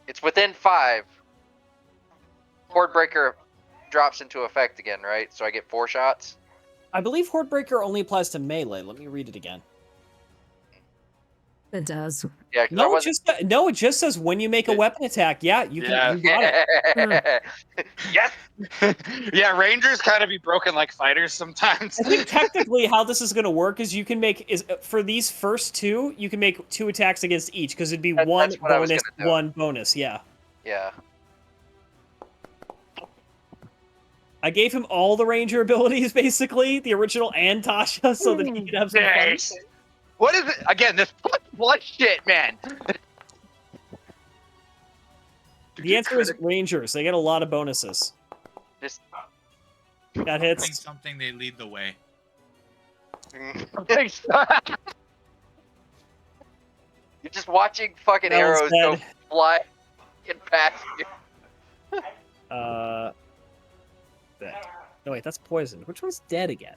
It's within 5. Horde Breaker drops into effect again, right? So I get 4 shots. I believe Hordebreaker only applies to melee. Let me read it again. It does. Yeah. 'Cause No, it just says when you make a weapon attack. Yeah, you can. You got it. Yes. Yeah, rangers kind of be broken like fighters sometimes. I think technically how this is going to work is you can make for these first 2, you can make 2 attacks against each because it'd be That's one what I was bonus, gonna do. 1 bonus. Yeah. Yeah. I gave him all the ranger abilities, basically, the original and Tasha, so that he could have some fun. Nice. What is it? Again, this blood shit, man. The answer is rangers. They get a lot of bonuses. Just. That I think hits. something they lead the way. You're just watching fucking That one's arrows go dead. fly past you. Dead. No, wait, that's poison. Which one's dead again?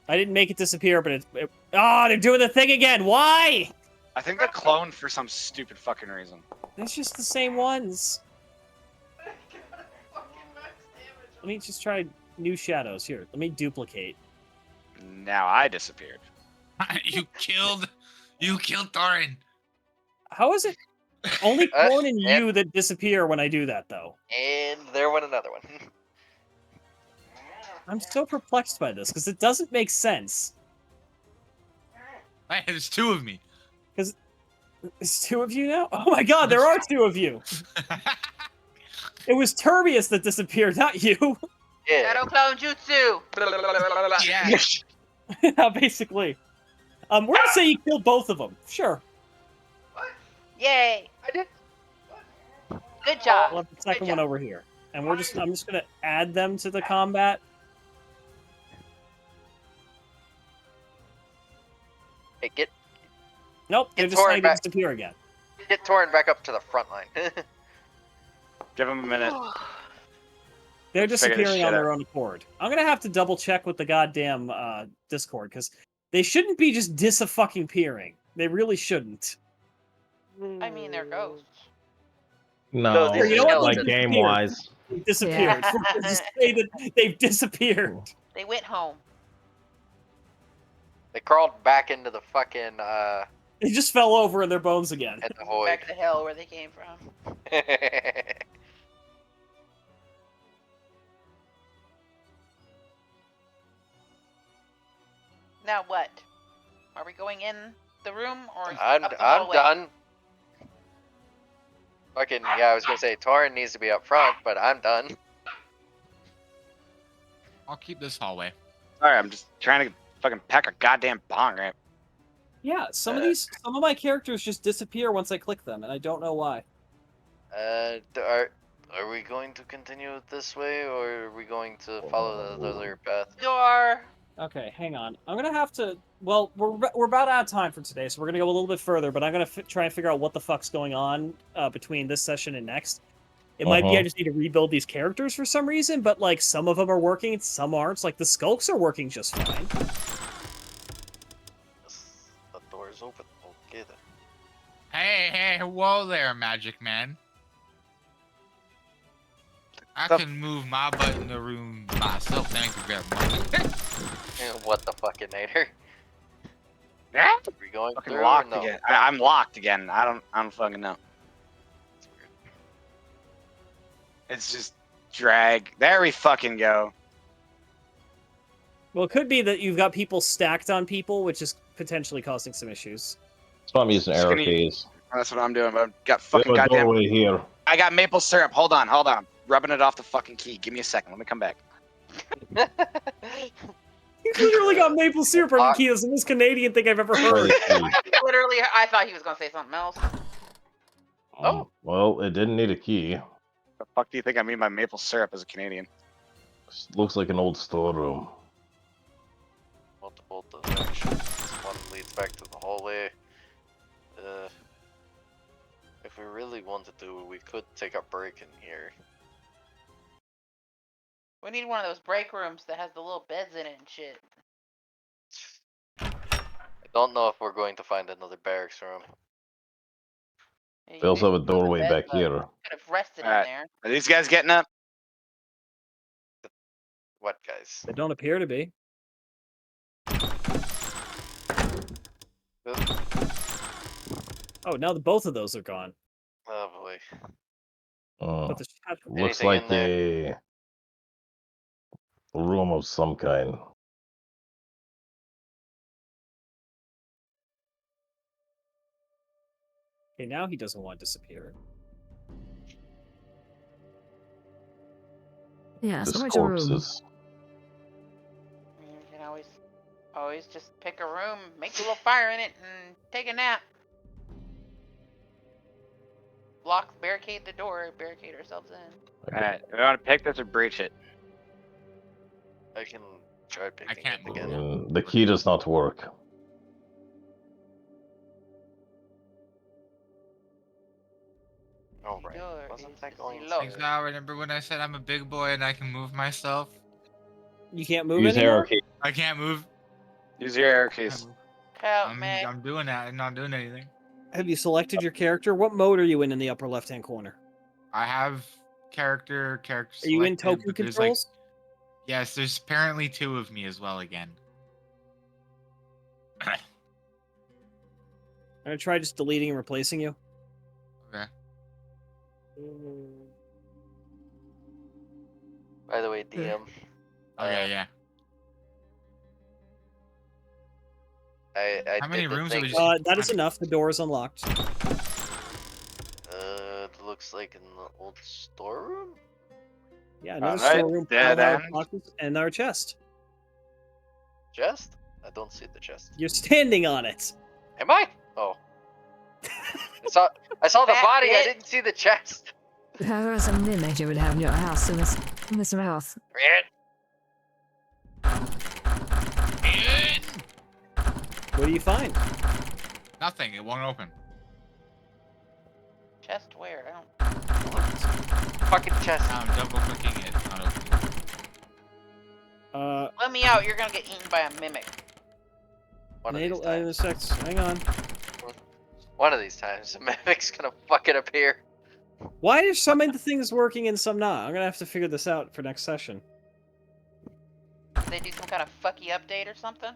I didn't make it disappear, but they're doing the thing again. Why? I think they're cloned for some stupid fucking reason. It's just the same ones. Let me just try new shadows. Here, let me duplicate. Now I disappeared. You killed Thorin. How is it only clone and and- you that disappear when I do that, though? And there went another one. I'm so perplexed by this, because it doesn't make sense. Hey, there's 2 of me. There's 2 of you now? Oh my god, there are 2 of you! It was Turbius that disappeared, not you! Yeah. Shadow Clone Jutsu. Yeah. Basically. We're gonna say you killed both of them. Sure. Yay. I did. Good job. We'll have the second one over here. And I'm just gonna add them to the combat. Hey, get Nope, they're Get just Thorin trying to back. disappear again. Thorin back up to the front line. Give them a minute. They're Figure this disappearing shit on their out. own accord. I'm gonna have to double check with the goddamn Discord, because they shouldn't be just dis-a-fucking-peering. They really shouldn't. I mean, they're ghosts. No, these You know what? like They've game disappeared. wise. They've disappeared. Just say that they've disappeared. They went home. They crawled back into the fucking They just fell over in their bones again. at the void. Back to hell where they came from. Now what? Are we going in the room or I'm up the I'm hallway? done. Fucking yeah, I was gonna say Thorin needs to be up front, but I'm done. I'll keep this hallway. Sorry, I'm just trying to fucking pack a goddamn bong, right? Yeah, some of my characters just disappear once I click them, and I don't know why. Are we going to continue this way, or are we going to follow the other path? Door. Okay, hang on. I'm gonna have to. Well, we're about out of time for today, so we're gonna go a little bit further. But I'm gonna try and figure out what the fuck's going on between this session and next. It might be I just need to rebuild these characters for some reason, but like some of them are working, some aren't. Like the skulks are working just fine. The door's open. We'll get it. Hey, whoa there, Magic Man. I can move my butt in the room myself. Thank you very much. What the fucking nader? Yeah. Are we going Fucking through locked or no? again. I'm locked again. I don't fucking know. That's weird. It's just drag. There we fucking go. Well, it could be that you've got people stacked on people, which is potentially causing some issues. That's why I'm using Just arrow gonna- keys. That's what I'm doing. But I've got We fucking have a goddamn. doorway here. I got maple syrup. Hold on. I'm rubbing it off the fucking key. Give me a second. Let me come back. You literally got maple syrup on the key. That's the most Canadian thing I've ever heard. Literally, I thought he was gonna say something else. Oh. Well, it didn't need a key. The fuck do you think I mean by maple syrup as a Canadian? Looks like an old storeroom. Multiple directions. One leads back to the hallway. If we really wanted to, we could take a break in here. We need one of those break rooms that has the little beds in it and shit. I don't know if we're going to find another barracks room. Yeah, We also have a maybe doorway bed, back but here. Could have rested Alright. in there. Are these guys getting up? What guys? They don't appear to be. Oh, now both of those are gone. Oh boy. But the Looks Anything like in there? a room of some kind. Okay, now he doesn't want to disappear. Yeah, so Just much room. corpses. You can always just pick a room, make a little fire in it, and take a nap. Barricade the door, barricade ourselves in. Alright. Do we want to pick this or breach it? I can try picking I can't it move again. now. The key does not work. Alright. Door Wasn't is that going locked. Thanks, Al. Remember when I said I'm a big boy and I can move myself? You can't move Use arrow anymore? key. I can't move. Use your arrow keys. Help me. I'm doing that. I'm not doing anything. Have you selected your character? What mode are you in the upper left-hand corner? I have character Are you in selected, token but there's controls? yes, there's apparently 2 of me as well again. I'm gonna try just deleting and replacing you. Okay. By the way, DM. Okay, yeah. I How many did the rooms are thing we that- That is enough. The door is unlocked. It looks like an old storeroom. Yeah, another Alright, storeroom, dead pile of end. boxes, and our chest. Chest? I don't see the chest. You're standing on it. Am I? Oh. I saw the Fat body. I bitch. didn't see the chest. How is a mimic you would have in your house in this house? What do you find? Nothing. It won't open. Chest where? I don't. Fucking chest. Now I'm double clicking it. It's not opening. Let me out. You're gonna get eaten by a mimic. One of these Natal times. insects. Hang on. One of these times, the mimic's gonna fucking appear. Why are some of the things working and some not? I'm gonna have to figure this out for next session. Did they do some kind of fucky update or something?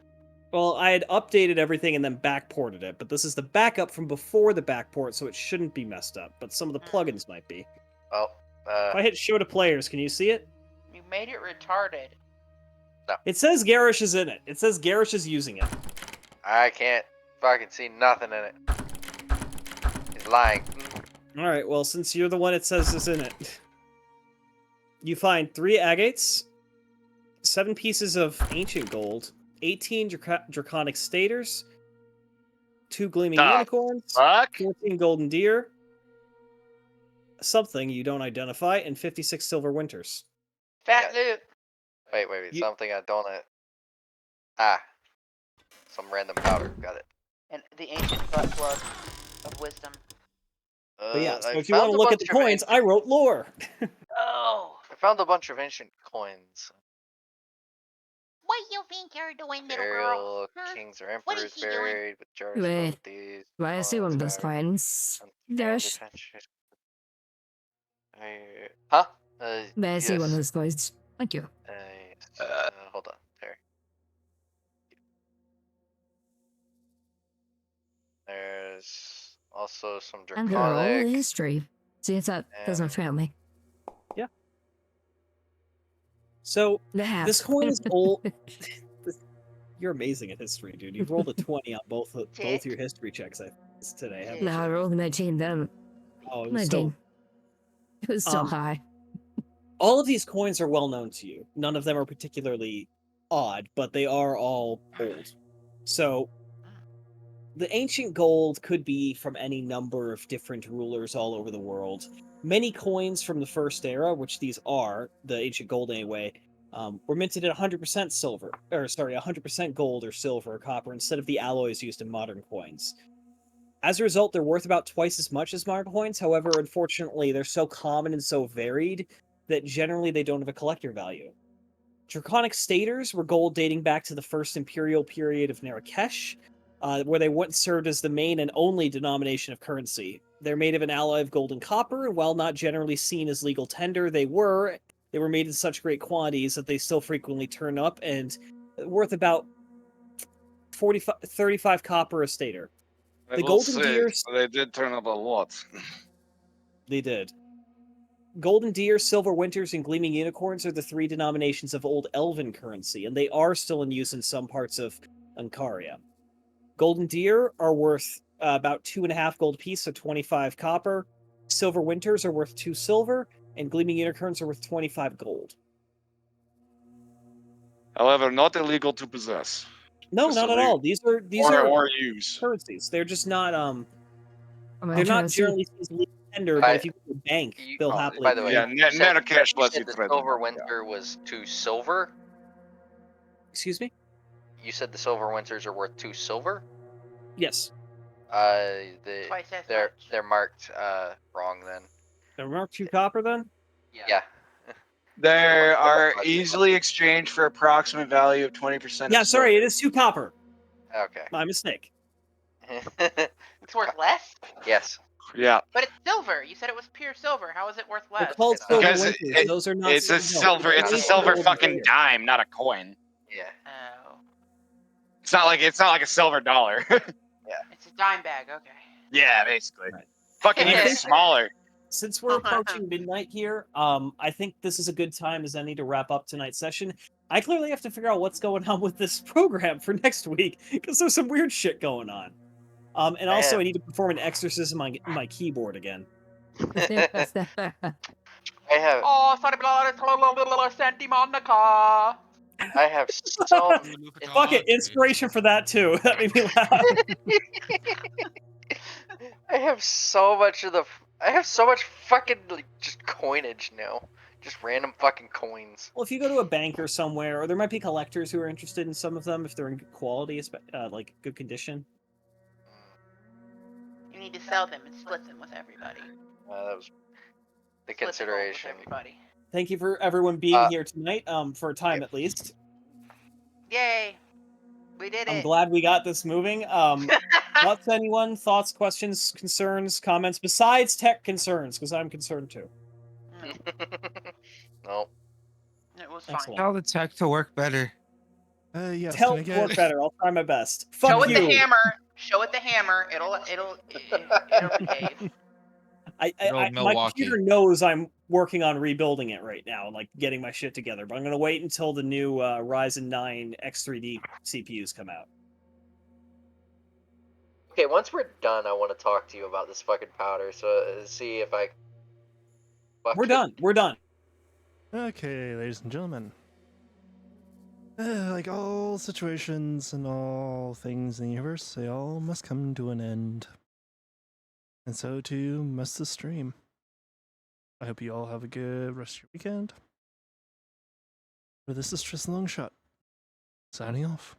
Well, I had updated everything and then backported it, but this is the backup from before the backport, so it shouldn't be messed up. But some of the plugins might be. Oh, If I hit show to players, can you see it? You made it retarded. It says Garish is in it. It says Garish is using it. I can't fucking see nothing in it. He's lying. Alright, well, since you're the one it says is in it, you find 3 agates, 7 pieces of ancient gold, 18 draconic staters, 2 gleaming The unicorns, Fuck. 14 golden deer, something you don't identify, and 56 silver winters. Fat loot. Wait, You- something I don't. Ah. Some random powder. Got it. And the ancient butt plug of wisdom. But yeah, so I if you want found to a look at the bunch of coins, I wrote lore. Oh. I found a bunch of ancient coins. What you think you're doing, little girl? Burial, Huh? kings or What is emperors he doing? buried with jars Wait, filled with these. why I see one of those coins, coins? Dash. Huh? May I see one of Yes. those coins? Thank you. Hold on. There. There's also some And they're all in draconic. history. See, it's that doesn't fail me. Yeah. So The hat. this coin is old. You're amazing at history, dude. You've rolled a 20 on both your history checks today, haven't No, I you? rolled a 19 then. Oh, it was 19. It was so high. All of these coins are well known to you. None of them are particularly odd, but they are all old. So the ancient gold could be from any number of different rulers all over the world. Many coins from the first era, which these are, the ancient gold anyway, were minted at 100% silver, or sorry, 100% gold or silver or copper instead of the alloys used in modern coins. As a result, they're worth about twice as much as modern coins. However, unfortunately, they're so common and so varied that generally they don't have a collector value. Draconic staters were gold dating back to the first imperial period of Marrakesh, where they once served as the main and only denomination of currency. They're made of an alloy of gold and copper, and while not generally seen as legal tender, they were made in such great quantities that they still frequently turn up and worth about 35 copper a stater. I The will golden say, deer, they did turn up a lot. they did. Golden deer, silver winters, and gleaming unicorns are the three denominations of old elven currency, and they are still in use in some parts of Ankaria. Golden deer are worth about 2.5 gold apiece, so 25 copper. Silver winters are worth 2 silver, and gleaming unicorns are worth 25 gold. However, not illegal to possess. No, Just not at illegal- all. These are or use. currencies. They're just not I'm they're not trying to see. generally seen as legal tender, but if you go to a bank, they'll happily. By the way, Yeah, you said, Marrakesh you lets said you the thread silver them, yeah. winter was 2 silver. Excuse me? You said the silver winters are worth 2 silver. Yes. Twice as They're marked wrong then. They're marked 2 copper then? Yeah. They are easily exchanged for approximate value of 20%. Yeah, sorry, it is 2 copper. Okay. My mistake. It's worth less? Yes. Yeah. But it's silver. You said it was pure silver. How is it worth They're less? called silver Because winters. Those are not it's a silver. It's a ancient silver gold fucking deer. dime, not a coin. Yeah. Oh. It's not like a silver dollar. It's a dime bag, okay. Yeah, basically. Right. Fucking And I even think- smaller. Since we're approaching midnight here, I think this is a good time as any to wrap up tonight's session. I clearly have to figure out what's going on with this program for next week, because there's some weird shit going on. And also, I need to perform an exorcism on my keyboard again. I have. Oh, Santa Monica. I have so. Fuck it, inspiration for that too. That made me laugh. I have so much of the. I have so much fucking like just coinage now. Just random fucking coins. Well, if you go to a bank or somewhere, or there might be collectors who are interested in some of them if they're in good quality, like good condition. You need to sell them and split them with everybody. That was the Split the gold with consideration. everybody. Thank you for everyone being here tonight, for a time at least. Yay. We did I'm it. glad we got this moving. Thoughts, anyone? Thoughts, questions, concerns, comments, besides tech concerns, because I'm concerned too. No. It was fine. Excellent. Tell the tech to work better. Yes. Tell can I it to get... work better. I'll try my best. Fuck Show you. it the hammer. Show it the hammer. It'll behave. My computer knows I'm working on rebuilding it right now, like getting my shit together. But I'm gonna wait until the new Ryzen 9 X3D CPUs come out. Okay, once we're done, I want to talk to you about this fucking powder. So see if I. We're done. We're done. Okay, ladies and gentlemen. Like all situations and all things in the universe, they all must come to an end. And so too must the stream. I hope you all have a good rest of your weekend. But this is Tristan Longshot, signing off.